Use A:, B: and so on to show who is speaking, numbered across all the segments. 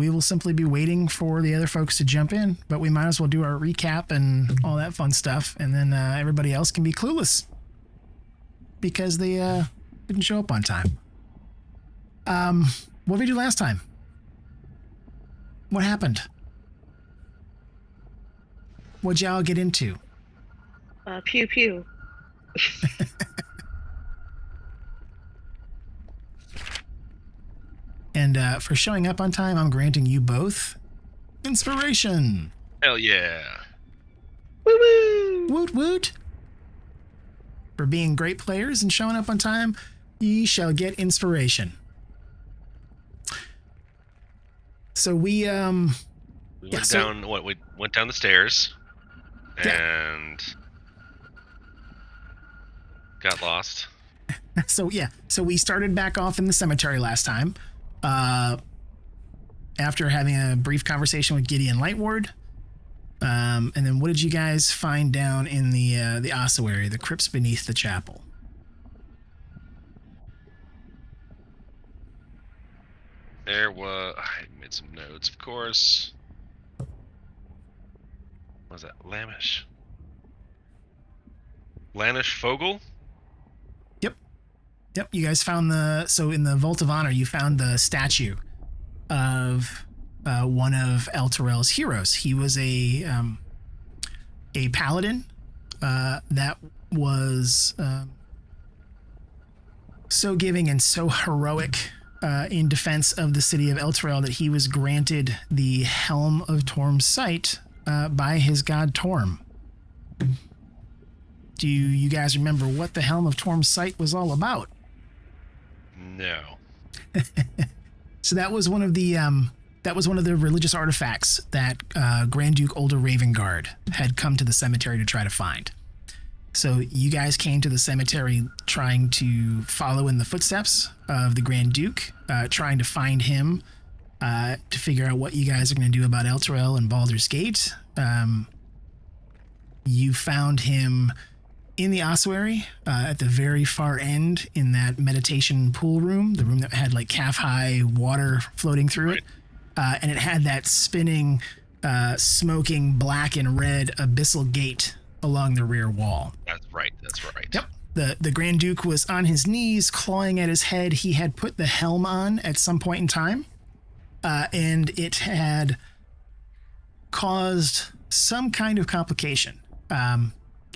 A: we will simply be waiting for the other folks to jump in, but we might as well do our recap and all that fun stuff, and then everybody else can be clueless because they didn't show up on time. What did we do last time? What happened? What'd y'all get into?
B: Pew pew.
A: And for showing up on time, I'm granting you both inspiration.
C: Hell yeah.
B: Woo woo.
A: Woot woot. For being great players and showing up on time, ye shall get inspiration. So we
C: went down the stairs and got lost.
A: So we started back off in the cemetery last time. After having a brief conversation with Gideon Lightward. And then what did you guys find down in the ossuary, the crypts beneath the chapel?
C: I made some notes, of course. What was that? Lanish Fogel?
A: Yep, you guys found in the Vault of Honor, you found the statue of one of Elturel's heroes. He was a paladin that was so giving and so heroic in defense of the city of Elturel that he was granted the Helm of Torm's sight by his god Torm. Do you guys remember what the Helm of Torm's sight was all about?
C: No.
A: So that was one of the religious artifacts that Grand Duke Ulder Ravengard had come to the cemetery to try to find. So you guys came to the cemetery trying to follow in the footsteps of the Grand Duke, trying to find him, to figure out what you guys are going to do about Elturel and Baldur's Gate. You found him in the ossuary, at the very far end in that meditation pool room, the room that had like calf-high water floating through it. And it had that spinning, smoking black and red abyssal gate along the rear wall.
C: That's right.
A: Yep. The Grand Duke was on his knees, clawing at his head. He had put the helm on at some point in time, and it had caused some kind of complication.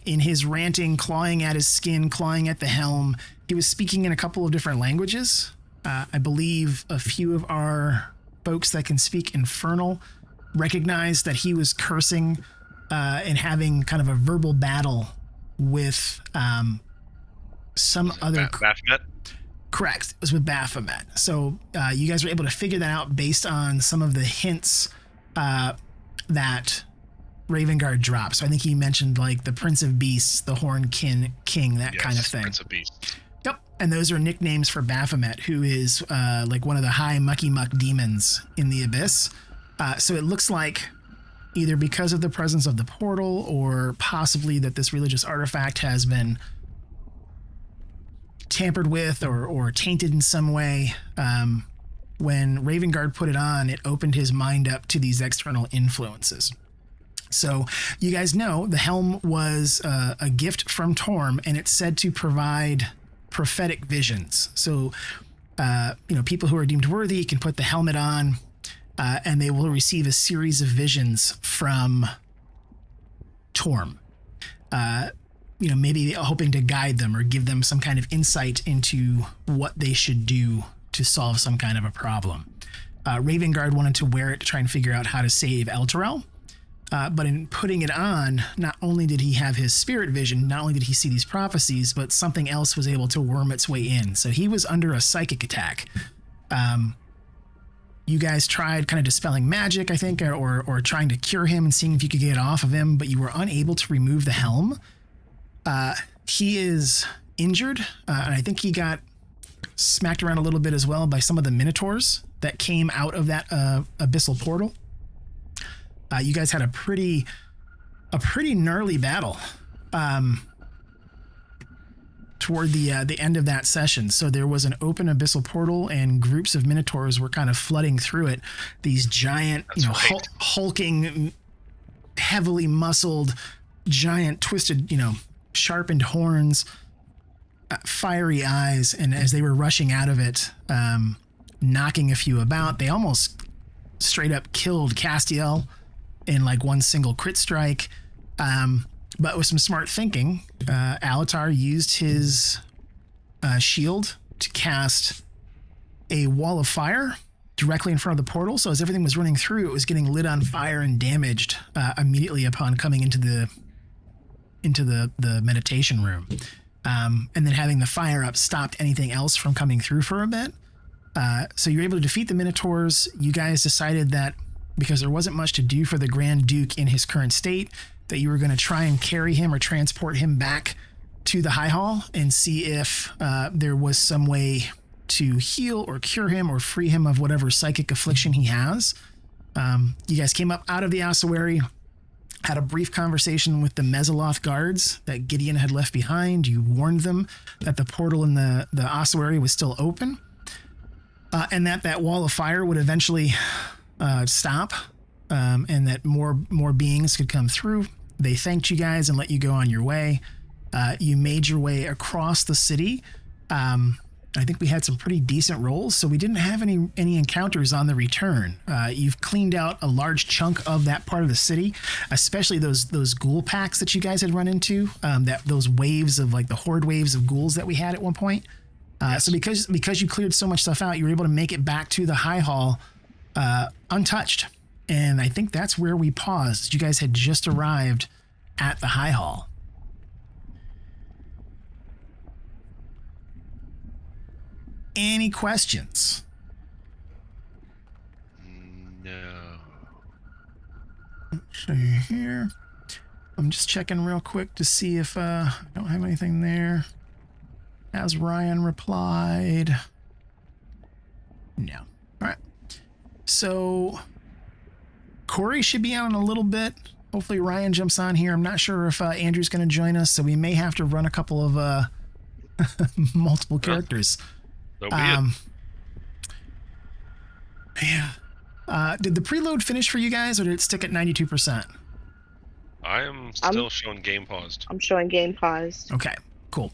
A: In his ranting, clawing at his skin, clawing at the helm, he was speaking in a couple of different languages. I believe a few of our folks that can speak Infernal recognized that he was cursing and having kind of a verbal battle with some other...
C: Baphomet?
A: Correct. It was with Baphomet. So you guys were able to figure that out based on some of the hints that Ravengard dropped. So I think he mentioned like the Prince of Beasts, the Horn King, that kind of thing.
C: Prince of Beasts.
A: Yep. And those are nicknames for Baphomet, who is like one of the high mucky muck demons in the Abyss. So it looks like either because of the presence of the portal or possibly that this religious artifact has been tampered with or tainted in some way. When Ravengard put it on, it opened his mind up to these external influences. So you guys know the helm was a gift from Torm, and it's said to provide prophetic visions. So, people who are deemed worthy can put the helmet on, and they will receive a series of visions from Torm. Maybe hoping to guide them or give them some kind of insight into what they should do to solve some kind of a problem. Ravengard wanted to wear it to try and figure out how to save Elturel. But in putting it on, not only did he have his spirit vision, not only did he see these prophecies, but something else was able to worm its way in. So he was under a psychic attack. You guys tried kind of dispelling magic, I think, or trying to cure him and seeing if you could get it off of him, but you were unable to remove the helm. He is injured, and I think he got smacked around a little bit as well by some of the minotaurs that came out of that abyssal portal. You guys had a pretty gnarly battle. toward the end of that session. So there was an open abyssal portal, and groups of minotaurs were kind of flooding through it. These giant, hulking, heavily muscled, giant, twisted, sharpened horns, fiery eyes, and as they were rushing out of it, knocking a few about, they almost straight up killed Castiel in like one single crit strike. But with some smart thinking, Alatar used his shield to cast a wall of fire directly in front of the portal. So as everything was running through, it was getting lit on fire and damaged immediately upon coming into the meditation room. And then having the fire up stopped anything else from coming through for a bit. So you were able to defeat the Minotaurs. You guys decided that because there wasn't much to do for the Grand Duke in his current state, that you were going to try and carry him or transport him back to the High Hall and see if there was some way to heal or cure him or free him of whatever psychic affliction he has. You guys came up out of the ossuary, had a brief conversation with the Mesoloth guards that Gideon had left behind. You warned them that the portal in the ossuary was still open, and that wall of fire would eventually stop, and that more beings could come through. They thanked you guys and let you go on your way. You made your way across the city. I think we had some pretty decent rolls, so we didn't have any encounters on the return. You've cleaned out a large chunk of that part of the city, especially those ghoul packs that you guys had run into, those waves of like the horde waves of ghouls that we had at one point. So because you cleared so much stuff out, you were able to make it back to the High Hall untouched. And I think that's where we paused. You guys had just arrived at the High Hall. Any questions?
C: No.
A: Let's see here. I'm just checking real quick to see if I don't have anything there. Has Ryan replied? No. All right. So Corey should be on in a little bit. Hopefully Ryan jumps on here. I'm not sure if Andrew's going to join us, so we may have to run a couple of multiple characters.
C: So be it.
A: Yeah. Did the preload finish for you guys, or did it stick at 92%?
C: I am still showing game paused.
B: I'm showing game paused.
A: Okay, cool.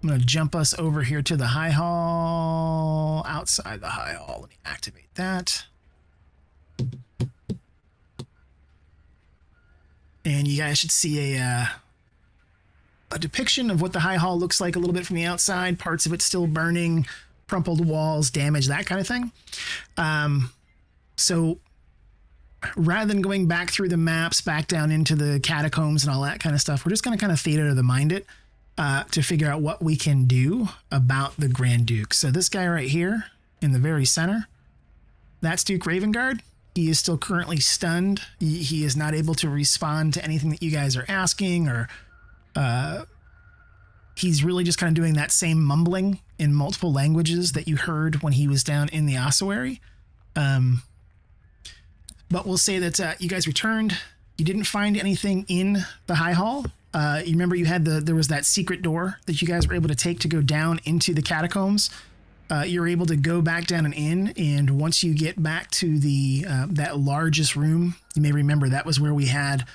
A: I'm going to jump us over here to the High Hall. Outside the High Hall. Let me activate that. And you guys should see a depiction of what the High Hall looks like a little bit from the outside. Parts of it still burning, crumpled walls, damage, that kind of thing. So rather than going back through the maps, back down into the catacombs and all that kind of stuff, we're just going to kind of theater the mind it to figure out what we can do about the Grand Duke. So this guy right here in the very center, that's Duke Ravengard. He is still currently stunned. He is not able to respond to anything that you guys are asking, or he's really just kind of doing that same mumbling in multiple languages that you heard when he was down in the ossuary. But we'll say that you guys returned. You didn't find anything in the High Hall. You remember you had there was that secret door that you guys were able to take to go down into the catacombs. You're able to go back down and in, and once you get back to the that largest room, you may remember that was where we had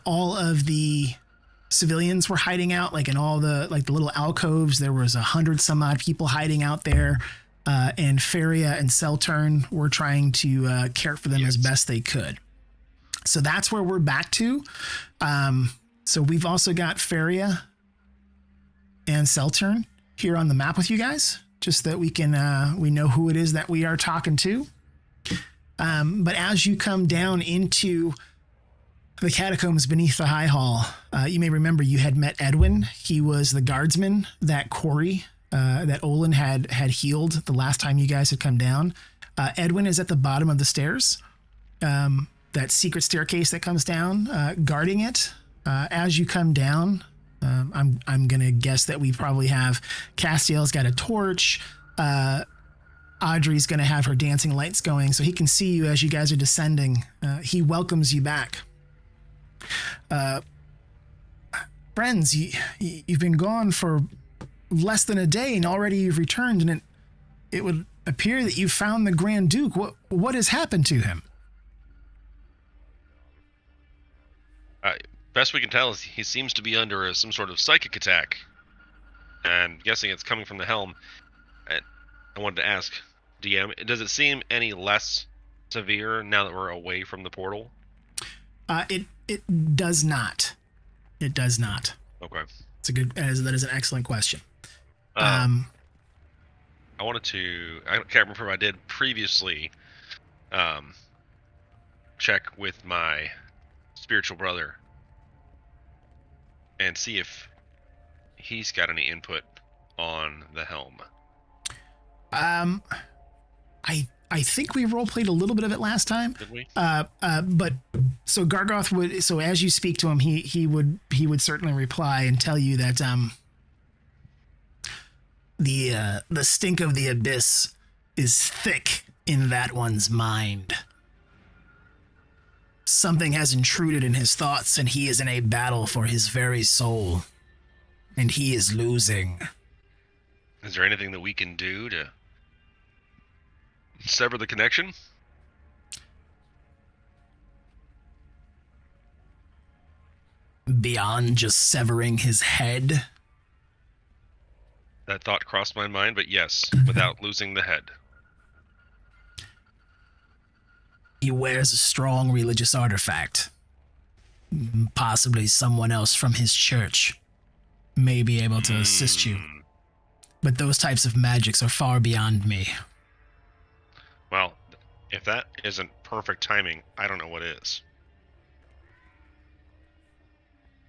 A: all of the civilians were hiding out, like in all the little alcoves. There was 100 some odd people hiding out there, and Pherria and Elturel were trying to care for them as best they could. So that's where we're back to. So we've also got Pherria and Elturel here on the map with you guys, just that we can we know who it is that we are talking to. But as you come down into the catacombs beneath the High Hall, you may remember you had met Edwin. He was the guardsman that Corey, that Olin had healed the last time you guys had come down. Edwin is at the bottom of the stairs, that secret staircase that comes down, guarding it. As you come down, I'm going to guess that we probably have Castiel's got a torch. Audrey's going to have her dancing lights going, so he can see you as you guys are descending. He welcomes you back. friends, you've been gone for less than a day, and already you've returned, and it would appear that you found the Grand Duke. What has happened to him?
C: Best we can tell is he seems to be under some sort of psychic attack. And guessing it's coming from the Helm. I wanted to ask, DM, does it seem any less severe now that we're away from the portal?
A: It does not. It does not.
C: Okay.
A: That is an excellent question.
C: I wanted to, I can't remember if I did previously, check with my spiritual brother and see if he's got any input on the Helm.
A: I think we role-played a little bit of it last time.
C: Did we?
A: But so Gargoth would, so as you speak to him, he would certainly reply and tell you that the stink of the abyss is thick in that one's mind. Something has intruded in his thoughts, and he is in a battle for his very soul. And he is losing.
C: Is there anything that we can do to sever the connection?
A: Beyond just severing his head?
C: That thought crossed my mind, but yes, without losing the head.
A: He wears a strong religious artifact. Possibly someone else from his church may be able to assist you. But those types of magics are far beyond me.
C: Well, if that isn't perfect timing, I don't know what is.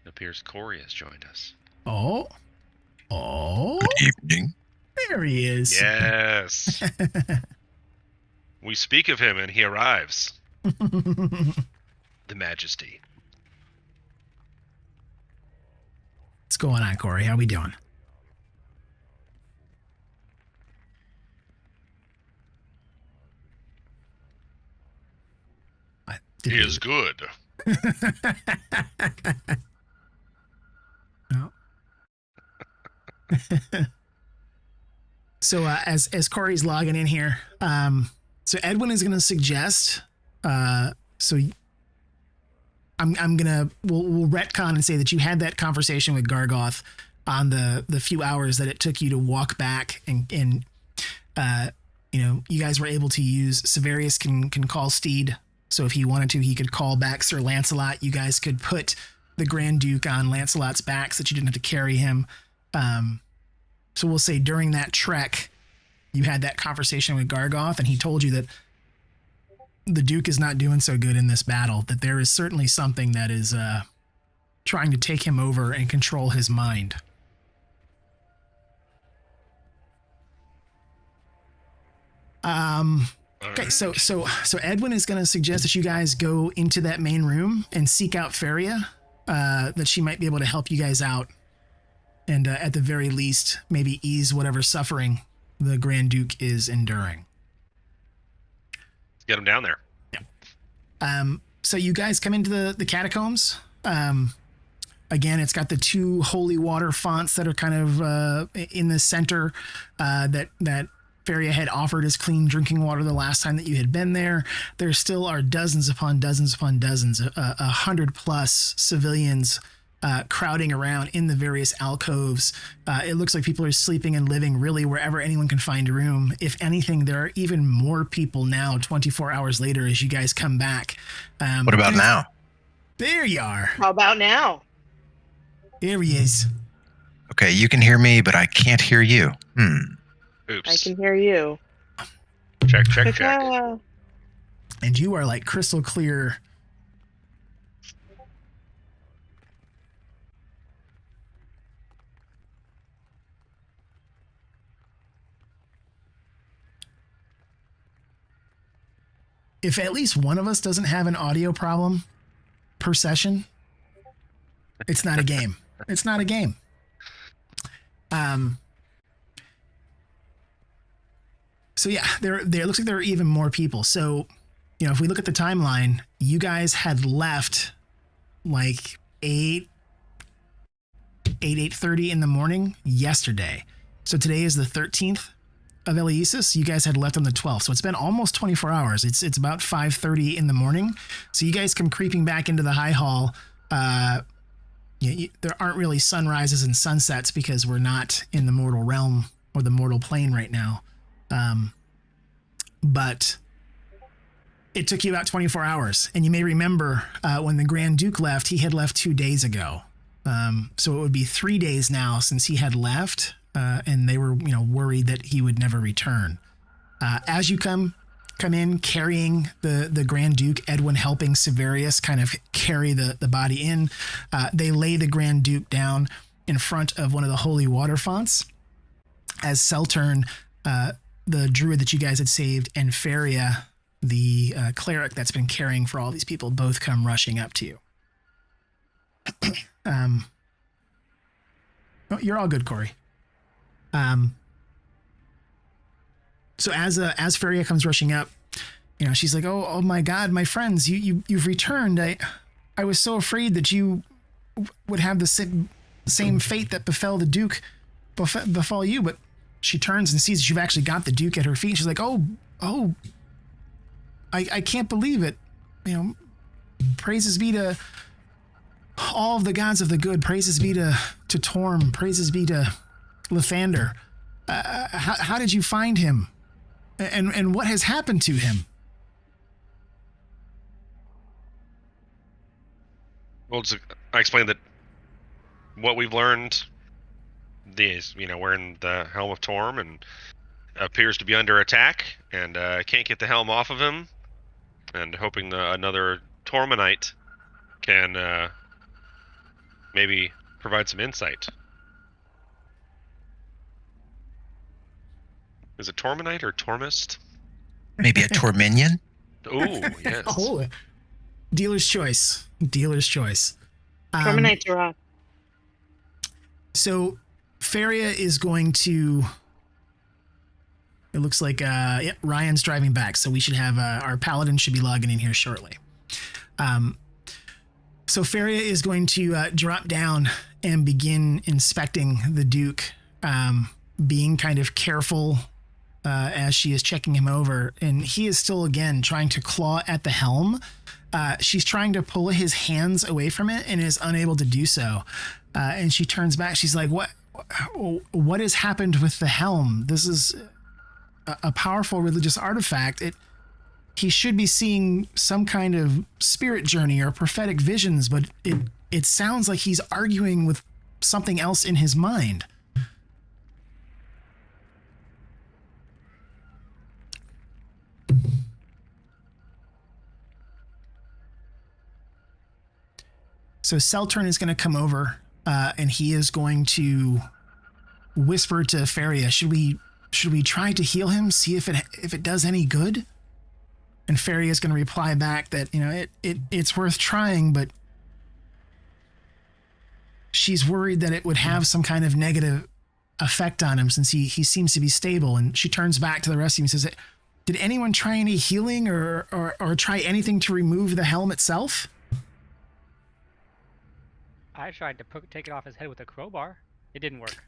C: It appears Corey has joined us.
A: Oh.
D: Good evening.
A: There he is.
C: Yes. We speak of him and he arrives. The Majesty.
A: What's going on, Corey? How we doing?
C: He is good.
A: No. So as Corey's logging in here, so Edwin is going to suggest, we'll retcon and say that you had that conversation with Gargoth on the few hours that it took you to walk back, and you guys were able to use Severius can call Steed. So if he wanted to, he could call back Sir Lancelot. You guys could put the Grand Duke on Lancelot's back so that you didn't have to carry him. So we'll say during that trek, you had that conversation with Gargoth, and he told you that the Duke is not doing so good in this battle, that there is certainly something that is trying to take him over and control his mind. Okay, so Edwin is going to suggest that you guys go into that main room and seek out Pherria, that she might be able to help you guys out, and at the very least, maybe ease whatever suffering the Grand Duke is enduring.
C: Get him down there.
A: Yeah. So you guys come into the catacombs. Again, it's got the two holy water fonts that are kind of in the center that Pherria had offered as clean drinking water the last time that you had been there. There still are dozens upon dozens upon dozens, 100+ civilians crowding around in the various alcoves. It looks like people are sleeping and living really wherever anyone can find a room. If anything, there are even more people now 24 hours later as you guys come back.
D: What about now?
A: There you are.
B: How about now?
A: There he is.
D: Okay, you can hear me, but I can't hear you.
C: Oops.
B: I can hear you.
C: Check.
A: And you are like crystal clear. If at least one of us doesn't have an audio problem per session, it's not a game. It's not a game. So yeah, there looks like there are even more people. So, if we look at the timeline, you guys had left like 8 8:30 in the morning yesterday. So today is the 13th of Eleusis. You guys had left on the 12th, so it's been almost 24 hours. It's about 5:30 in the morning. So you guys come creeping back into the High Hall. There aren't really sunrises and sunsets because we're not in the mortal realm or the mortal plane right now. But it took you about 24 hours. And you may remember when the Grand Duke left, he had left 2 days ago. So it would be 3 days now since he had left, and they were, worried that he would never return. As you come in carrying the Grand Duke, Edwin helping Severius kind of carry the body in, they lay the Grand Duke down in front of one of the holy water fonts as Seltern, the druid that you guys had saved, and Pherria, the cleric that's been caring for all these people, both come rushing up to you. You're all good, Corey. So as Pherria comes rushing up, she's like, oh my God, my friends, you've returned. I was so afraid that you would have the same fate that befell the Duke befall you. But she turns and sees that you've actually got the Duke at her feet. She's like, oh, I can't believe it. Praises be to all of the gods of the good. Praises be to Torm. Praises be to Lathander. How did you find him? And what has happened to him?
C: Well, I explained that what we've learned is, we're in the Helm of Torm and appears to be under attack, and can't get the helm off of him, and hoping another Tormanite can maybe provide some insight. Is it Tormanite or Tormist?
D: Maybe a Torminion?
C: Oh, yes.
A: Oh, dealer's choice. Dealer's choice.
B: Tormanites are up.
A: So Pherria is going to... It looks like Ryan's driving back, so we should have our paladin should be logging in here shortly. So Pherria is going to drop down and begin inspecting the Duke, being kind of careful as she is checking him over. And he is still, again, trying to claw at the helm. She's trying to pull his hands away from it and is unable to do so. And she turns back. She's like, what has happened with the helm? This is a powerful religious artifact. He should be seeing some kind of spirit journey or prophetic visions, but it sounds like he's arguing with something else in his mind. So Seltern is going to come over, and he is going to whisper to Pherria, should we try to heal him, see if it does any good? And Pherria is going to reply back that, it's worth trying, but she's worried that it would have some kind of negative effect on him since he seems to be stable. And she turns back to the rest of him and says, did anyone try any healing or try anything to remove the helm itself?
E: I tried to take it off his head with a crowbar. It didn't work.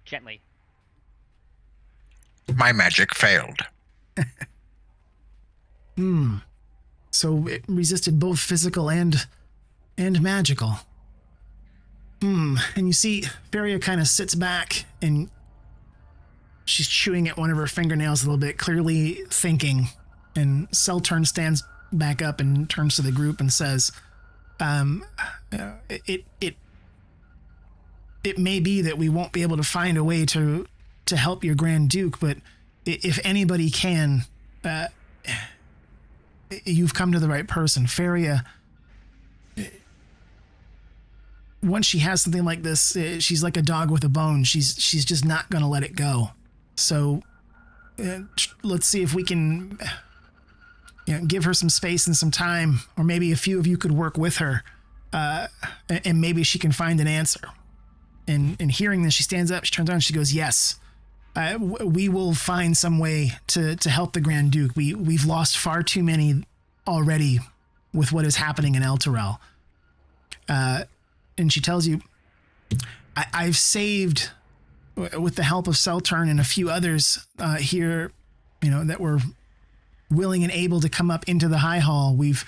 E: Gently.
D: My magic failed.
A: So it resisted both physical and magical. And you see, Pherria kind of sits back and she's chewing at one of her fingernails a little bit, clearly thinking. And Seltern stands back up and turns to the group and says, it may be that we won't be able to find a way to help your Grand Duke, but if anybody can, you've come to the right person. Pherria, once she has something like this, she's like a dog with a bone. She's just not going to let it go. So let's see if we can give her some space and some time, or maybe a few of you could work with her, and maybe she can find an answer. And hearing this, she stands up, she turns around, she goes, yes, we will find some way to help the Grand Duke. We've lost far too many already with what is happening in Elturel. And she tells you, I've saved, with the help of Seltern and a few others here, that were willing and able to come up into the High Hall. We've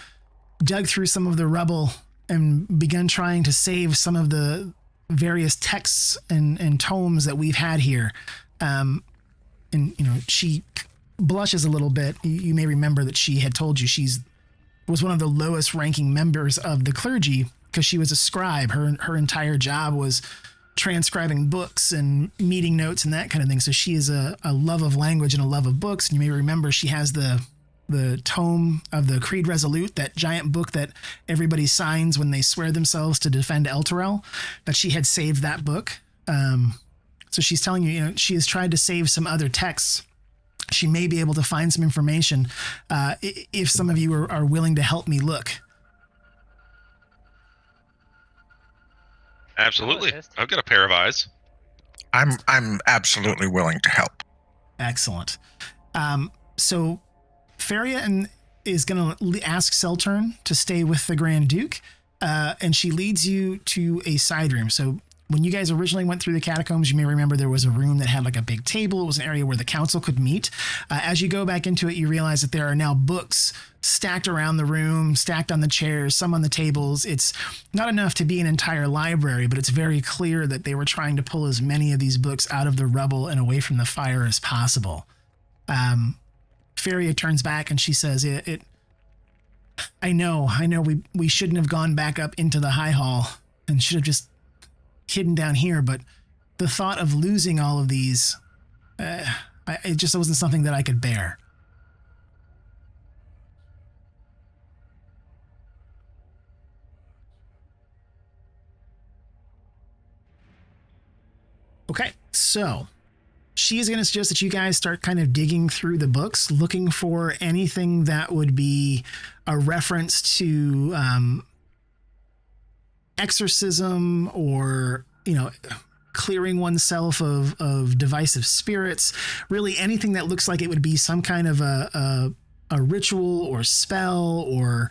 A: dug through some of the rubble and begun trying to save some of the various texts and tomes that we've had here. And she blushes a little bit. You may remember that she had told you was one of the lowest ranking members of the clergy because she was a scribe. Her entire job was transcribing books and meeting notes and that kind of thing. So she is a love of language and a love of books. And you may remember she has the tome of the Creed Resolute, that giant book that everybody signs when they swear themselves to defend Elturel, that she had saved that book. So she's telling you, she has tried to save some other texts. She may be able to find some information if some of you are willing to help me look.
C: Absolutely. I've got a pair of eyes.
D: I'm absolutely willing to help.
A: Excellent. So Pherria is going to ask Seltern to stay with the Grand Duke, and she leads you to a side room. So when you guys originally went through the catacombs, you may remember there was a room that had like a big table. It was an area where the council could meet. As you go back into it, you realize that there are now books stacked around the room, stacked on the chairs, some on the tables. It's not enough to be an entire library, but it's very clear that they were trying to pull as many of these books out of the rubble and away from the fire as possible. Pherria turns back and she says, I know we shouldn't have gone back up into the High Hall and should have just hidden down here, but the thought of losing all of these, it just wasn't something that I could bear. Okay, so she is going to suggest that you guys start kind of digging through the books, looking for anything that would be a reference to exorcism or, clearing oneself of divisive spirits, really anything that looks like it would be some kind of a ritual or spell or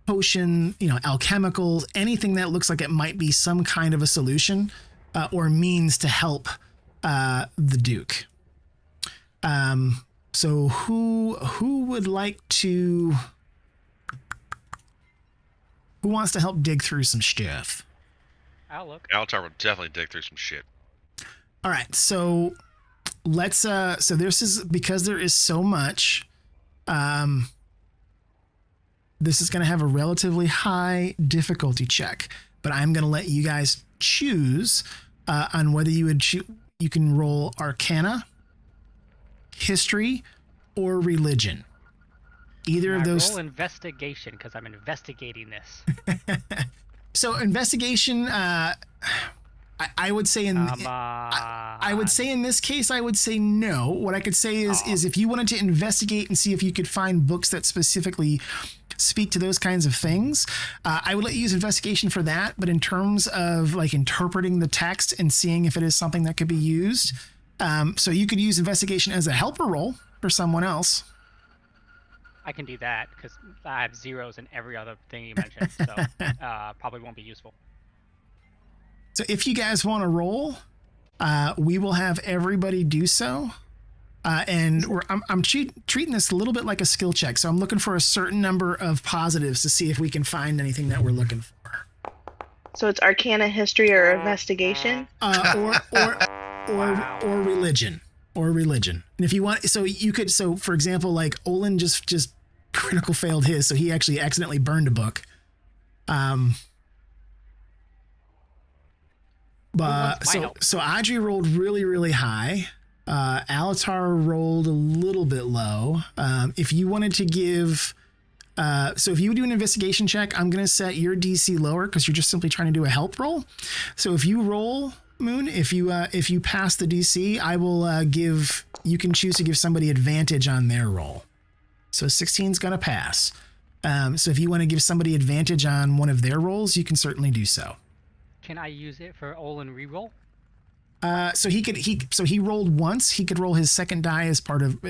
A: potion, alchemicals, anything that looks like it might be some kind of a solution or means to help the Duke. So who would like to... Who wants to help dig through some stuff?
E: I'll look.
C: Altar will definitely dig through some shit.
A: All right, so let's so this is because there is so much, this is going to have a relatively high difficulty check, but I'm going to let you guys choose on whether you would you can roll Arcana, History, or Religion. Either of those.
E: Roll Investigation because I'm investigating this.
A: So investigation, I would say I would say in this case, I would say no. What I could say is if you wanted to investigate and see if you could find books that specifically speak to those kinds of things, I would let you use investigation for that. But in terms of like interpreting the text and seeing if it is something that could be used, so you could use investigation as a helper roll for someone else.
E: I can do that because I have zeros in every other thing you mentioned, so probably won't be useful.
A: So if you guys want to roll, we will have everybody do so. And I'm treating this a little bit like a skill check. So I'm looking for a certain number of positives to see if we can find anything that we're looking for.
B: So it's Arcana, History, or Investigation?
A: Or Religion. Or Religion. And if you want, so for example, like Olin just critical failed his, so he actually accidentally burned a book. But so Audrey rolled really, really high. Alatar rolled a little bit low. If you wanted to give, so if you would do an investigation check, I'm going to set your DC lower because you're just simply trying to do a help roll. So if you roll, Moon, if you pass the DC, I will you can choose to give somebody advantage on their roll. So 16's gonna pass. So if you want to give somebody advantage on one of their rolls, you can certainly do so.
E: Can I use it for Olin reroll?
A: So he rolled once. He could roll his second die as part of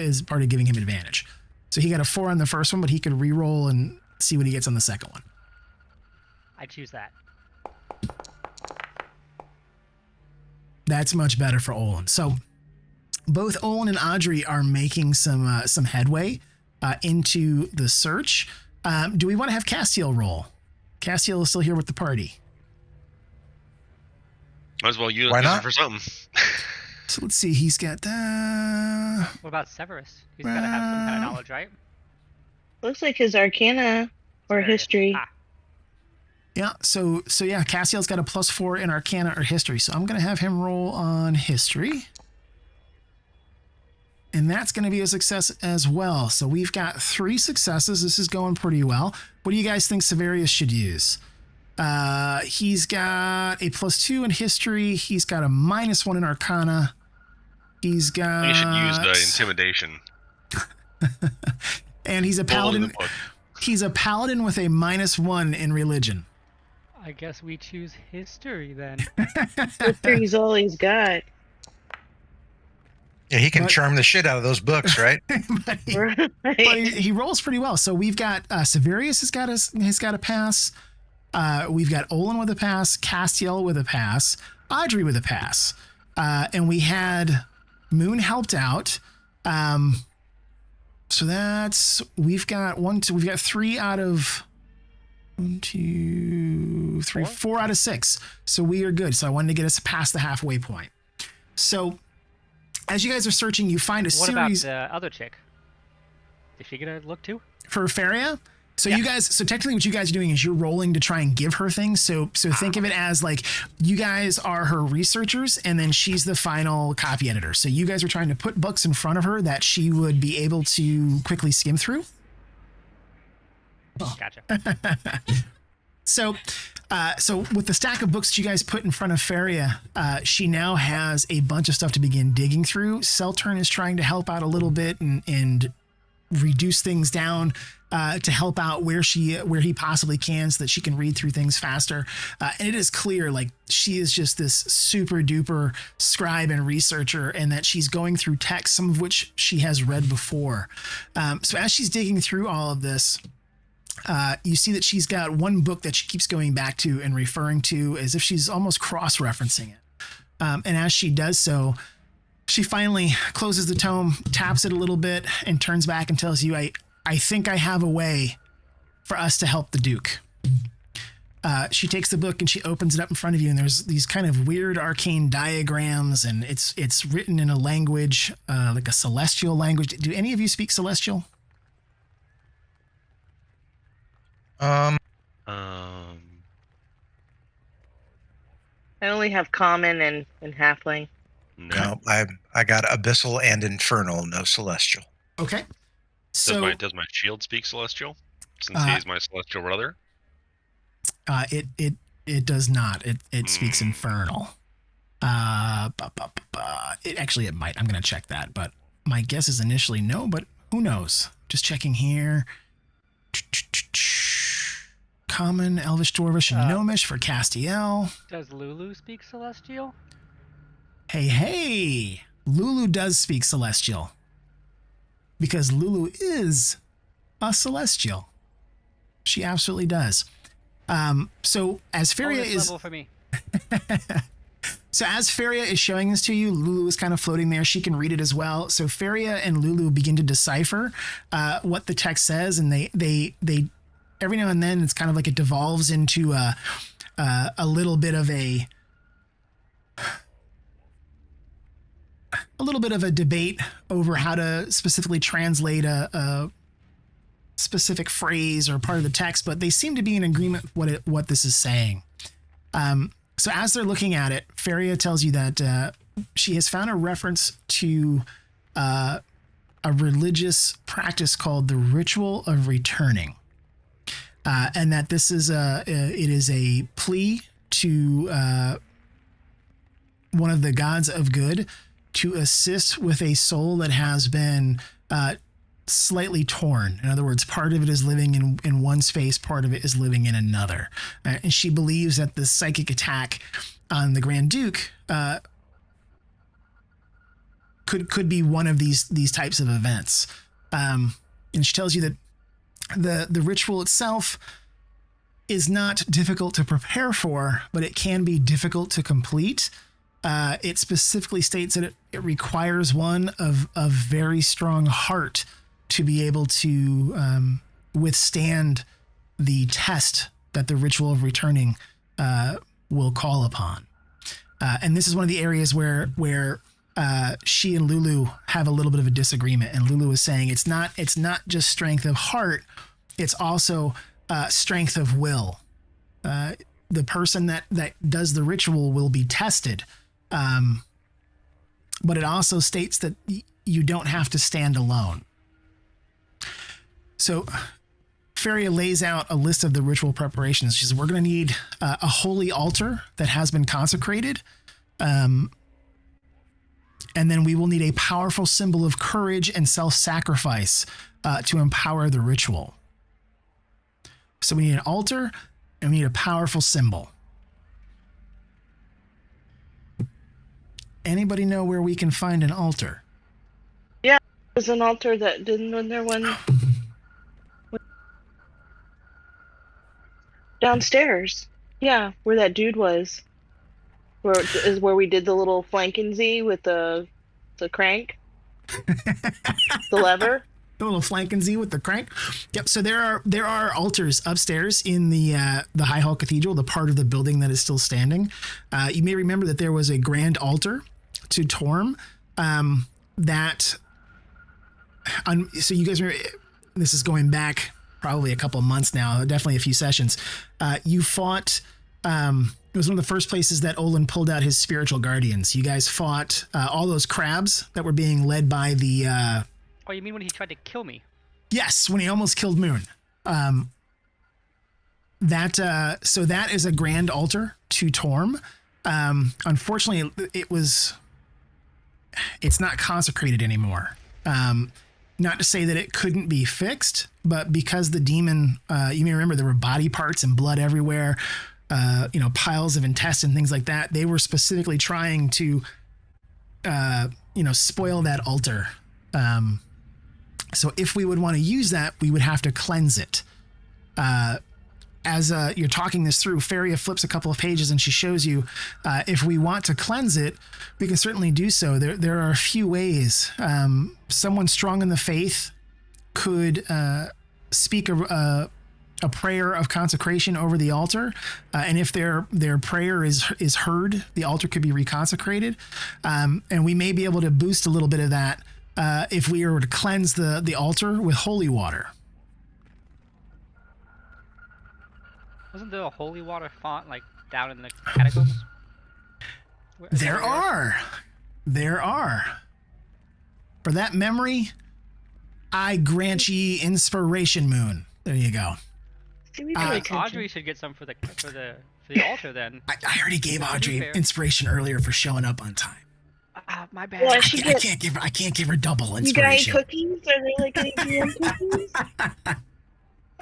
A: giving him advantage. So he got a 4 on the first one, but he could re-roll and see what he gets on the second one.
E: I choose that.
A: That's much better for Olin. So both Olin and Audrey are making some headway into the search. Do we want to have Castiel roll? Castiel is still here with the party.
C: Might as well use
D: Why
C: it
D: not?
C: for something.
A: So let's see. He's got
E: What about Severus? He's got to have some kind of knowledge, right?
B: Looks like his Arcana or
E: There he is.
B: History.
E: Ah,
A: yeah. So yeah, Castiel's got a +4 in Arcana or History. So I'm gonna have him roll on History. And that's going to be a success as well. So we've got 3 successes. This is going pretty well. What do you guys think Severius should use? He's got a +2 in History. He's got a -1 in Arcana. He's got...
C: You should use the intimidation.
A: And he's a paladin. He's a paladin with a -1 in religion.
E: I guess we choose history then.
B: History's all he's got.
D: Yeah, he can
A: But-
D: charm the shit out of those books, right?
A: but he,
B: Right.
A: but he rolls pretty well. So we've got Severius has got a pass. We've got Olin with a pass, Castiel with a pass, Audrey with a pass, and we had Moon helped out. So we've got 3 out of 1, 2, 3, 4 out of 6. So we are good. So I wanted to get us past the halfway point. So as you guys are searching, you find a
E: What about
A: series
E: the other chick? Did she get a look too?
A: for Pherria. So
E: Yeah.
A: so technically what you guys are doing is you're rolling to try and give her things. So think of it as like you guys are her researchers and then she's the final copy editor. So you guys are trying to put books in front of her that she would be able to quickly skim through.
E: Gotcha.
A: So with the stack of books that you guys put in front of Pherria, she now has a bunch of stuff to begin digging through. Seltern is trying to help out a little bit and reduce things down to help out where he possibly can so that she can read through things faster. And it is clear, like, she is just this super duper scribe and researcher, and that she's going through text, some of which she has read before. So as she's digging through all of this, you see that she's got one book that she keeps going back to and referring to as if she's almost cross-referencing it. And as she does so, she finally closes the tome, taps it a little bit, and turns back and tells you, I think I have a way for us to help the Duke. She takes the book and she opens it up in front of you, and there's these kind of weird arcane diagrams, and it's written in a language, like a celestial language. Do any of you speak celestial?
B: I only have Common and Halfling.
C: No.
D: No, I got abyssal and infernal, no celestial.
A: Okay. So
C: Does my shield speak celestial? Since
A: Uh,
C: he's my celestial brother?
A: it does not. It speaks infernal. It might. I'm gonna check that, but my guess is initially no, but who knows? Just checking here. Common, Elvish, Dwarvish, and Gnomish for Castiel.
E: Does Lulu speak Celestial?
A: Hey, Lulu does speak Celestial. Because Lulu is a Celestial. She absolutely does. So as Pherria
E: Bonus
A: is...
E: level for me.
A: So as Pherria is showing this to you, Lulu is kind of floating there. She can read it as well. So Pherria and Lulu begin to decipher what the text says, and they every now and then it's kind of like it devolves into a little bit of a debate over how to specifically translate a specific phrase or part of the text, but they seem to be in agreement with what this is saying. So as they're looking at it, Pherria tells you that she has found a reference to a religious practice called the Ritual of Returning, and that this is it is a plea to one of the gods of good to assist with a soul that has been slightly torn. In other words, part of it is living in one space, part of it is living in another. And she believes that the psychic attack on the Grand Duke could be one of these types of events. And she tells you that the ritual itself is not difficult to prepare for, but it can be difficult to complete. it specifically states that it requires one of very strong heart to be able to withstand the test that the ritual of returning will call upon. And this is one of the areas where she and Lulu have a little bit of a disagreement. And Lulu is saying it's not just strength of heart, it's also strength of will. The person that does the ritual will be tested. But it also states that you don't have to stand alone. So Pherria lays out a list of the ritual preparations. She says, we're going to need a holy altar that has been consecrated. And then we will need a powerful symbol of courage and self-sacrifice to empower the ritual. So we need an altar and we need a powerful symbol. Anybody know where we can find an altar?
B: Yeah, there's an altar that didn't there one downstairs. Yeah, where that dude was. Where we did the little flanken Z with the crank, the lever.
A: The little flanken Z with the crank. Yep. So there are altars upstairs in the High Hall Cathedral, the part of the building that is still standing. You may remember that there was a grand altar to Torm. So you guys remember, this is going back probably a couple of months now, definitely a few sessions. You fought. It was one of the first places that Olin pulled out his spiritual guardians. You guys fought all those crabs that were being led by the.
E: Oh, you mean when he tried to kill me?
A: Yes, when he almost killed Moon. So that is a grand altar to Torm. Unfortunately, it's not consecrated anymore. Not to say that it couldn't be fixed, but because the demon, you may remember there were body parts and blood everywhere, piles of intestine, things like that. They were specifically trying to, spoil that altar. So if we would want to use that, we would have to cleanse it. As you're talking this through, Pherria flips a couple of pages and she shows you if we want to cleanse it, we can certainly do so. There are a few ways. Someone strong in the faith could speak a prayer of consecration over the altar, and if their prayer is heard, the altar could be reconsecrated, and we may be able to boost a little bit of that if we were to cleanse the altar with holy water.
E: Wasn't there a holy water font like down in the catacombs?
A: There are. For that memory, I grant ye inspiration, Moon. There you go.
E: Audrey should get some for the altar then.
A: I already gave Audrey inspiration earlier for showing up on time.
E: My bad.
B: Well,
A: I can't give her double inspiration.
B: You got any cookies? Are they like any DM cookies?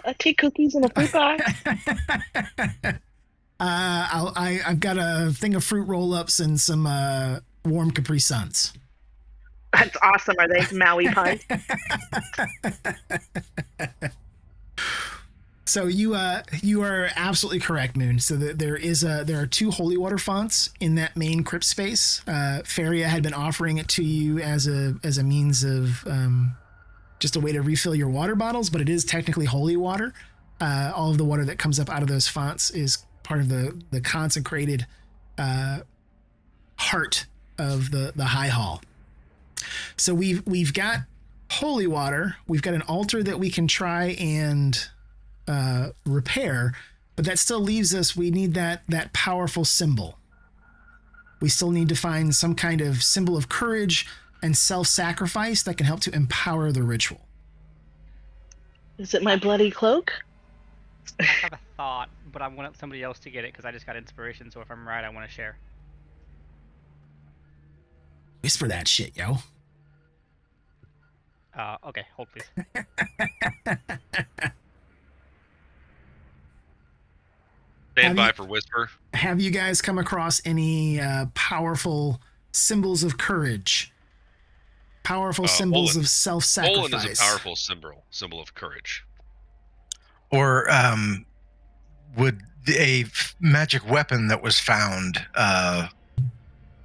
B: I'll take cookies and a fruit pie.
A: I've got a thing of fruit roll-ups and some warm Capri Suns.
B: That's awesome. Are they Maui pies?
A: So you are absolutely correct, Moon. So there are two holy water fonts in that main crypt space. Pherria had been offering it to you as a means of just a way to refill your water bottles, but it is technically holy water. All of the water that comes up out of those fonts is part of the consecrated heart of the High Hall. So we've got holy water. We've got an altar that we can try and repair, but that still leaves us, we need that powerful symbol. We still need to find some kind of symbol of courage and self-sacrifice that can help to empower the ritual.
B: Is it my bloody cloak?
E: I have a thought, but I want somebody else to get it because I just got inspiration, so if I'm right, I want to share.
A: Whisper that shit, yo.
E: Okay, hold please.
C: Stand by for whisper.
A: Have you guys come across any powerful symbols of courage? Powerful symbols of self-sacrifice?
C: Olin is a powerful symbol of courage.
D: Or would a magic weapon that was found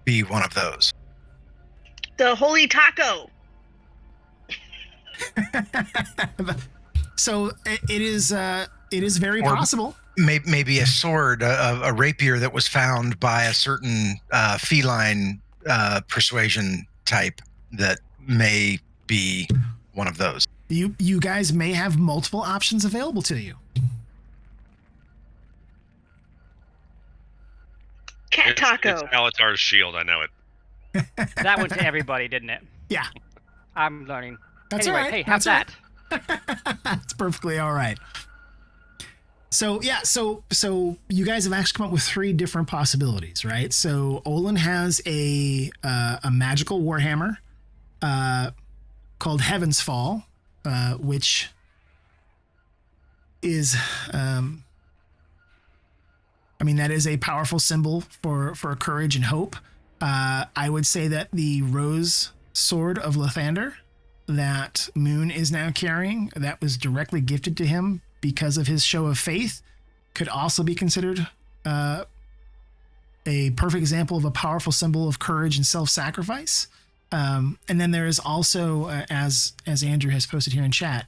D: be one of those.
B: The holy taco.
A: So it is very
D: Or-
A: possible.
D: Maybe a sword, a rapier that was found by a certain feline persuasion type that may be one of those.
A: You guys may have multiple options available to you.
B: Cat taco.
C: It's Alatar's shield. I know it.
E: That went to everybody, didn't it?
A: Yeah,
E: I'm learning.
A: that's
E: anyway,
A: all right.
E: hey, have
A: That's
E: that.
A: That's perfectly all right. So yeah, so you guys have actually come up with 3 different possibilities, right? So Olin has a magical warhammer called Heaven's Fall, which is that is a powerful symbol for courage and hope. I would say that the Rose Sword of Lathander that Moon is now carrying, that was directly gifted to him because of his show of faith, could also be considered a perfect example of a powerful symbol of courage and self-sacrifice. And then there is also, as Andrew has posted here in chat,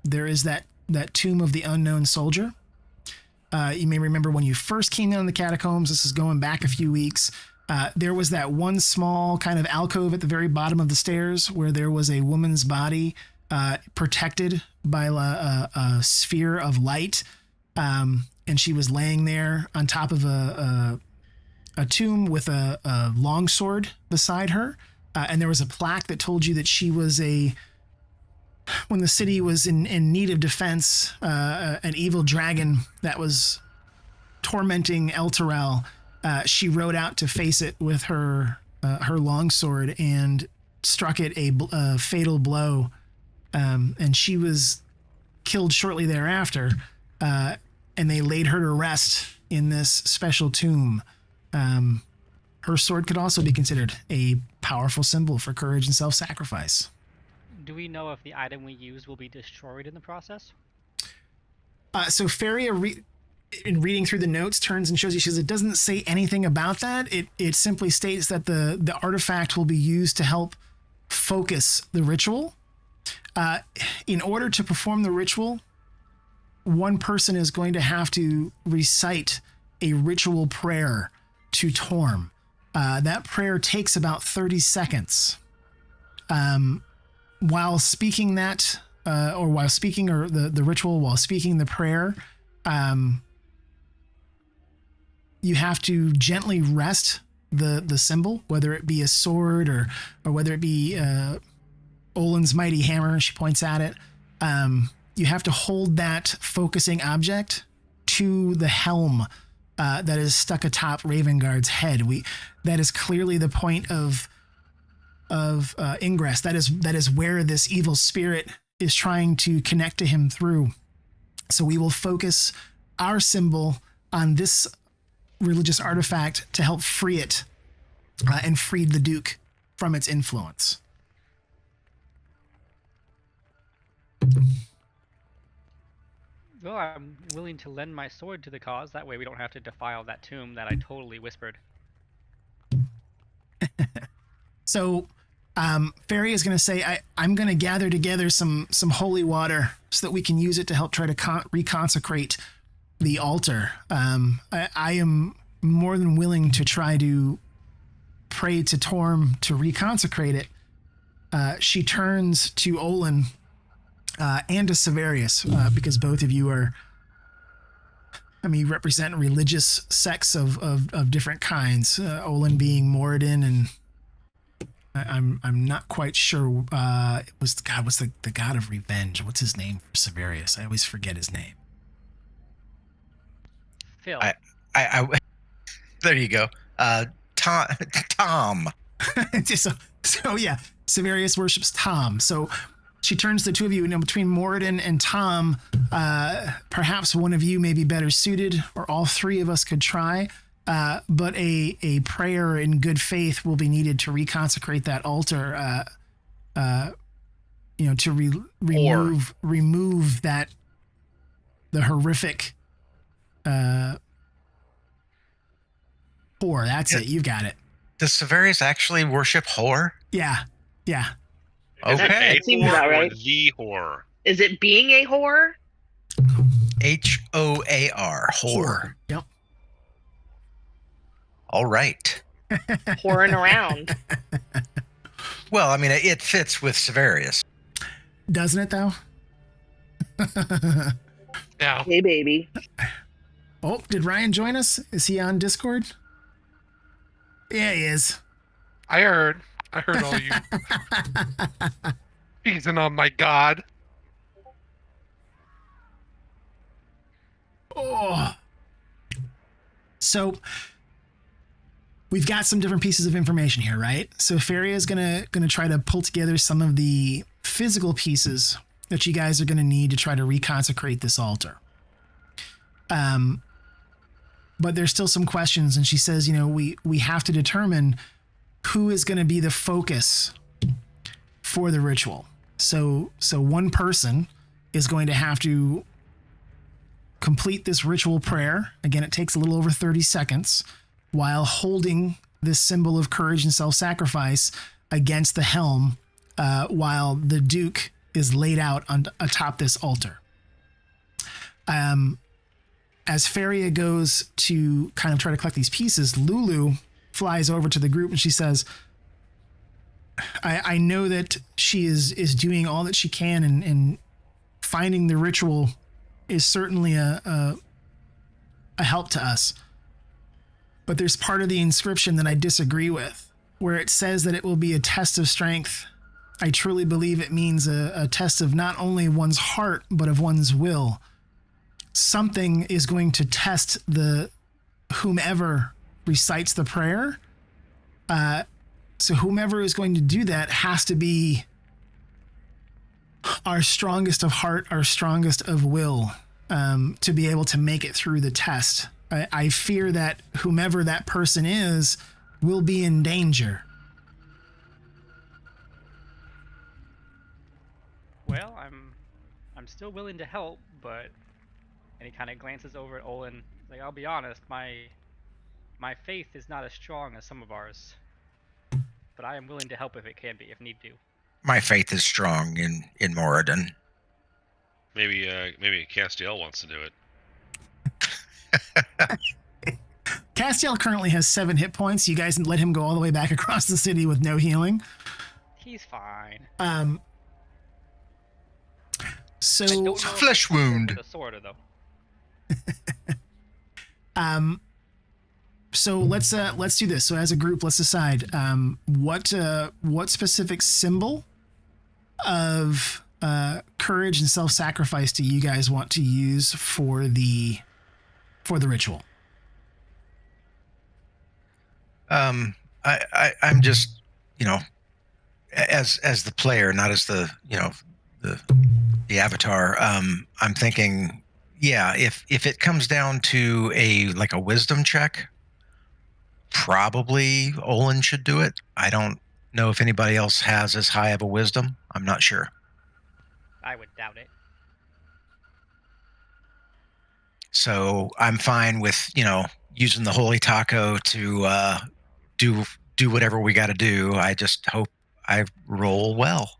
A: there is that Tomb of the Unknown Soldier. You may remember when you first came down the catacombs, this is going back a few weeks, there was that one small kind of alcove at the very bottom of the stairs where there was a woman's body protected by a sphere of light. And she was laying there on top of a tomb with a longsword beside her. And there was a plaque that told you that she was when the city was in need of defense, an evil dragon that was tormenting Elturel. She rode out to face it with her longsword and struck it a fatal blow. And she was killed shortly thereafter. And they laid her to rest in this special tomb. Her sword could also be considered a powerful symbol for courage and self-sacrifice.
E: Do we know if the item we use will be destroyed in the process?
A: So Pherria, in reading through the notes, turns and shows you, she says it doesn't say anything about that. It simply states that the artifact will be used to help focus the ritual. In order to perform the ritual, one person is going to have to recite a ritual prayer to Torm. That prayer takes about 30 seconds. While speaking the ritual, while speaking the prayer, you have to gently rest the symbol, whether it be a sword or whether it be Olin's mighty hammer. She points at it. You have to hold that focusing object to the helm that is stuck atop Ravengard's head. That is clearly the point of ingress. That is where this evil spirit is trying to connect to him through. So we will focus our symbol on this religious artifact to help free it and free the Duke from its influence.
E: Well, I'm willing to lend my sword to the cause. That way we don't have to defile that tomb that I totally whispered.
A: So Pherria is going to say, I'm going to gather together some holy water so that we can use it to help try to reconsecrate the altar. I am more than willing to try to pray to Torm to reconsecrate it. She turns to Olin and to Severius, because both of you represent religious sects of different kinds. Olin being Moradin, and I'm not quite sure. It was the god of revenge. What's his name for Severius? I always forget his name.
E: Phil.
D: I there you go. Tom.
A: So yeah, Severius worships Tom. So she turns the two of you, between Moradin and Tom, perhaps one of you may be better suited, or all three of us could try. But a prayer in good faith will be needed to reconsecrate that altar, to remove that, the horrific whore. That's it. You got it.
D: Does Severius actually worship whore?
A: Yeah. Yeah.
C: Is it
D: Okay.
C: a
B: That seems
C: whore
B: about
C: or
B: right.
C: the whore?
B: Is it being a whore?
D: HOAR, whore.
A: Yep.
D: All right.
B: Whoring around.
D: Well, I mean, it fits with Severius.
A: Doesn't it though?
F: Now,
B: Hey, baby.
A: Oh, did Ryan join us? Is he on Discord? Yeah, he is.
F: I heard all you teasing on my god.
A: Oh. So we've got some different pieces of information here, right? So Pherria is gonna try to pull together some of the physical pieces that you guys are gonna need to try to reconsecrate this altar. But there's still some questions, and she says, you know, we have to determine who is going to be the focus for the ritual. So one person is going to have to complete this ritual prayer. Again, it takes a little over 30 seconds while holding this symbol of courage and self-sacrifice against the helm while the Duke is laid out atop this altar. As Pherria goes to kind of try to collect these pieces, Lulu flies over to the group and she says, I know that she is doing all that she can, and finding the ritual is certainly a help to us. But there's part of the inscription that I disagree with, where it says that it will be a test of strength. I truly believe it means a test of not only one's heart, but of one's will. Something is going to test whomever recites the prayer. So whomever is going to do that has to be our strongest of heart, our strongest of will, to be able to make it through the test. I fear that whomever that person is will be in danger.
E: Well, I'm still willing to help, but. And he kind of glances over at Olin. Like, I'll be honest, my faith is not as strong as some of ours, but I am willing to help if it can be, if need to.
D: My faith is strong in Moradin.
C: Maybe Castiel wants to do it.
A: Castiel currently has 7 hit points. You guys let him go all the way back across the city with no healing.
E: He's fine.
A: So
E: I don't know if
D: flesh
E: I can hit him
D: wound.
E: with a sword, though.
A: So let's do this. So as a group, let's decide what specific symbol of courage and self-sacrifice do you guys want to use for the ritual?
D: I'm just, as the player, not as the avatar. I'm thinking, yeah, if it comes down to a wisdom check, probably Olin should do it. I don't know if anybody else has as high of a wisdom. I'm not sure.
E: I would doubt it.
D: So I'm fine with, using the holy taco to do whatever we got to do. I just hope I roll well.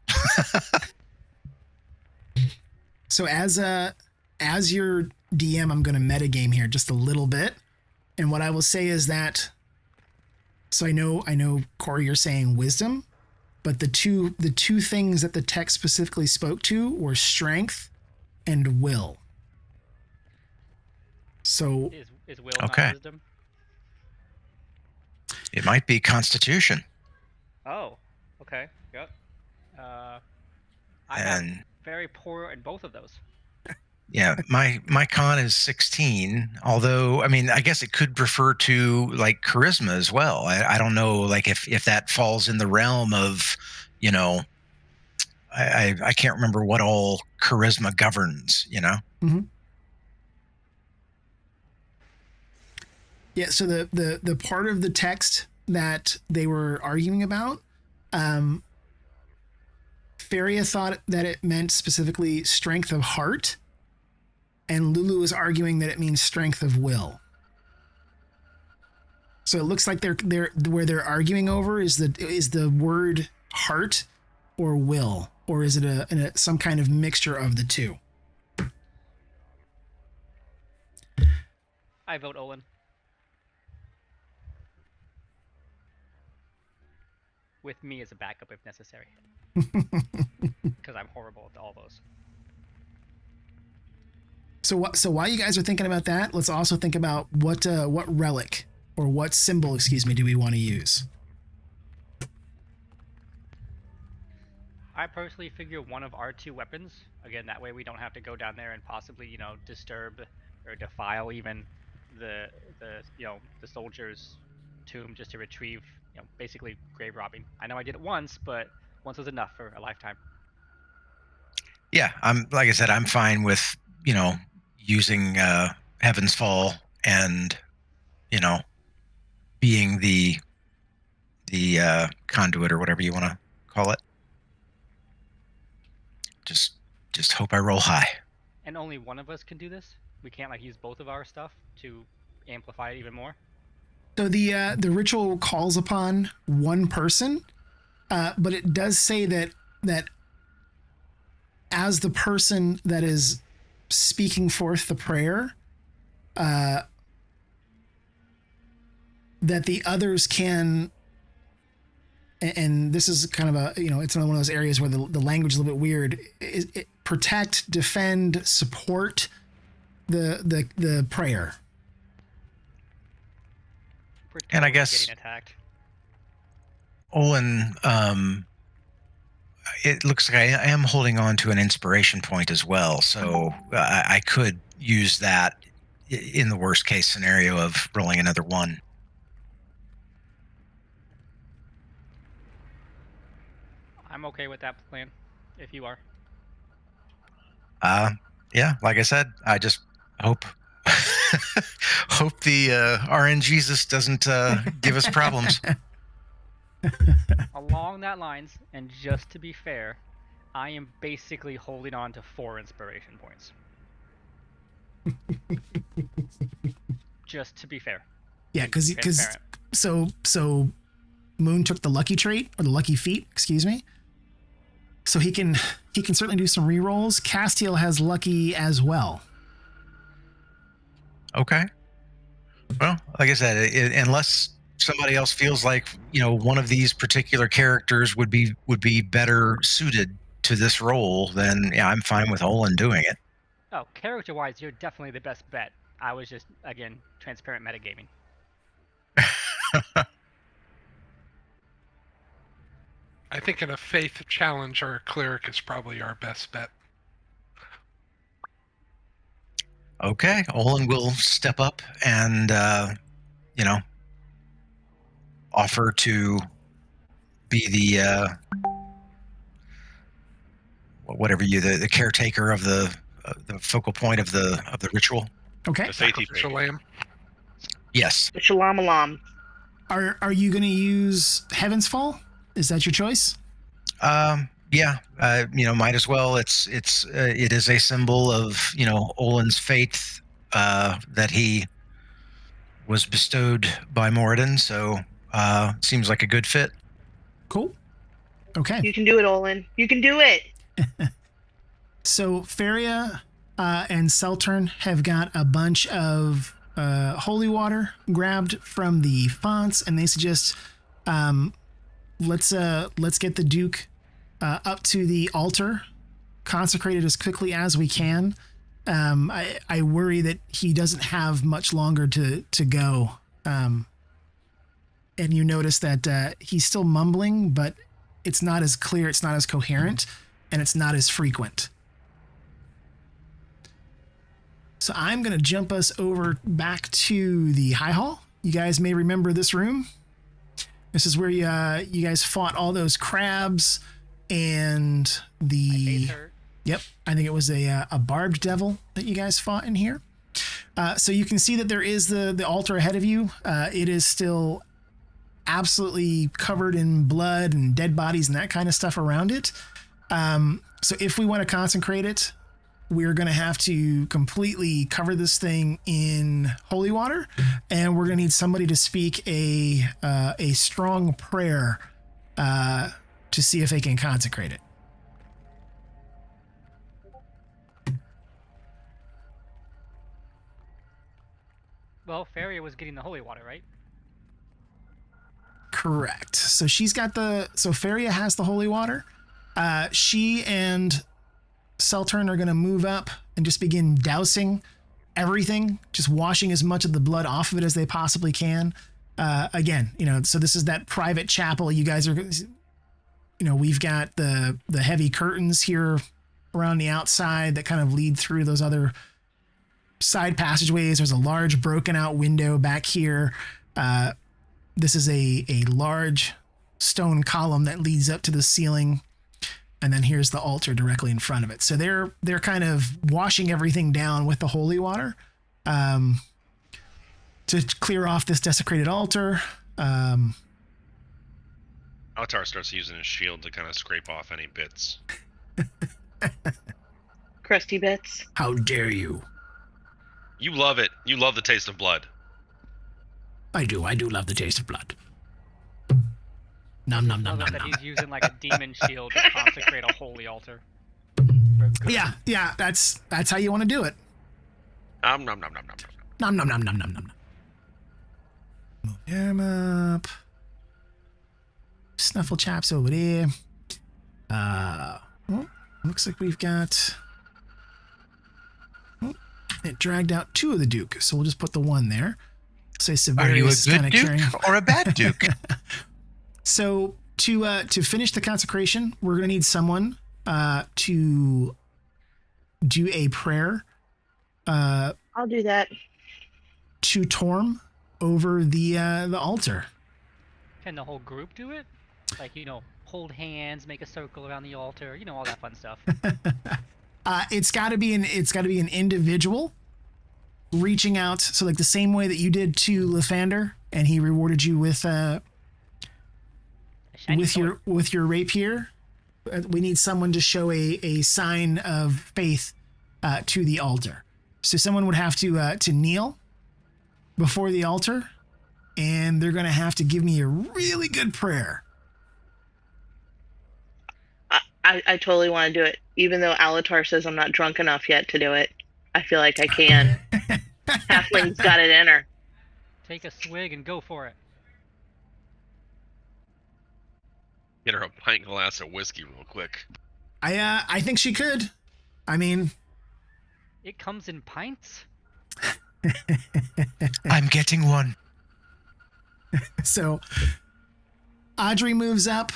A: So as your DM, I'm going to metagame here just a little bit. And what I will say is that, so I know Corey, you're saying wisdom, but the two things that the text specifically spoke to were strength and will. So
E: Is will
D: Okay.
E: not wisdom?
D: It might be Constitution.
E: Oh, okay. Yep. I have
D: And
E: very poor in both of those.
D: yeah, my con is 16. Although, I mean, I guess it could refer to charisma as well. I don't know, if that falls in the realm of, I can't remember what all charisma governs.
A: Mm-hmm. Yeah. So the part of the text that they were arguing about, Pherria thought that it meant specifically strength of heart, and Lulu is arguing that it means strength of will. So it looks like they're where they're arguing over is the word heart or will, or is it some kind of mixture of the two?
E: I vote Olin. With me as a backup if necessary. Because I'm horrible at all those.
A: So while you guys are thinking about that, let's also think about what relic or what symbol, do we want to use?
E: I personally figure one of our two weapons. Again, that way we don't have to go down there and possibly, disturb or defile even the soldier's tomb just to retrieve, basically grave robbing. I know I did it once, but once was enough for a lifetime.
D: Yeah, like I said, I'm fine with, using Heaven's Fall and, being the conduit or whatever you want to call it. Just hope I roll high.
E: And only one of us can do this? We can't use both of our stuff to amplify it even more?
A: So the ritual calls upon one person, but it does say that as the person that is speaking forth the prayer, that the others can, and this is kind of it's one of those areas where the language is a little bit weird. It protect, defend, support the prayer.
E: We're
D: And I
E: totally
D: guess
E: getting attacked.
D: Olin, it looks like I am holding on to an inspiration point as well, so I could use that in the worst case scenario of rolling another one.
E: I'm okay with that plan, if you are.
D: Yeah, like I said, I just hope the RN Jesus doesn't give us problems.
E: Along that lines, and just to be fair, I am basically holding on to 4 inspiration points. Just to be fair.
A: Yeah, because
E: Transparent.
A: so Moon took the lucky trait or the lucky feat, so he can certainly do some rerolls. Castiel has lucky as well.
D: Okay. Well, like I said, unless somebody else feels like one of these particular characters would be better suited to this role, then yeah, I'm fine with Olin doing it.
E: Oh, character-wise, you're definitely the best bet. I was just, again, transparent metagaming.
F: I think in a faith challenge, our cleric is probably our best bet.
D: Okay, Olin will step up and offer to be the the caretaker of the focal point of the ritual.
A: Okay.
C: The faithy
F: Sacrificial
C: thing.
F: lamb.
D: Yes.
B: Shalom alam.
A: Are you going to use Heaven's Fall? Is that your choice?
D: Yeah. Might as well. It is a symbol of Olin's faith that he was bestowed by Moradin. So seems like a good fit.
A: Cool. Okay.
B: You can do it, Olin. You can do it.
A: So Pherria and Seltern have got a bunch of holy water grabbed from the fonts, and they suggest let's get the Duke up to the altar, consecrated as quickly as we can. I worry that he doesn't have much longer to go. And you notice that he's still mumbling, but it's not as clear, it's not as coherent, and it's not as frequent. So I'm going to jump us over back to the High Hall. You guys may remember this room. This is where you guys fought all those crabs and the... Yep, I think it was a barbed devil that you guys fought in here. So you can see that there is the altar ahead of you. It is still absolutely covered in blood and dead bodies and that kind of stuff around it. So if we want to consecrate it, we're going to have to completely cover this thing in holy water, and we're going to need somebody to speak a strong prayer to see if they can consecrate it.
E: Well, Pherria was getting the holy water, right?
A: Correct. So she's got so Pherria has the holy water. She and Seltern are going to move up and just begin dousing everything, just washing as much of the blood off of it as they possibly can. Again, so this is that private chapel. You guys are, we've got the heavy curtains here around the outside that kind of lead through those other side passageways. There's a large broken out window back here. This is a large stone column that leads up to the ceiling. And then here's the altar directly in front of it. So they're kind of washing everything down with the holy water to clear off this desecrated altar.
C: Alatar starts using his shield to kind of scrape off any bits.
B: Crusty bits.
A: How dare you?
C: You love it. You love the taste of blood.
A: I do love the taste of blood. Nom nom nom nom
E: That
A: nom.
E: he's using like a demon shield to consecrate a holy altar.
A: Yeah, that's how you want to do it.
C: Nom nom nom nom nom.
A: Nom nom nom nom nom nom. Move him up. Snuffle chaps over there. Looks like we've got. It dragged out 2 of the Duke, so we'll just put the 1 there. Say
D: Are you a
A: Severius
D: good Duke or a bad Duke?
A: So to finish the consecration, we're going to need someone to do a prayer.
B: I'll do that.
A: To Torm over the altar.
E: Can the whole group do it? Like, hold hands, make a circle around the altar, all that fun stuff.
A: It's got to be an individual reaching out. So like the same way that you did to Lathander, and he rewarded you with your rapier. We need someone to show a sign of faith to the altar. So someone would have to kneel before the altar, and they're going to have to give me a really good prayer.
B: I totally want to do it, even though Alatar says I'm not drunk enough yet to do it. I feel like I can. Halfling's got it in her.
E: Take a swig and go for it.
C: Get her a pint glass of whiskey real quick.
A: I think she could. I mean,
E: it comes in pints.
D: I'm getting one.
A: So Audrey moves up.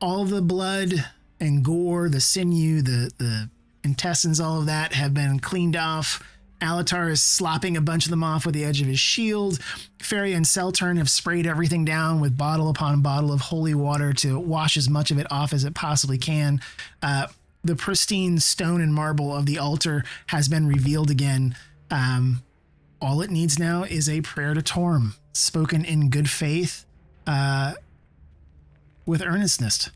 A: All of the blood and gore, the sinew, the intestines, all of that have been cleaned off. Alatar is slopping a bunch of them off with the edge of his shield. Pherria and Seltern have sprayed everything down with bottle upon bottle of holy water to wash as much of it off as it possibly can. The pristine stone and marble of the altar has been revealed again. All it needs now is a prayer to Torm, spoken in good faith, with earnestness.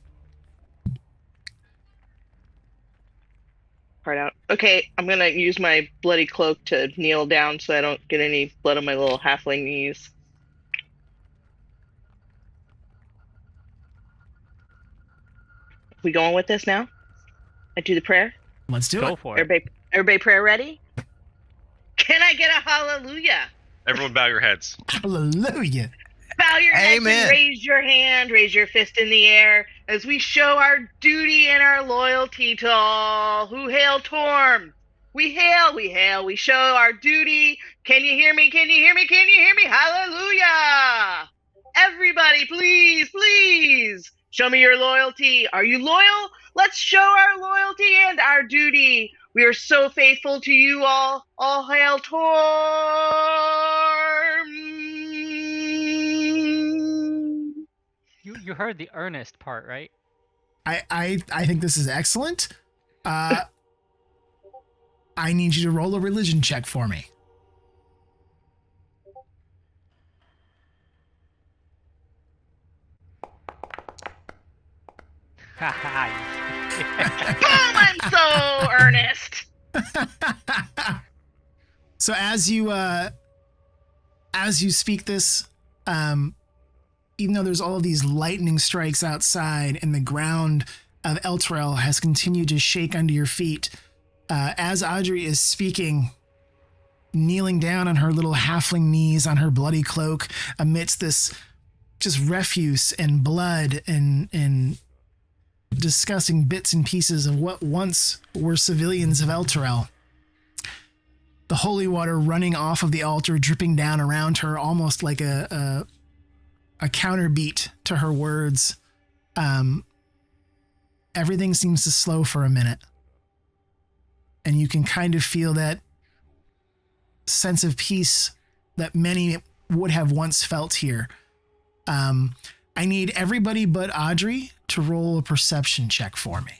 B: Part out. Okay, I'm gonna use my bloody cloak to kneel down so I don't get any blood on my little halfling knees. We going with this now? I do the prayer?
A: Let's do
E: Go
A: it.
E: for it.
B: Everybody prayer ready? Can I get a hallelujah?
C: Everyone bow your heads.
A: Hallelujah.
B: Bow your heads
D: Amen.
B: and raise your hand, raise your fist in the air as we show our duty and our loyalty to all who hail Torm. We hail, we show our duty. Can you hear me? Can you hear me? Can you hear me? Hallelujah! Everybody, please, please show me your loyalty. Are you loyal? Let's show our loyalty and our duty. We are so faithful to you all. All hail Torm!
E: You heard the earnest part, right?
A: I think this is excellent. I need you to roll a religion check for me.
E: Haha.
B: Boom! I'm so earnest.
A: So as you speak this, even though there's all of these lightning strikes outside and the ground of Elturel has continued to shake under your feet, as Audrey is speaking, kneeling down on her little halfling knees on her bloody cloak amidst this just refuse and blood and disgusting bits and pieces of what once were civilians of Elturel. The holy water running off of the altar, dripping down around her, almost like a counterbeat to her words. Everything seems to slow for a minute. And you can kind of feel that sense of peace that many would have once felt here. I need everybody but Audrey to roll a perception check for me.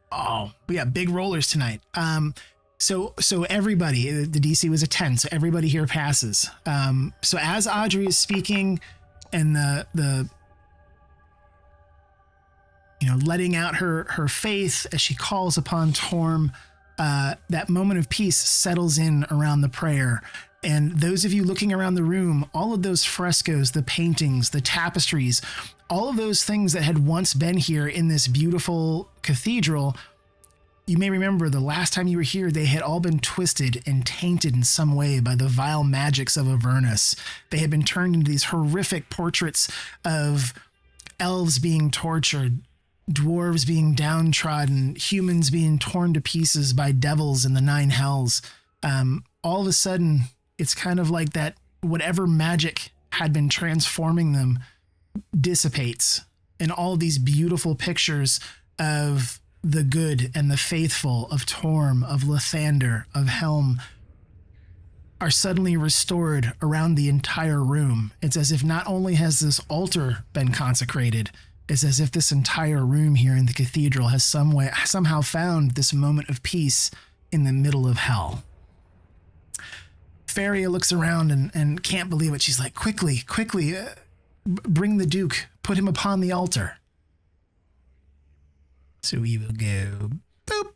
A: Oh, we got big rollers tonight. So everybody, the DC was a 10, so everybody here passes. So as Audrey is speaking and the letting out her faith as she calls upon Torm, that moment of peace settles in around the prayer. And those of you looking around the room, all of those frescoes, the paintings, the tapestries, all of those things that had once been here in this beautiful cathedral, you may remember the last time you were here, they had all been twisted and tainted in some way by the vile magics of Avernus. They had been turned into these horrific portraits of elves being tortured, dwarves being downtrodden, humans being torn to pieces by devils in the 9 hells. All of a sudden, it's kind of like that whatever magic had been transforming them dissipates, and all these beautiful pictures of the good and the faithful, of Torm, of Lathander, of Helm, are suddenly restored around the entire room. It's as if not only has this altar been consecrated, it's as if this entire room here in the cathedral has somehow found this moment of peace in the middle of hell. Pherria looks around and can't believe it. She's like, quickly, bring the Duke, put him upon the altar. So we will go boop.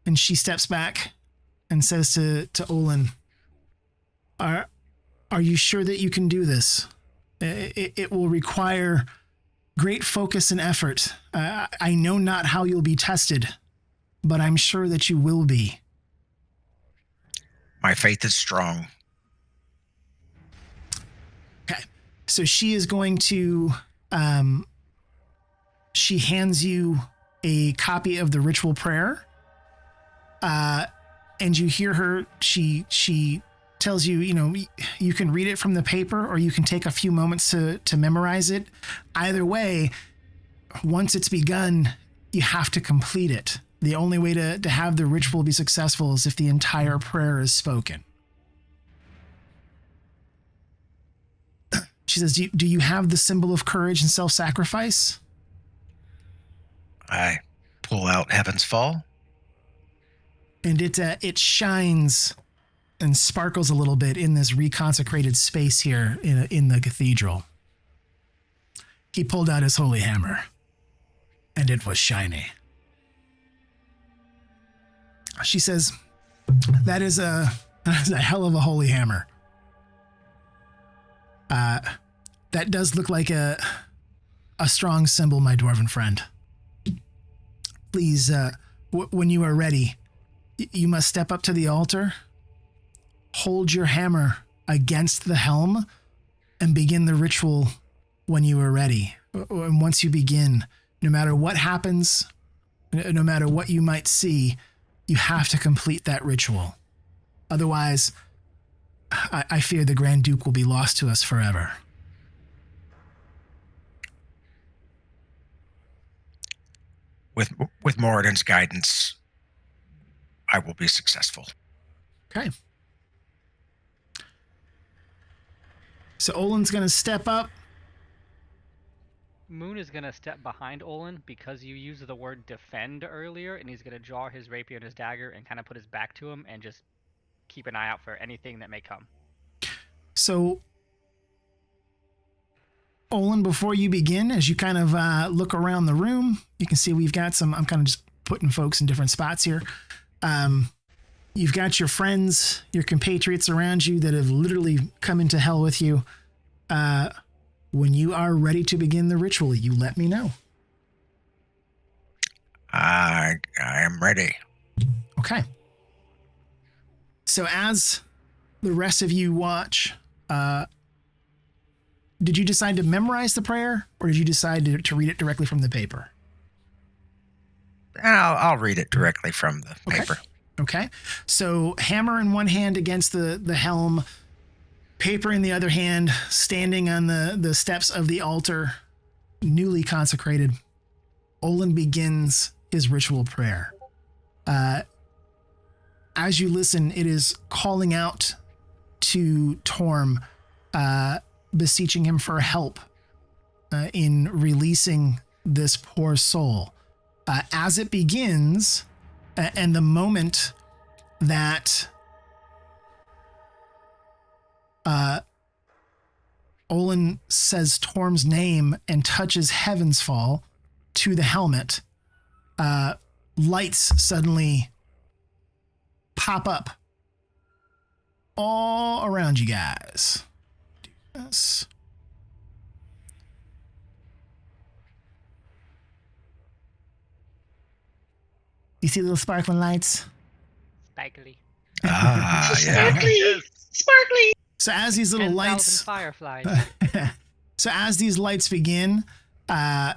A: And she steps back and says to Olin, Are you sure that you can do this? It will require great focus and effort. I know not how you'll be tested, but I'm sure that you will be.
D: My faith is strong.
A: Okay. So she is going to, she hands you a copy of the ritual prayer. And you hear her, she tells you, you can read it from the paper or you can take a few moments to memorize it. Either way, once it's begun, you have to complete it. The only way to have the ritual be successful is if the entire prayer is spoken. She says, do you have the symbol of courage and self-sacrifice?
D: I pull out Heaven's Fall.
A: And it shines and sparkles a little bit in this reconsecrated space here in the cathedral. He pulled out his holy hammer, and it was shiny. She says, that is a hell of a holy hammer. That does look like a strong symbol, my dwarven friend. Please, when you are ready, you must step up to the altar, hold your hammer against the helm, and begin the ritual when you are ready. And once you begin, no matter what happens, no matter what you might see, you have to complete that ritual. Otherwise, I fear the Grand Duke will be lost to us forever.
D: With Moradin's guidance, I will be successful.
A: Okay. So Olin's going to step up.
E: Moon is gonna step behind Olin because you used the word defend earlier, and he's gonna draw his rapier and his dagger and kind of put his back to him and just keep an eye out for anything that may come.
A: So, Olin, before you begin, as you kind of look around the room, you can see we've got some, I'm kind of just putting folks in different spots here. You've got your friends, your compatriots around you that have literally come into hell with you. When you are ready to begin the ritual, you let me know.
D: I am ready.
A: Okay. So as the rest of you watch, did you decide to memorize the prayer, or did you decide to read it directly from the paper?
D: I'll read it directly from the paper.
A: Okay. So hammer in one hand against the helm, paper in the other hand, standing on the steps of the altar, newly consecrated, Olin begins his ritual prayer. As you listen, it is calling out to Torm, beseeching him for help in releasing this poor soul. As it begins, and the moment that Olin says Torm's name and touches Heaven's Fall to the helmet, lights suddenly pop up all around you guys. Do this. You see little sparkling lights?
E: Sparkly.
D: Yeah.
B: Sparkly! Sparkly!
A: So as these little
E: 10,000
A: lights,
E: fireflies.
A: so as these lights begin, I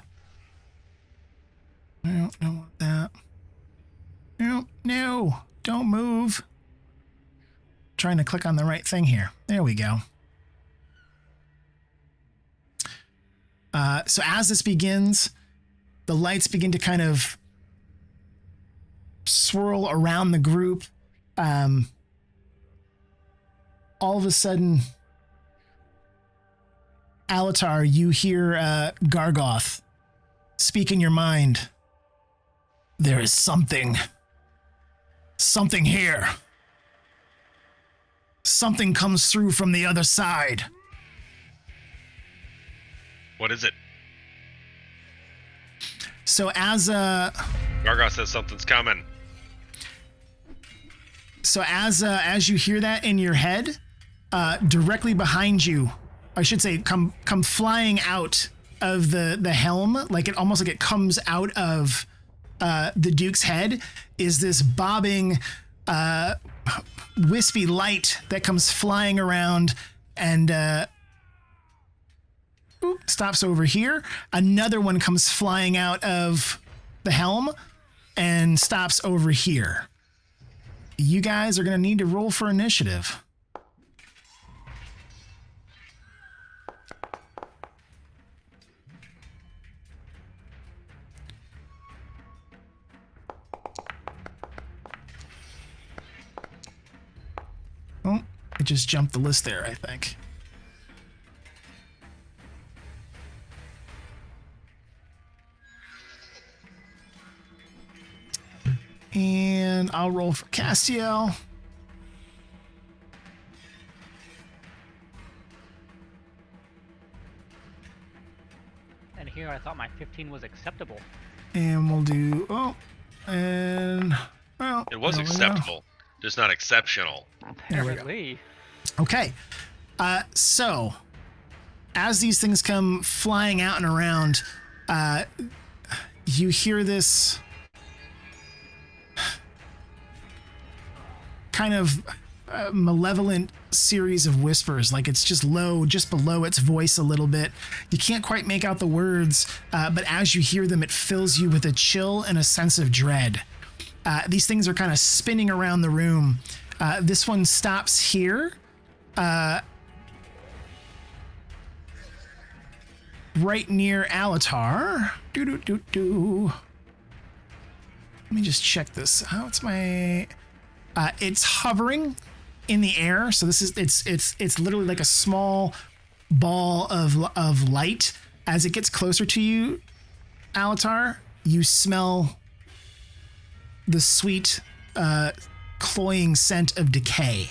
A: don't want that. No, don't move. Trying to click on the right thing here. There we go. So as this begins, the lights begin to kind of swirl around the group. All of a sudden, Alatar, you hear Gargoth speak in your mind. There is something here. Something comes through from the other side.
C: What is it?
A: So as
C: Gargoth says something's coming.
A: So as you hear that in your head, directly behind you, I should say, come flying out of the helm, like it almost like it comes out of the Duke's head, is this bobbing, wispy light that comes flying around and stops over here. Another one comes flying out of the helm and stops over here. You guys are going to need to roll for initiative. Oh, it just jumped the list there, I think. And I'll roll for Castiel.
E: And here I thought my 15 was acceptable.
A: And we'll do,
C: It was acceptable, just not exceptional.
A: There we go.
E: Apparently.
A: Okay. So, as these things come flying out and around, you hear this kind of malevolent series of whispers, like it's just low, just below its voice a little bit. You can't quite make out the words, but as you hear them, it fills you with a chill and a sense of dread. These things are kind of spinning around the room. This one stops here. Right near Alatar. Let me just check this out. It's hovering in the air. So this is it's literally like a small ball of light. As it gets closer to you, Alatar, you smell the sweet, cloying scent of decay.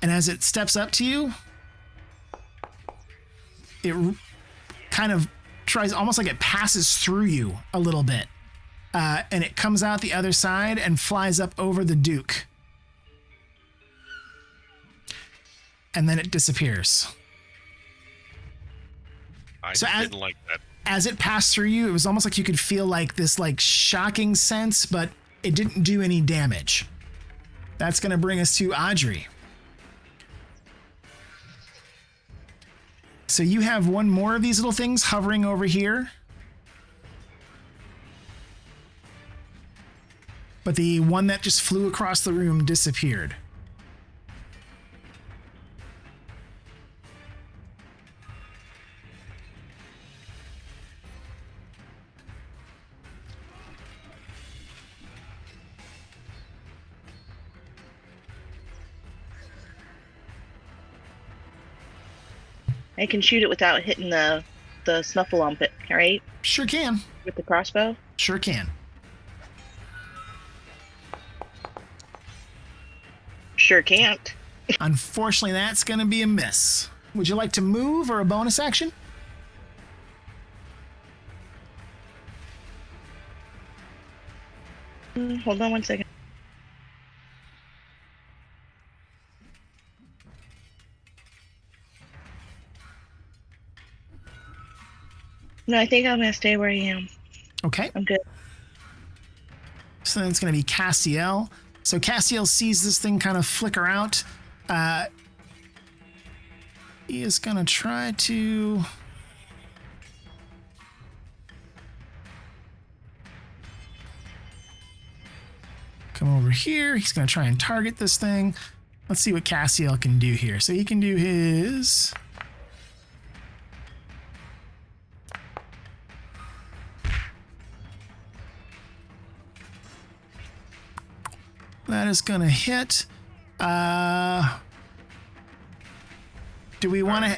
A: And as it steps up to you, it kind of tries, almost like it passes through you a little bit. And it comes out the other side and flies up over the Duke. And then it disappears.
C: I didn't like that.
A: As it passed through you, it was almost like you could feel like this like shocking sense, but it didn't do any damage. That's going to bring us to Audrey. So you have one more of these little things hovering over here. But the one that just flew across the room disappeared.
B: I can shoot it without hitting the snuffle pit, right?
A: Sure can.
B: With the crossbow?
A: Sure can.
B: Sure can't.
A: Unfortunately, that's going to be a miss. Would you like to move or a bonus action?
B: Hold on one second. No, I think I'm going to stay where I am.
A: Okay.
B: I'm good.
A: So then it's going to be Castiel. So Castiel sees this thing kind of flicker out. He is going to try to... come over here. He's going to try and target this thing. Let's see what Castiel can do here. So he can do his... that is going to hit. Do we want to...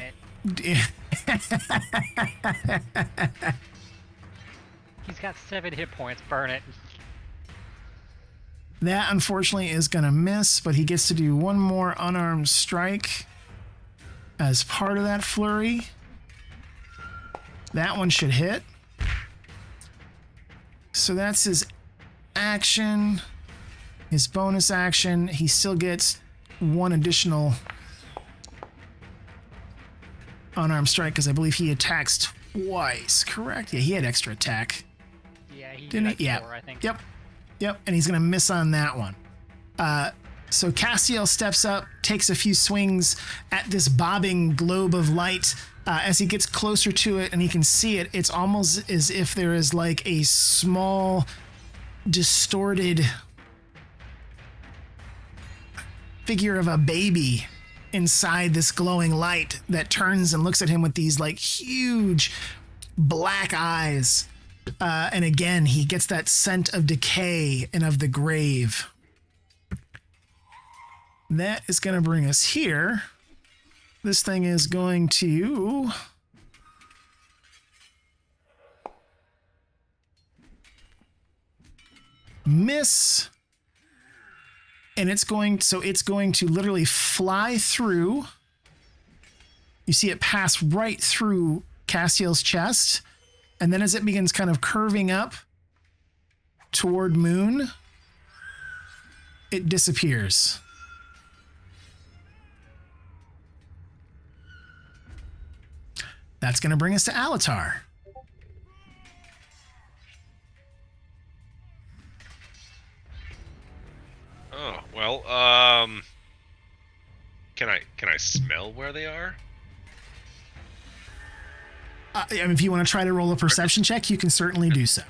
E: He's got 7 hit points. Burn it.
A: That, unfortunately, is going to miss, but he gets to do one more unarmed strike as part of that flurry. That one should hit. So that's his action. His bonus action. He still gets one additional unarmed strike because I believe he attacks twice, correct? Yeah, he had extra attack.
E: Yeah, he
A: Didn't
E: did
A: he? Yeah.
E: 4, I think.
A: Yep, and he's going to miss on that one. So Castiel steps up, takes a few swings at this bobbing globe of light. As he gets closer to it and he can see it, it's almost as if there is like a small, distorted figure of a baby inside this glowing light that turns and looks at him with these like huge black eyes. And again, he gets that scent of decay and of the grave. That is going to bring us here. This thing is going to... miss. And it's going to literally fly through. You see it pass right through Castiel's chest. And then as it begins kind of curving up toward Moon, it disappears. That's going to bring us to Alatar.
C: Oh, well, can I smell where they are?
A: I mean, if you want to try to roll a perception check, you can certainly do so.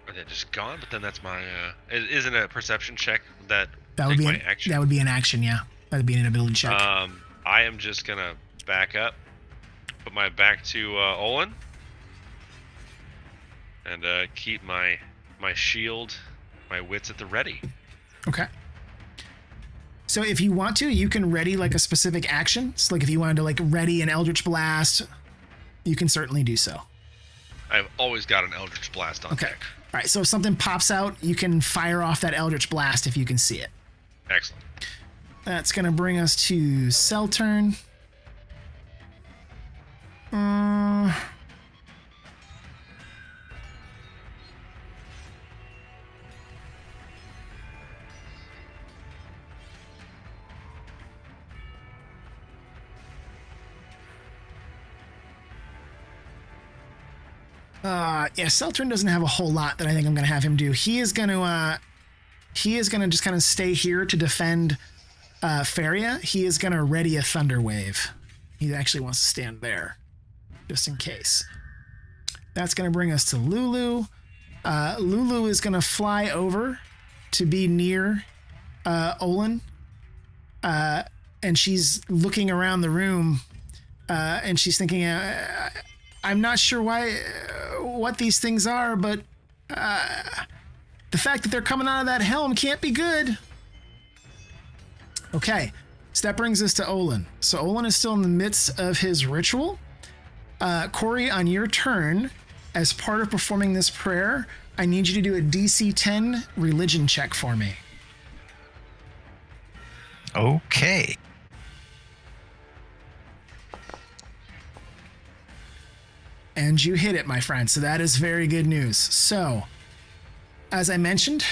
C: Are they just gone? But then that's my isn't a perception check that
A: That would be
C: my
A: an
C: action?
A: That would be an action, yeah. That would be an ability check.
C: I am just gonna back up, put my back to Olin, and keep my shield, my wits at the ready.
A: Okay. So if you want to, you can ready like a specific action. So like if you wanted to like ready an Eldritch Blast, you can certainly do so.
C: I've always got an Eldritch Blast on deck.
A: All right, so if something pops out, you can fire off that Eldritch Blast if you can see it.
C: Excellent.
A: That's going to bring us to Cell turn. Yeah, Seltern doesn't have a whole lot that I think I'm going to have him do. He is going to just kind of stay here to defend Pherria. He is going to ready a Thunder Wave. He actually wants to stand there, just in case. That's going to bring us to Lulu. Lulu is going to fly over to be near Olin. And she's looking around the room, and she's thinking, I'm not sure what these things are, but the fact that they're coming out of that helm can't be good. Okay, so that brings us to Olin. So Olin is still in the midst of his ritual. Corey, on your turn, as part of performing this prayer, I need you to do a DC 10 religion check for me.
D: Okay.
A: And you hit it, my friend. So that is very good news. So, as I mentioned,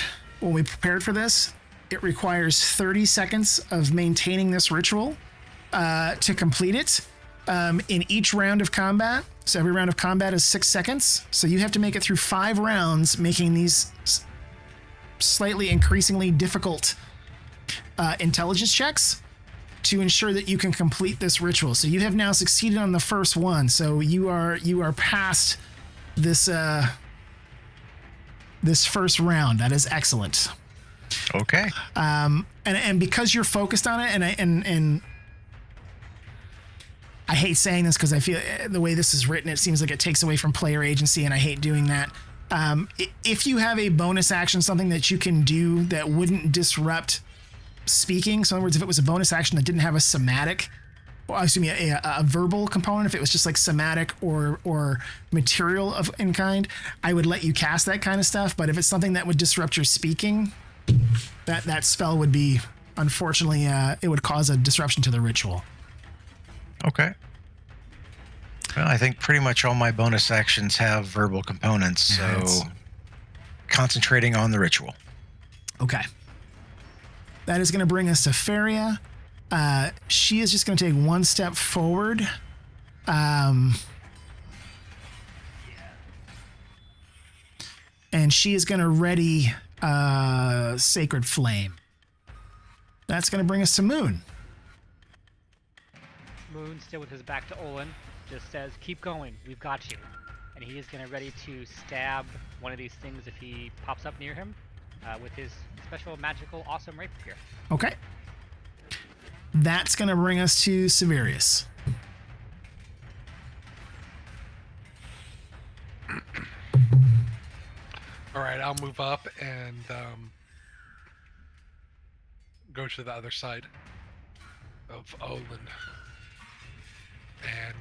A: when we prepared for this, it requires 30 seconds of maintaining this ritual to complete it in each round of combat. So every round of combat is 6 seconds. So you have to make it through 5 rounds, making these slightly increasingly difficult intelligence checks to ensure that you can complete this ritual. So you have now succeeded on the first one. So you are past this this first round. That is excellent.
D: Okay.
A: And because you're focused on it, and I hate saying this because I feel the way this is written, it seems like it takes away from player agency, and I hate doing that. If you have a bonus action, something that you can do that wouldn't disrupt speaking, so in other words, if it was a bonus action that didn't have a somatic, well, excuse me, a verbal component, if it was just like somatic or material of in kind, I would let you cast that kind of stuff. But if it's something that would disrupt your speaking, that spell would be, unfortunately, it would cause a disruption to the ritual.
D: Okay. Well, I think pretty much all my bonus actions have verbal components, so concentrating on the ritual.
A: Okay. That is going to bring us to Pherria. She is just going to take one step forward. And she is going to ready Sacred Flame. That's going to bring us to Moon.
E: Moon, still with his back to Olin, just says, keep going, we've got you. And he is going to ready to stab one of these things if he pops up near him with his special magical awesome rapier.
A: Okay. That's going to bring us to Severius.
F: All right, I'll move up and go to the other side of Olin. And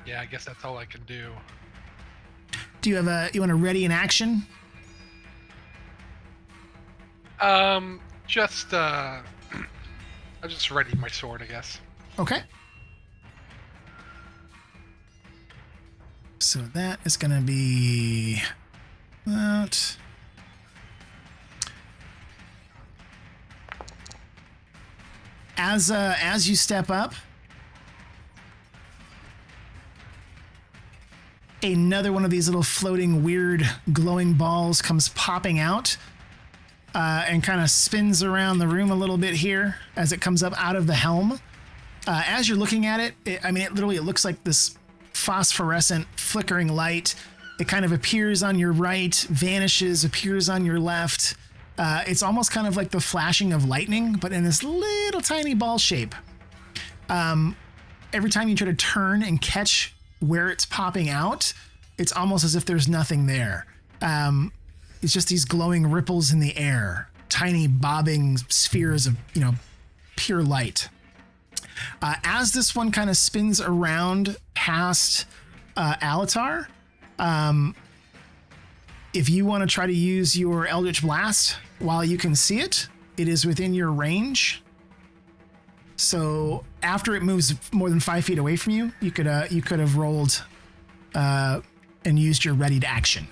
F: yeah, I guess that's all I can do.
A: Do you have you want to ready an action?
F: Just I'll just ready my sword, I guess.
A: Okay. So that is going to be that. As you step up, another one of these little floating weird glowing balls comes popping out and kind of spins around the room a little bit here as it comes up out of the helm. As you're looking at it, it literally looks like this phosphorescent flickering light. It kind of appears on your right, vanishes, appears on your left, It's almost kind of like the flashing of lightning, but in this little tiny ball shape. Every time you try to turn and catch where it's popping out, it's almost as if there's nothing there. It's just these glowing ripples in the air, tiny bobbing spheres of, pure light. As this one kind of spins around past Alatar, if you want to try to use your Eldritch Blast while you can see it, it is within your range. So after it moves more than 5 feet away from you, you could have rolled and used your readied action.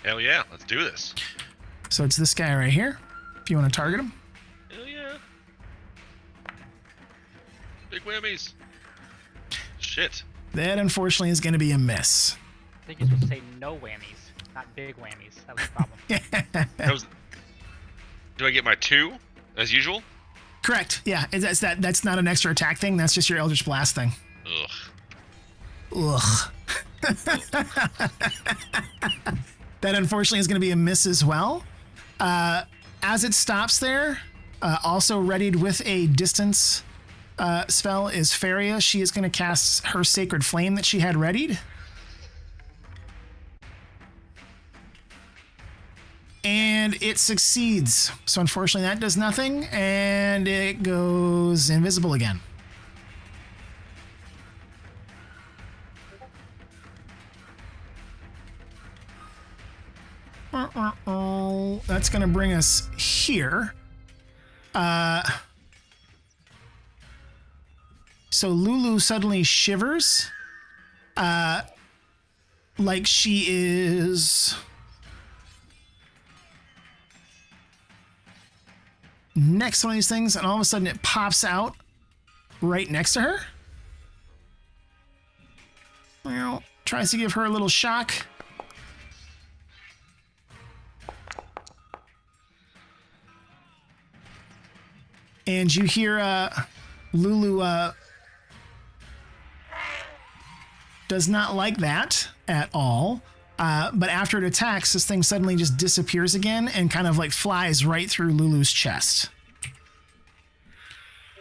C: Hell yeah, let's do this.
A: So it's this guy right here, if you want to target him.
C: Hell yeah. Big whammies. Shit.
A: That unfortunately is going to be a miss.
E: I think you're supposed to say no whammies, not big whammies. That was the problem.
C: Do I get my 2 as usual?
A: Correct. Yeah, that's not an extra attack thing. That's just your Eldritch Blast thing.
C: Ugh.
A: That unfortunately is going to be a miss as well. As it stops there, also readied with a distance spell is Pherria. She is going to cast her Sacred Flame that she had readied. And it succeeds. So unfortunately that does nothing, and it goes invisible again. That's going to bring us here. So Lulu suddenly shivers, like she is next to one of these things, and all of a sudden it pops out right next to her. Well, tries to give her a little shock. And you hear Lulu does not like that at all. But after it attacks, this thing suddenly just disappears again and kind of like flies right through Lulu's chest.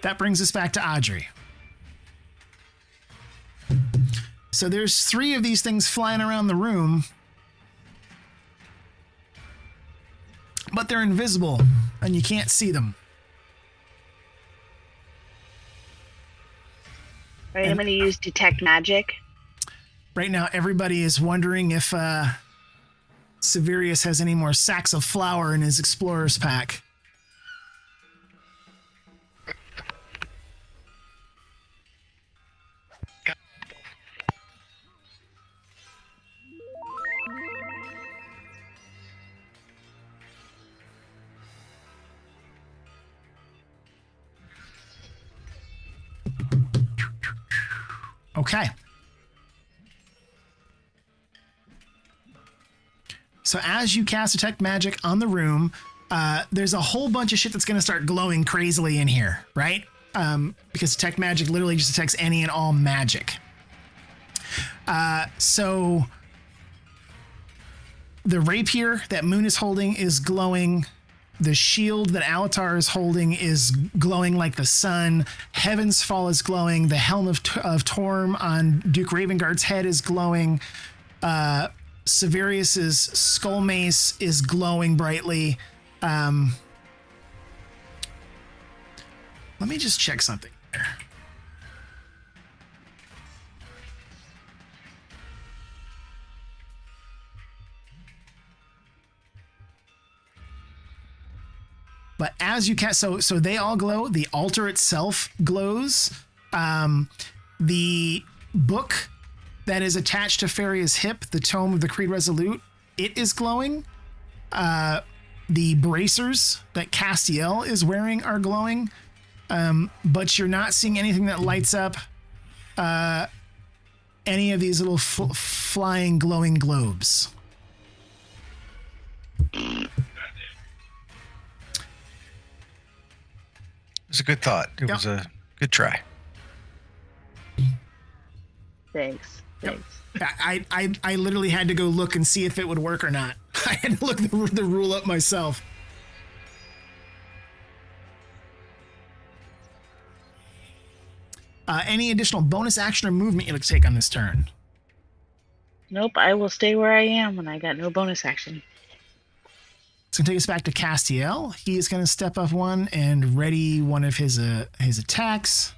A: That brings us back to Audrey. So there's 3 of these things flying around the room, but they're invisible and you can't see them.
G: All right, I'm going to use Detect Magic.
A: Right now, everybody is wondering if Severius has any more sacks of flour in his explorer's pack. Okay. So as you cast Detect Magic on the room, there's a whole bunch of shit that's going to start glowing crazily in here, right? Because Detect Magic literally just detects any and all magic. So the rapier that Moon is holding is glowing. The shield that Alatar is holding is glowing like the sun. Heaven's Fall is glowing. The helm of Torm on Duke Ravengard's head is glowing. Severius's skull mace is glowing brightly. Let me just check something here. But as you cast, so they all glow. The altar itself glows. The book that is attached to Pherria's hip, the Tome of the Creed Resolute, it is glowing. The bracers that Castiel is wearing are glowing. But you're not seeing anything that lights up any of these little flying glowing globes.
D: It was a good thought. It was a good try.
G: Thanks.
A: Yep.
G: Thanks.
A: I literally had to go look and see if it would work or not. I had to look the rule up myself. Any additional bonus action or movement you'd like to take on this turn?
G: Nope, I will stay where I am when I got no bonus action.
A: It's gonna take us back to Castiel. He is gonna step up one and ready one of his attacks.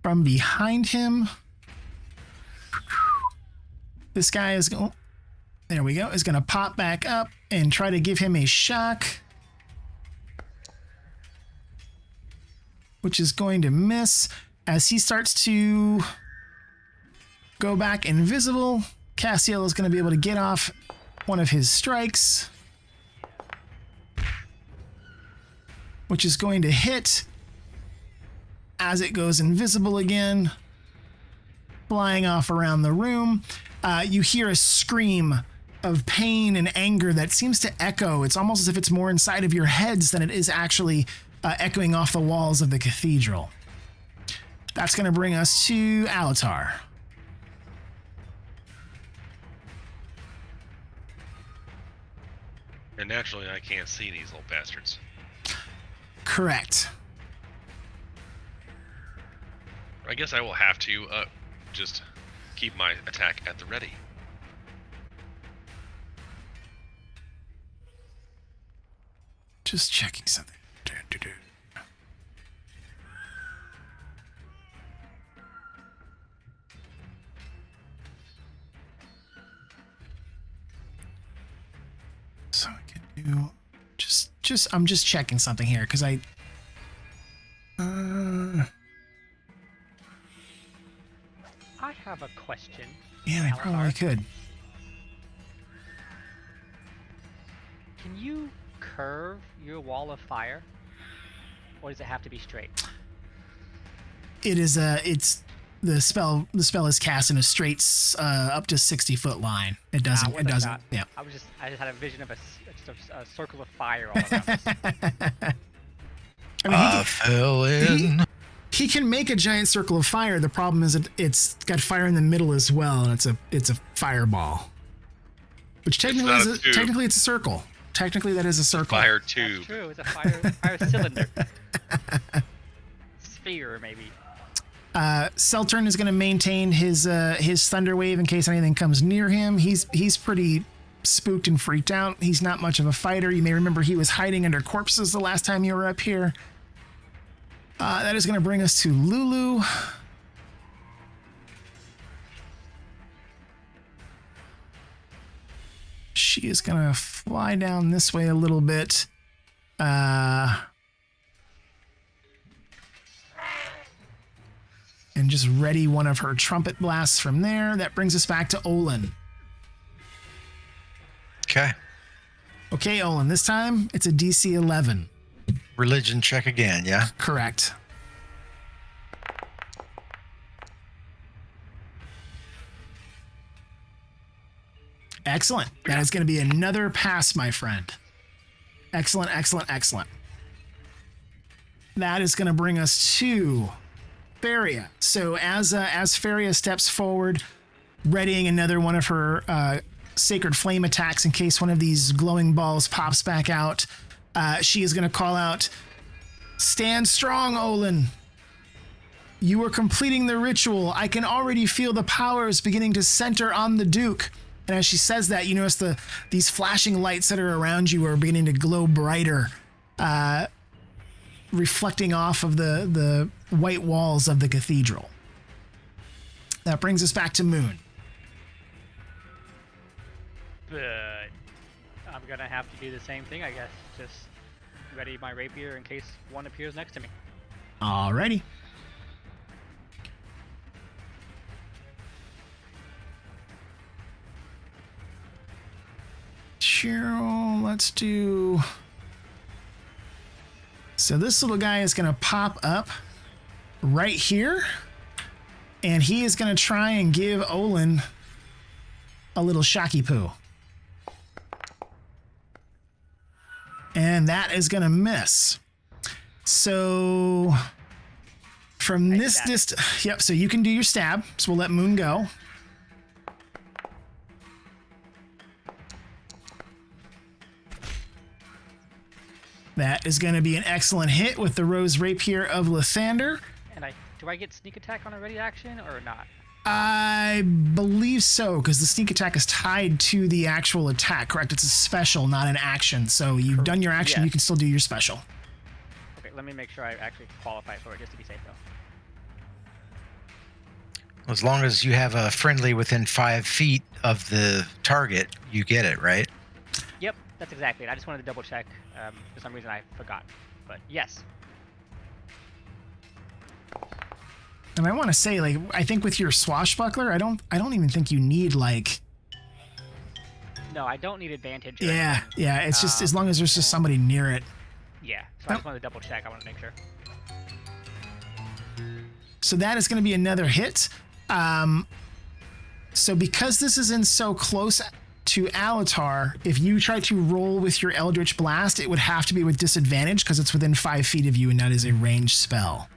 A: From behind him, this guy is going. There we go. Is gonna pop back up and try to give him a shock, which is going to miss. As he starts to go back invisible, Castiel is going to be able to get off one of his strikes, which is going to hit as it goes invisible again, flying off around the room. You hear a scream of pain and anger that seems to echo. It's almost as if it's more inside of your heads than it is actually echoing off the walls of the cathedral. That's going to bring us to Alatar.
C: And naturally, I can't see these little bastards.
A: Correct.
C: I guess I will have to just keep my attack at the ready.
A: Just checking something. So I can do I'm just checking something here because I
E: have a question.
A: Yeah, I probably could.
E: Can you curve your wall of fire, or does it have to be straight?
A: It is it's the spell is cast in a straight up to 60-foot line. It doesn't yeah.
E: I just had a vision of a circle of fire all around us.
A: I
D: mean,
A: he can make a giant circle of fire. The problem is it's got fire in the middle as well, and it's a fireball. Which technically it's a circle. Technically that is a circle.
C: Fire tube.
E: That's true. It's a fire cylinder. Sphere maybe.
A: Seltern is going to maintain his thunder wave in case anything comes near him. He's pretty spooked and freaked out. He's not much of a fighter. You may remember he was hiding under corpses the last time you were up here. That is going to bring us to Lulu. She is going to fly down this way a little bit. And just ready one of her trumpet blasts from there. That brings us back to Olin.
D: Okay.
A: Okay, Olin. This time it's a DC 11.
D: Religion check again, yeah?
A: Correct. Excellent. That is going to be another pass, my friend. Excellent, excellent, excellent. That is going to bring us to Pherria. So as Pherria steps forward, readying another one of her sacred flame attacks in case one of these glowing balls pops back out, she is going to call out, "Stand strong, Olin. You are completing the ritual. I can already feel the powers beginning to center on the Duke." And as she says that, you notice these flashing lights that are around you are beginning to glow brighter, reflecting off of the white walls of the cathedral. That brings us back to Moon.
E: But I'm gonna have to do the same thing, I guess. Just ready my rapier in case one appears next to me.
A: Alrighty. Cheryl, let's do... So this little guy is going to pop up right here, and he is going to try and give Olin a little shocky poo. And that is going to miss. So from this distance, yep, so you can do your stab. So we'll let Moon go. That is going to be an excellent hit with the Rose Rapier of Lathander.
E: And do I get sneak attack on a ready action or not?
A: I believe so, because the sneak attack is tied to the actual attack, correct? It's a special, not an action. So you've done your action, you can still do your special.
E: Okay, let me make sure I actually qualify for it just to be safe, though.
D: As long as you have a friendly within 5 feet of the target, you get it, right?
E: Yep, that's exactly it. I just wanted to double check. For some reason I forgot. But yes.
A: And I want to say, like, I think with your swashbuckler, I don't even think you need, like...
E: No, I don't need advantage.
A: Yeah, it's just as long as there's just somebody near it.
E: Yeah, so I just wanted to double check. I want to make sure.
A: So that is going to be another hit. So because this is in so close to Alatar, if you try to roll with your Eldritch Blast, it would have to be with disadvantage because it's within 5 feet of you and that is a ranged spell.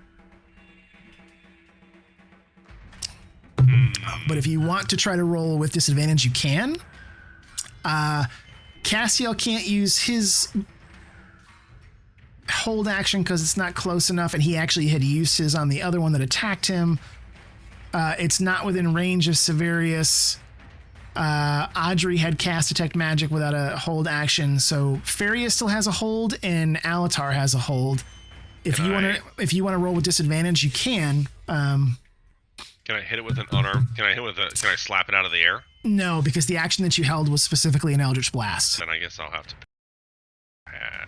A: But if you want to try to roll with disadvantage, you can. Castiel can't use his hold action because it's not close enough, and he actually had used his on the other one that attacked him. It's not within range of Severius. Audrey had cast Detect Magic without a hold action, so Pherria still has a hold, and Alatar has a hold. If you want to roll with disadvantage, you can.
C: Can I hit it with an unarmed? Can I slap it out of the air?
A: No, because the action that you held was specifically an Eldritch Blast.
C: Then I guess I'll have to.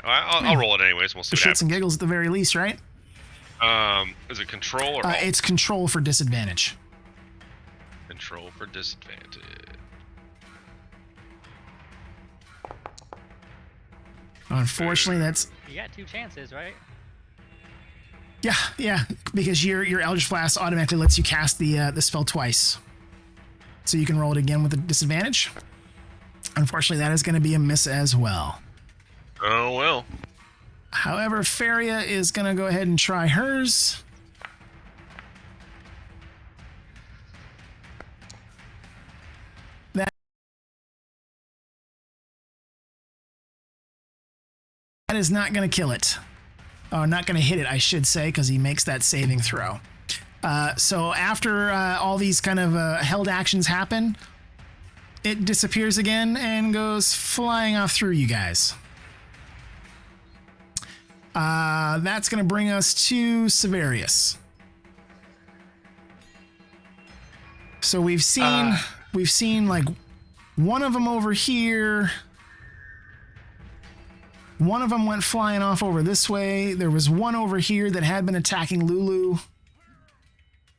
C: I'll roll it anyways. We'll see
A: For
C: what
A: shits and giggles at the very least, right?
C: Is it control or?
A: It's control for disadvantage.
C: Control for disadvantage.
A: Unfortunately, that's.
E: You got 2 chances, right?
A: Yeah, because your Eldritch Blast automatically lets you cast the spell twice. So you can roll it again with a disadvantage. Unfortunately, that is going to be a miss as well.
C: Oh, well.
A: However, Pherria is going to go ahead and try hers. That is not going to kill it. Or not going to hit it, I should say, because he makes that saving throw. So after all these kind of held actions happen, it disappears again and goes flying off through you guys. That's going to bring us to Severius. So we've seen like one of them over here. One of them went flying off over this way. There was one over here that had been attacking Lulu.